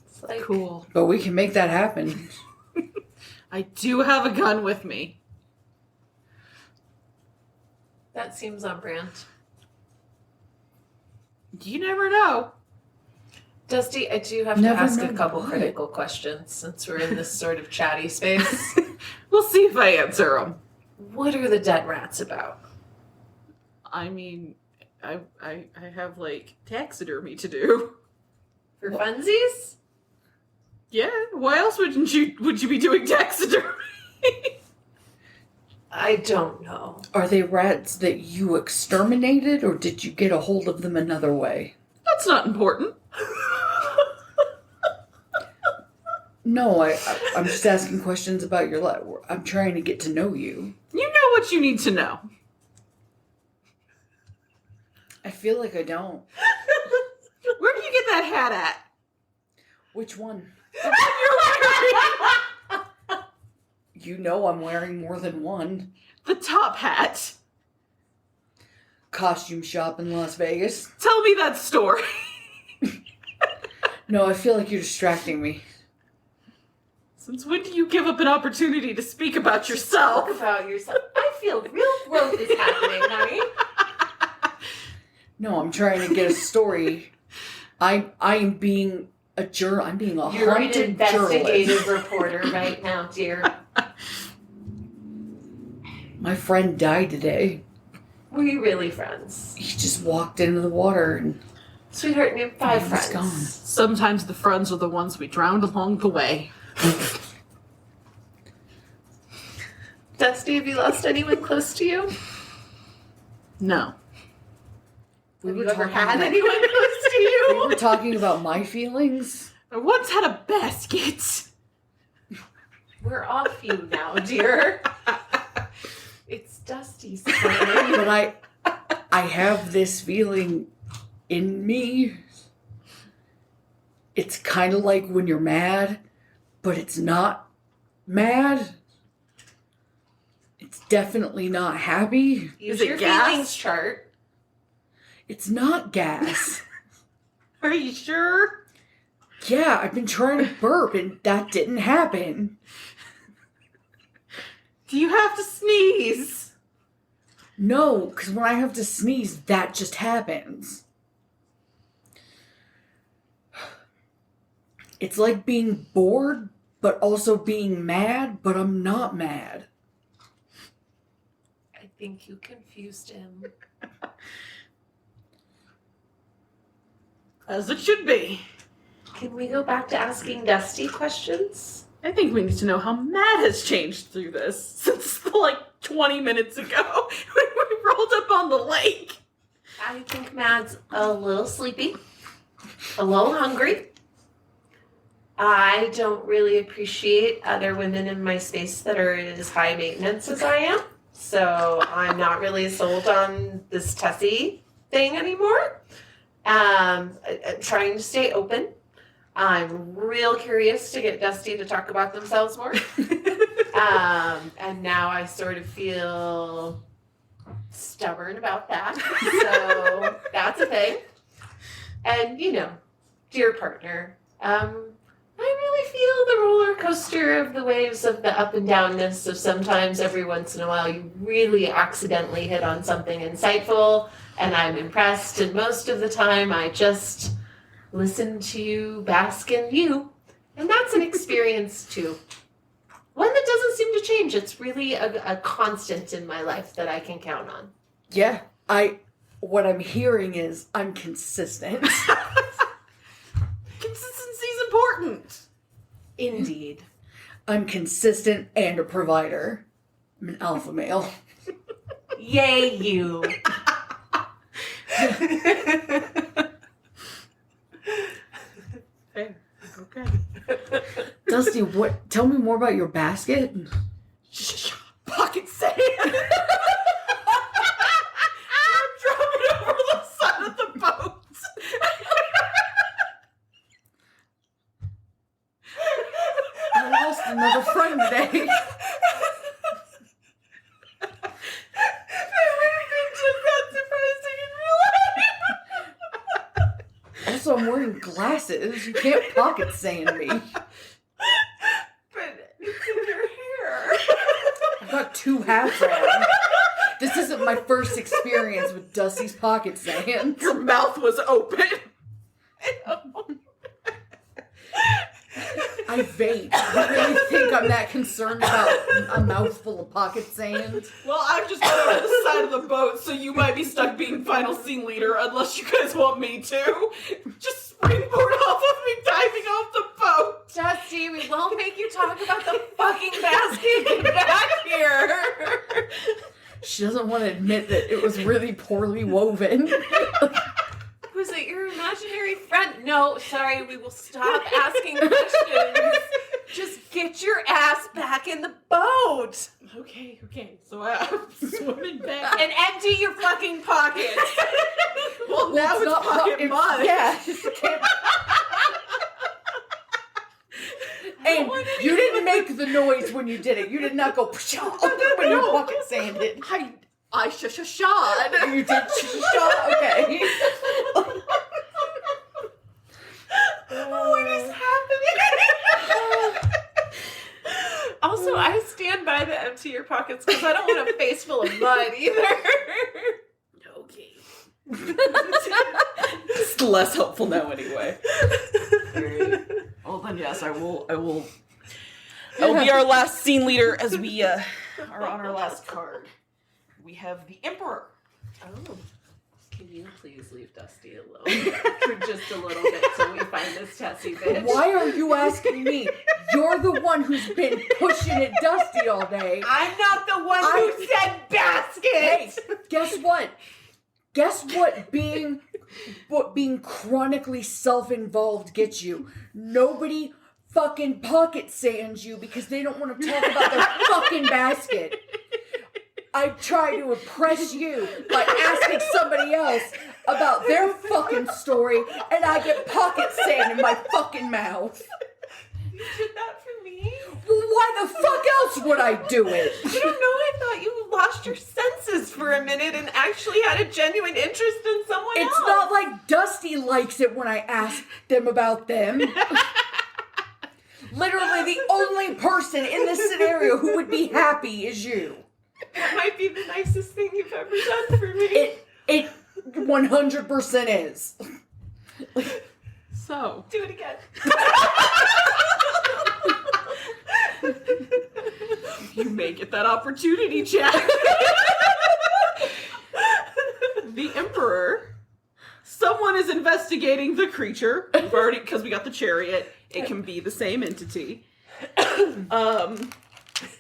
It's like, Cool. But we can make that happen. I do have a gun with me. that seems on brand. You never know. Dusty, I do have to Never ask a know couple what. critical questions since we're in this sort of chatty space. We'll see if I answer them. What are the dead rats about? I mean, I have taxidermy to do. For funsies? Yeah. Why else would you be doing taxidermy? I don't know. Are they rats that you exterminated, or did you get a hold of them another way? That's not important. No, I'm just asking questions about your life. I'm trying to get to know you. You know what you need to know. I feel like I don't. Where did you get that hat at? Which one? You're wearing You know I'm wearing more than one. the top hat. Costume shop in Las Vegas. Tell me that story. No, I feel like you're distracting me. Since when do you give up an opportunity to speak about yourself? Talk about yourself. I feel real growth is happening, honey. No, I'm trying to get a story. I am being a I'm being a You're an haunted investigative journalist. reporter right now, dear. My friend died today. Were you really friends? He just walked into the water and Sweetheart, you have 5 He's friends. gone. Sometimes the friends are the ones we drowned along the way. Dusty, have you lost anyone close to you? No. Have you ever had anyone close to We you? were talking about my feelings. I once had a basket. We're off you now, dear. It's Dusty's turn. But I have this feeling in me. It's kind of like when you're mad, but it's not mad. It's definitely not happy. Use Is it your gas? feelings chart. It's not gas. Are you sure? Yeah, I've been trying to burp and that didn't happen. Do you have to sneeze? No, because when I have to sneeze, that just happens. It's like being bored, but also being mad, but I'm not mad. I think you confused him. As it should be. Can we go back to asking Dusty questions? I think we need to know how Matt has changed through this since 20 minutes ago when we rolled up on the lake. I think Matt's a little sleepy, a little hungry. I don't really appreciate other women in my space that are as high maintenance as I am. So I'm not really sold on this Tessie thing anymore. Trying to stay open. I'm real curious to get Dusty to talk about themselves more. And now I sort of feel stubborn about that. So that's a thing. And, dear partner, I really feel the roller coaster of the waves of the up and downness of sometimes every once in a while you really accidentally hit on something insightful and I'm impressed. And most of the time I just listen to you, bask in you. And that's an experience too. One that doesn't seem to change. It's really a constant in my life that I can count on. Yeah, what I'm hearing is I'm consistent. Consistency's important. Indeed. I'm consistent and a provider. I'm an alpha male. Yay, you. Hey, okay. Dusty, tell me more about your basket. Pocket sand. I'm dropping over the side of the boat. I lost another friend today. Also, I'm wearing glasses. You can't pocket sand me. But it's in your hair. I've got two hats on. This isn't my first experience with Dusty's pocket sand. Your mouth was open. I vape. You really think I'm that concerned about a mouthful of pocket sand? Well, I'm just going over the side of the boat, so you might be stuck being final scene leader unless you guys want me to. Just springboard off of me diving off the boat. Dusty, we won't make you talk about the fucking basket. Get back here. She doesn't want to admit that it was really poorly woven. Was it your imaginary friend? No, sorry, we will stop asking questions. Just get your ass back in the boat. Okay. So I'm swimming back. And empty your fucking pockets. Well, now it's pocket mud. Yeah. And you didn't make the noise when you did it. You did not go when you pocket sanded. I shot. You did shot? Okay. What is happening? Also, I stand by the empty your pockets because I don't want a face full of mud either. Okay. It's less helpful now anyway. Alright. Well then, yes, I will be our last scene leader as we are on our last card. We have the Emperor. Oh. Can you please leave Dusty alone for just a little bit till we find this Tessie bitch? Why are you asking me? You're the one who's been pushing at Dusty all day. I'm not the one who said basket! Hey, guess what? Guess what being chronically self-involved gets you? Nobody fucking pocket sands you because they don't want to talk about their fucking basket. I try to impress you by asking somebody else about their fucking story, and I get pocket sand in my fucking mouth. You did that for me? Well, why the fuck else would I do it? I don't know, I thought you lost your senses for a minute and actually had a genuine interest in someone else. It's not like Dusty likes it when I ask them about them. Literally, the only person in this scenario who would be happy is you. That might be the nicest thing you've ever done for me. It 100% is. So, Do it again. you may get that opportunity, Jack. The Emperor. Someone is investigating the creature. We've already, because we got the chariot. It can be the same entity.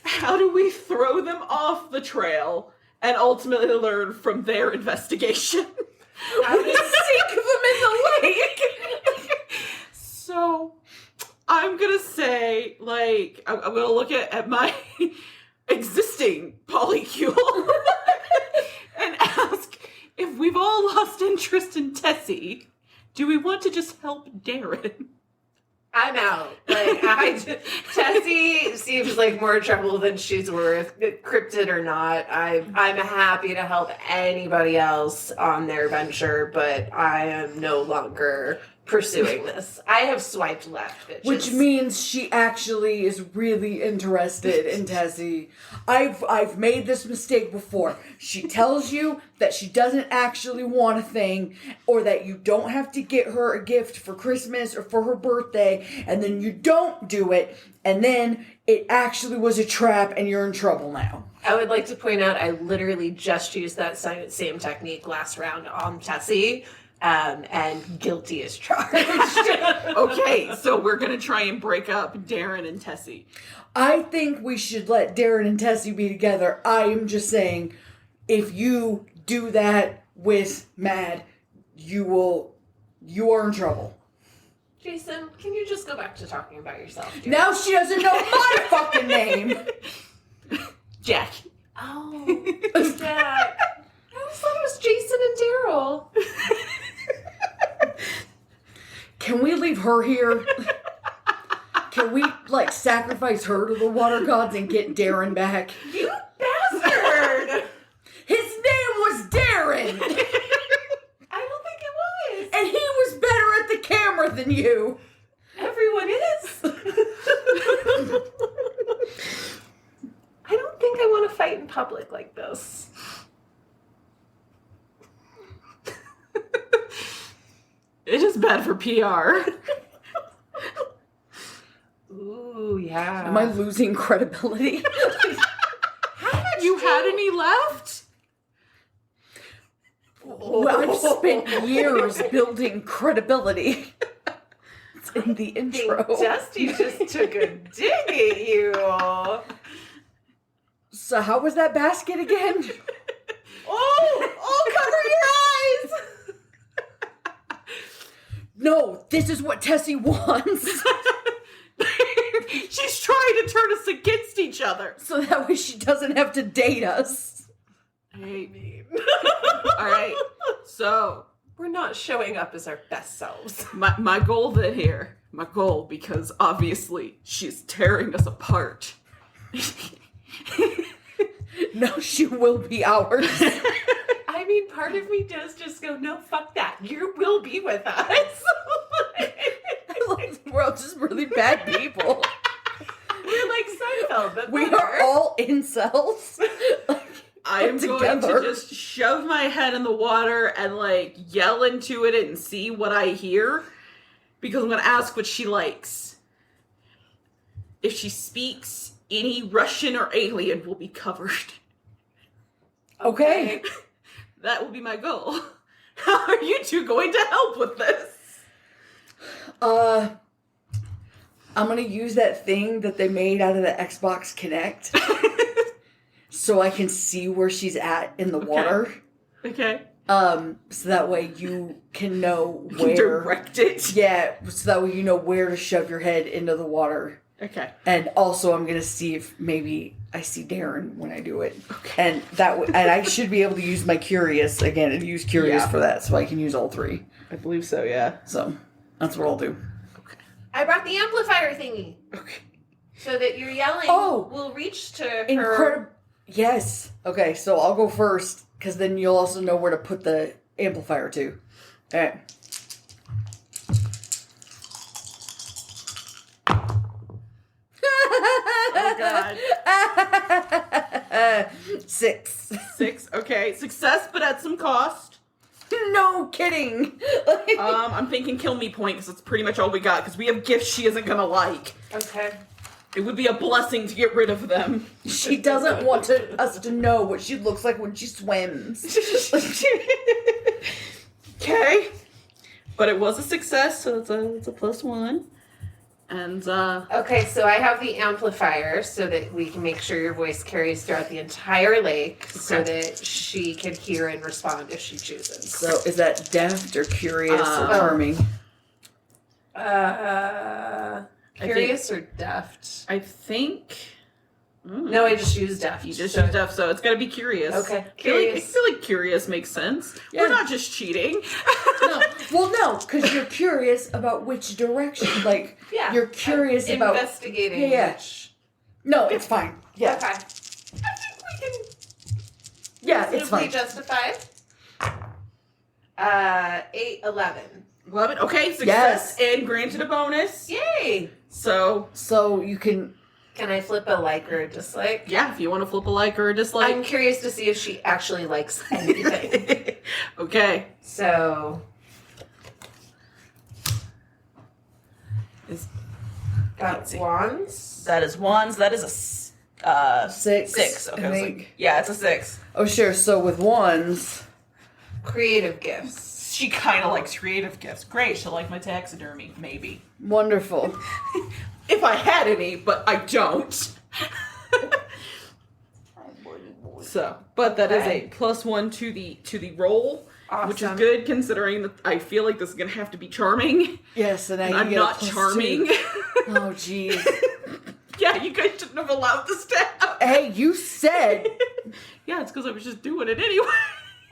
How do we throw them off the trail and ultimately learn from their investigation? How to sink them in the lake. So, I'm gonna say, I'm gonna look at my existing polycule and ask if we've all lost interest in Tessie. Do we want to just help Darren? I'm out. Tessie seems like more trouble than she's worth, cryptid or not. I'm happy to help anybody else on their venture, but I am no longer pursuing this. I have swiped left, bitches. Which means she actually is really interested in Tessie. I've made this mistake before. She tells you that she doesn't actually want a thing, or that you don't have to get her a gift for Christmas or for her birthday, and then you don't do it, and then it actually was a trap and you're in trouble now. I would like to point out I literally just used that same technique last round on Tessie. And guilty as charged. Okay, so we're gonna try and break up Darren and Tessie. I think we should let Darren and Tessie be together. I am just saying, if you do that with Mad, you are in trouble. Jason, can you just go back to talking about yourself? Dear? Now she doesn't know my fucking name. Jack. Oh, Jack. I always thought it was Jason and Daryl. Can we leave her here? Can we, sacrifice her to the water gods and get Darren back? You bastard! His name was Darren! I don't think it was. And he was better at the camera than you. Everyone is. I don't think I want to fight in public like this. It is bad for PR. Ooh, yeah. Am I losing credibility? You had any left? Well, I've spent years building credibility. It's in the intro. Dusty just took a dig at you. So how was that basket again? Oh, cover your eyes. No, this is what Tessie wants. She's trying to turn us against each other. So that way she doesn't have to date us. Hey. All right. So We're not showing up as our best selves. my goal then here, because obviously she's tearing us apart. No, she will be ours. I mean, part of me does just go, no, fuck that. You will be with us. We're all just really bad people. We're like Seinfeld, but We better. are all incels. I am going to just shove my head in the water and yell into it and see what I hear, because I'm going to ask what she likes. If she speaks any Russian or alien will be covered. Okay. That will be my goal. How are you two going to help with this? I'm gonna use that thing that they made out of the Xbox Kinect so I can see where she's at in the water. Okay. So that way you can know You can where. direct it. Yeah, so that way you know where to shove your head into the water. Okay. And also I'm gonna see if maybe I see Darren when I do it. Okay. And and I should be able to use my Curious again and use Curious for that, so I can use all three. I believe so, yeah. So that's what I'll do. I brought the amplifier thingy. Okay. So that your yelling Oh! will reach to her. Incredible. Yes. Okay, so I'll go first, because then you'll also know where to put the amplifier too. All right. Oh, God. 6. 6. Okay. Success, but at some cost. No kidding. I'm thinking kill me point, because that's pretty much all we got, because we have gifts she isn't going to like. Okay. It would be a blessing to get rid of them. She doesn't want us to know what she looks like when she swims. Okay. But it was a success, so it's a +1. And, Okay, so I have the amplifier so that we can make sure your voice carries throughout the entire lake so that she can hear and respond if she chooses. So is that deft or curious or charming? Curious or deft? I think No, I just used deft. You just used F, so it's gotta be curious. Okay, I curious. feel like curious makes sense. Yeah. We're not just cheating. No. Well, no, because you're curious about which direction. Like, Yeah. you're curious about. Investigating. Yeah. Which... No, it's fine. Yeah. Okay. I think we can Yeah, it's reasonably fine. justify. 8, 11. Love it. Okay, success Yes. and granted a bonus. Yay! So, So you can. Can I flip a like or a dislike? yeah, if you want to flip a like or a dislike. I'm curious to see if she actually likes anything. Okay. So, Is- got Let's see. wands. That is wands. That is a 6. Okay, I I was think. like, yeah, it's a 6. Oh, sure. So with wands. Creative gifts. She kind of likes creative gifts. Great, she'll like my taxidermy, maybe. Wonderful. If I had any, but I don't. So, but that is Okay. a +1 to the roll, which is Awesome. good considering that I feel like this is gonna have to be charming. Yes, and now And you I'm get not a +2. charming. Oh, jeez. Yeah, you guys shouldn't have allowed this to happen. Hey, you said. Yeah, it's because I was just doing it anyway.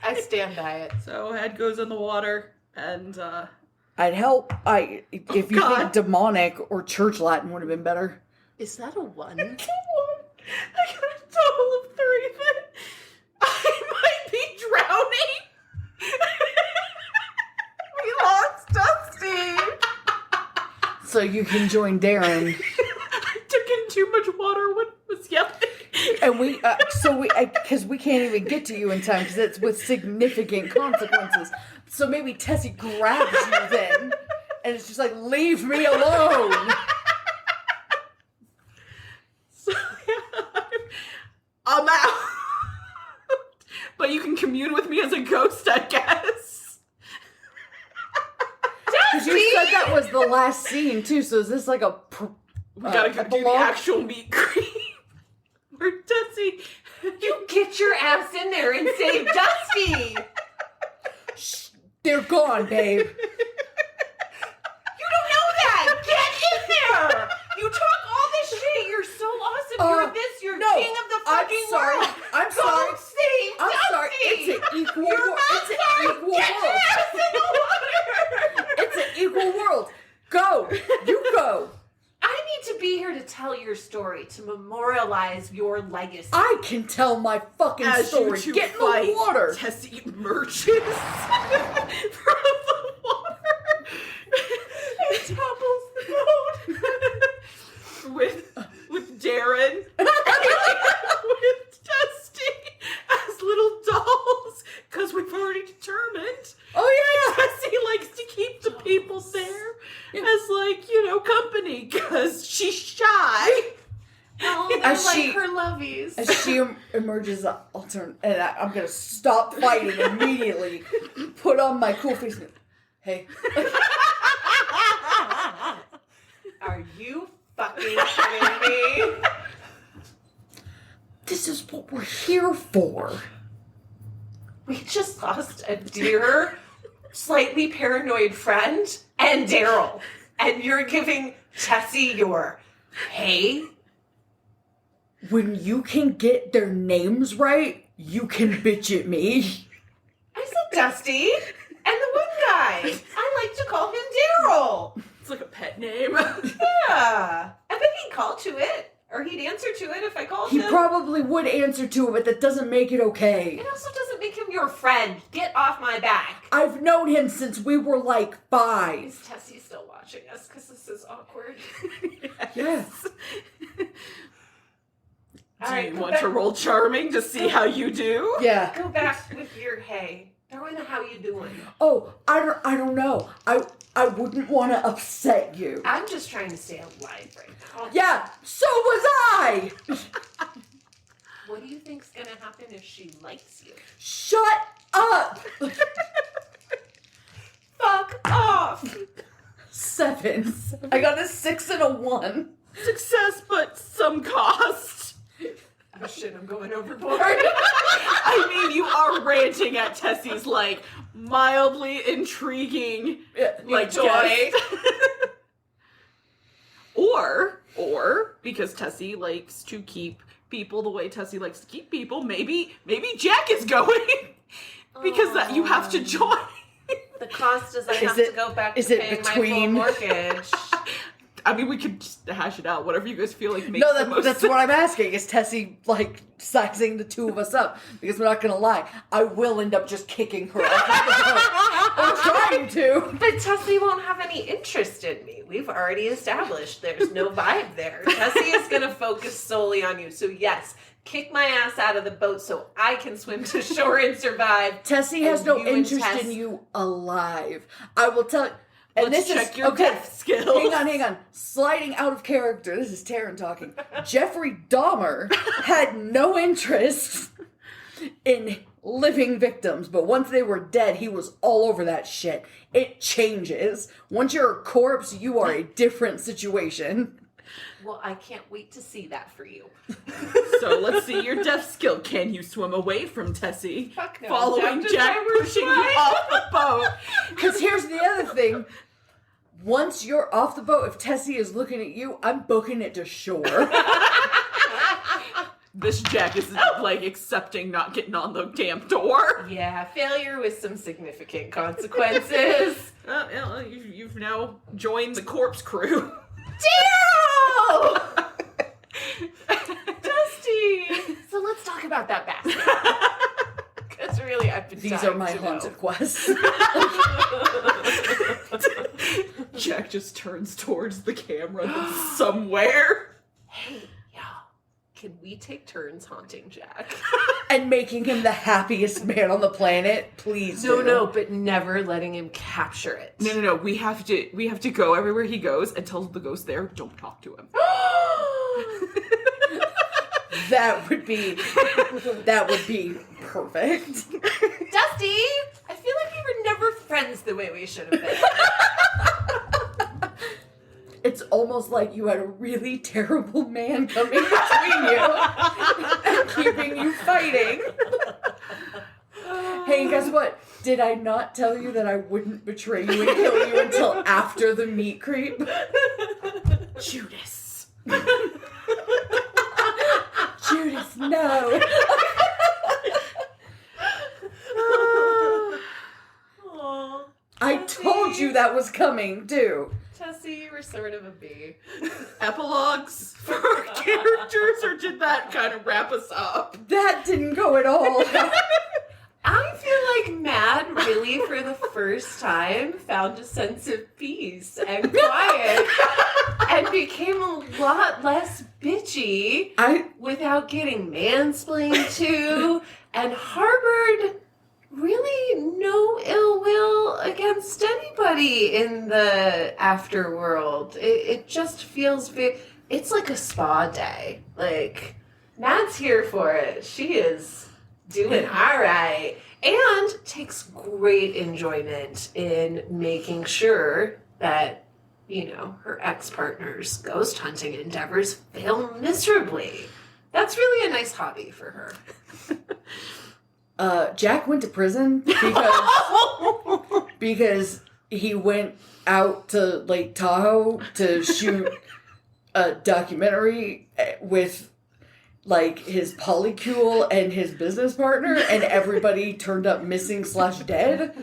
I stand by it. So head goes in the water, and I'd help. If you God. think demonic or church Latin would have been better. Is that a 1? I got a total of 3. Then I might be drowning. We lost Dusty! So you can join Darren. I took in too much water when it was yelling. And because we can't even get to you in time because it's with significant consequences. So maybe Tessie grabs you then, and it's just like, leave me alone. So, I'm out. But you can commune with me as a ghost, I guess. Because you said that was the last scene too. So is this like a? We gotta go do the epilogue? actual meet and greet. Where Tessie. You get your ass in there and save Dusty! They're gone, babe. You don't know that! Get in there! You talk all this shit. You're so awesome. You're this. You're no, king of the I'm fucking sorry. world. I'm Go sorry. save I'm Dusty. sorry. It's an equal You're world. not It's an sorry. equal Get your world. ass in the water. It's an equal world. Go. You go. I need to be here to tell your story, to memorialize your legacy. I can tell my fucking As story. you two Get in fight, the water. Tessie emerges from the water and topples the boat with Darren with Dusty as little dolls because we've already determined Oh yeah. Tessie likes to keep the people there as company because she's shy. Oh, they're As like she- her lovies. As she emerges, I'll turn and I'm gonna stop fighting immediately. Put on my cool face. And, hey. Are you fucking kidding me? This is what we're here for. We just lost a dear, slightly paranoid friend and Daryl. And you're giving Tessie your hey? When you can get their names right, you can bitch at me. I said Dusty. And the one guy. I like to call him Daryl. It's like a pet name. Yeah. I bet he'd call to it. Or he'd answer to it if I called He him. probably would answer to it, but that doesn't make it okay. It also doesn't make him your friend. Get off my back. I've known him since we were like 5. Is Tessie still watching us? Because this is awkward. Yes. Do you want to roll charming to see how you do? Yeah. Go back with your hey. Darwin, how you doing? Oh, I don't know. I wouldn't want to upset you. I'm just trying to stay alive right now. Yeah, so was I. What do you think's gonna happen if she likes you? Shut up. Fuck off! 7. I got a 6 and a 1. Success, but some cost. Oh shit, I'm going overboard. I mean, you are ranting at Tessie's, mildly intriguing, joy. guess. or, because Tessie likes to keep people the way Tessie likes to keep people, maybe Jack is going because that you have to join. The cost is I have to go back to paying my full mortgage. I mean, we could just hash it out. Whatever you guys feel like makes the most that's sense. what I'm asking. Is Tessie, like, sizing the two of us up? Because we're not going to lie. I will end up just kicking her off the boat. I'm trying to. But Tessie won't have any interest in me. We've already established there's no vibe there. Tessie is going to focus solely on you. So yes, kick my ass out of the boat so I can swim to shore and survive. Tessie has no interest in you alive. I will tell you. And Let's this check is your death skills. Hang on. Sliding out of character. This is Taryn talking. Jeffrey Dahmer had no interest in living victims, but once they were dead, he was all over that shit. It changes. Once you're a corpse, you are a different situation. Well, I can't wait to see that for you. So let's see your death skill. Can you swim away from Tessie? Fuck no. Following Jack Jack pushing you off the boat. Because here's the other thing. Once you're off the boat, if Tessie is looking at you, I'm booking it to shore. This Jack is like accepting not getting on the damn door. Yeah, failure with some significant consequences. You've now joined the corpse crew. Daryl! Dusty! So let's talk about that basket. Because really, I've been These are my haunted quests. Jack just turns towards the camera that's somewhere. Hey, y'all, can we take turns haunting Jack? And making him the happiest man on the planet, please. No, but never letting him capture it. No. We have to go everywhere he goes and tell the ghost there, don't talk to him. That would be perfect. Dusty, I feel like we were never friends the way we should have been. It's almost like you had a really terrible man coming between you and keeping you fighting. Hey, guess what? Did I not tell you that I wouldn't betray you and kill you until after the meat creep? Judas. Judas, no. I told you that was coming, too. Tessie, you were sort of a bee. Epilogues for our characters, or did that kind of wrap us up? That didn't go at all. I feel like Mad really, for the first time, found a sense of peace and quiet and became a lot less bitchy without getting mansplained to and harbored really no ill will against anybody in the afterworld. It just feels it's like a spa day. Like, Mad's here for it. She is doing all right and takes great enjoyment in making sure that, her ex-partner's ghost hunting endeavors fail miserably. That's really a nice hobby for her. Jack went to prison because he went out to Lake Tahoe to shoot a documentary with like his polycule and his business partner, and everybody turned up missing / dead.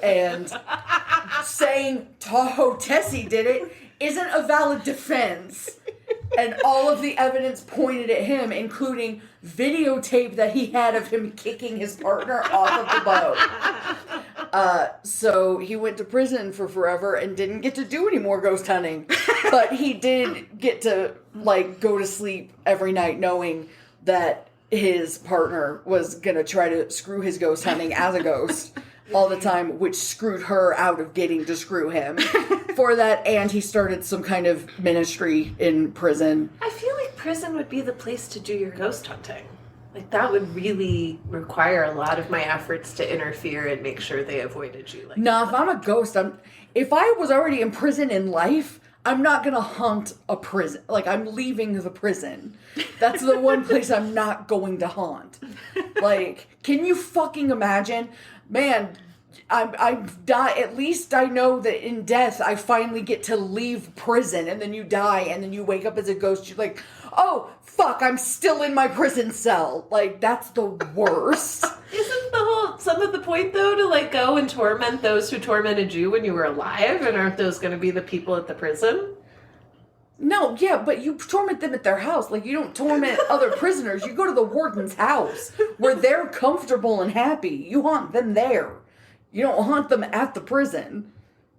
And saying Tahoe Tessie did it isn't a valid defense. And all of the evidence pointed at him, including videotape that he had of him kicking his partner off of the boat. So he went to prison for forever and didn't get to do any more ghost hunting. But he did get to, go to sleep every night knowing that his partner was going to try to screw his ghost hunting as a ghost all the time, which screwed her out of getting to screw him for that. And he started some kind of ministry in prison. I feel like prison would be the place to do your ghost hunting. Like, that would really require a lot of my efforts to interfere and make sure they avoided you. If I'm a ghost, if I was already in prison in life, I'm not going to haunt a prison. I'm leaving the prison. That's the one place I'm not going to haunt. Can you fucking imagine? Man, At least I know that in death I finally get to leave prison, and then you die, and then you wake up as a ghost. You're like, oh fuck, I'm still in my prison cell. Like, that's the worst. Isn't some of the point though to like go and torment those who tormented you when you were alive? And aren't those going to be the people at the prison? No, yeah, but you torment them at their house. Like, you don't torment other prisoners. You go to the warden's house where they're comfortable and happy. You haunt them there. You don't haunt them at the prison.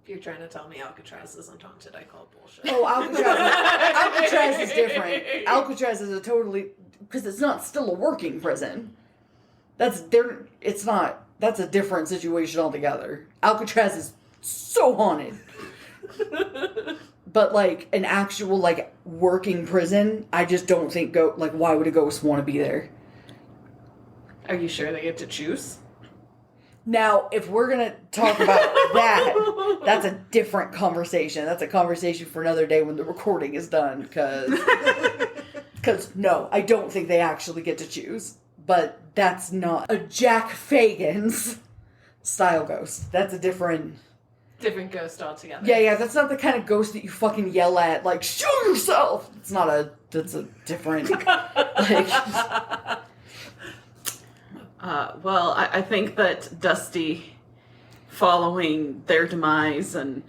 If you're trying to tell me Alcatraz isn't haunted, I call bullshit. Oh, Alcatraz is different. Alcatraz is because it's not still a working prison. That's a different situation altogether. Alcatraz is so haunted. But, like, an actual, like, working prison, I just don't think, why would a ghost want to be there? Are you sure they get to choose? Now, if we're going to talk about that, that's a different conversation. That's a conversation for another day when the recording is done, because no, I don't think they actually get to choose. But that's not a Jack Fagan's style ghost. That's a different ghost altogether. Yeah, that's not the kind of ghost that you fucking yell at, like, show yourself! That's a different, like... Well, I think that Dusty, following their demise and,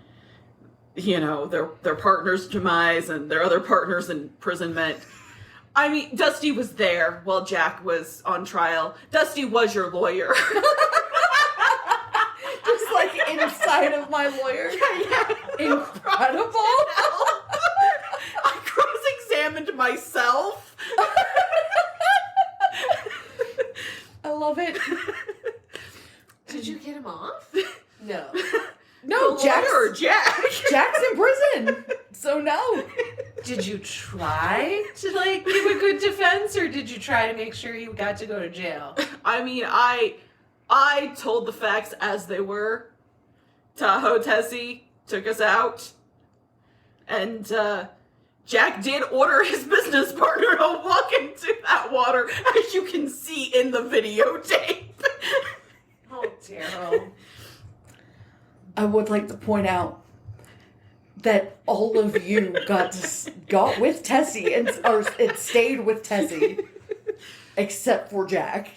you know, their partner's demise and their other partner's imprisonment, I mean, Dusty was there while Jack was on trial. Dusty was your lawyer. Just like inside of my lawyer. Yeah. Incredible. I cross-examined myself. I love it. Did you get him off? No. No, Jack's in prison. So no. Did you try to like give a good defense, or did you try to make sure you got to go to jail? I mean, I told the facts as they were. Tahoe Tessie took us out. And Jack did order his business partner to walk into that water, as you can see in the videotape. Oh, Daryl. I would like to point out that all of you got with Tessie and stayed with Tessie, except for Jack.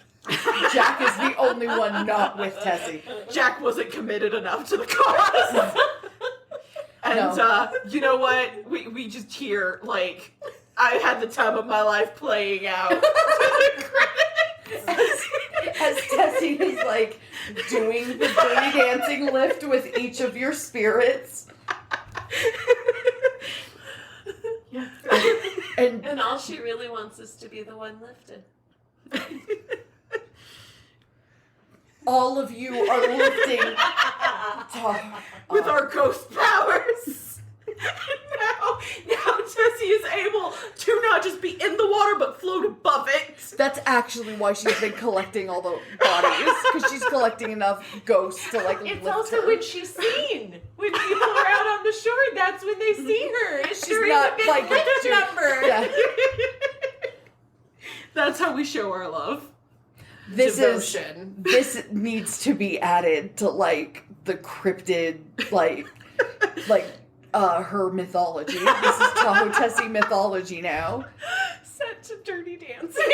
Jack is the only one not with Tessie. Jack wasn't committed enough to the cause. And you know what? We just hear, like, I had the time of my life playing out. As Tessie is, like, doing the dirty dancing lift with each of your spirits. Yeah. And all she really wants is to be the one lifted. All of you are lifting with our ghost powers. Now Tessie is able to not just be in the water, but float above it. That's actually why she's been collecting all the bodies, because she's collecting enough ghosts to, like, It's lift also her. when she's seen. When people are out on the shore, that's when they see her. It's She's during not, the big like, lift number. Yeah. That's how we show our love. Devotion. This needs to be added to, like, the cryptid, like her mythology. This is Tahoe Tessie mythology now. Set to Dirty Dancing.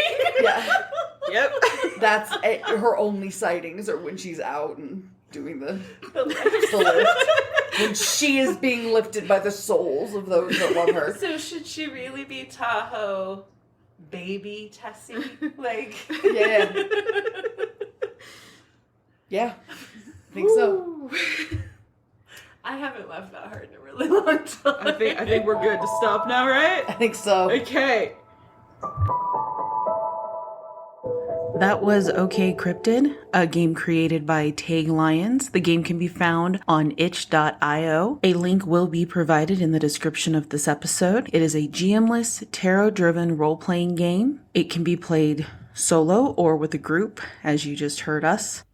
Yeah. Yep. That's her only sightings are when she's out and doing the lift. lift. When she is being lifted by the souls of those that love her. So should she really be Tahoe baby Tessie? Like, Yeah. Yeah. I think so. I haven't laughed that hard in a really long time. I think we're good to stop now, right? I think so. Okay. That was OK Cryptid, a game created by Tag Lions. The game can be found on itch.io. A link will be provided in the description of this episode. It is a GM-less, tarot-driven role-playing game. It can be played solo or with a group, as you just heard us.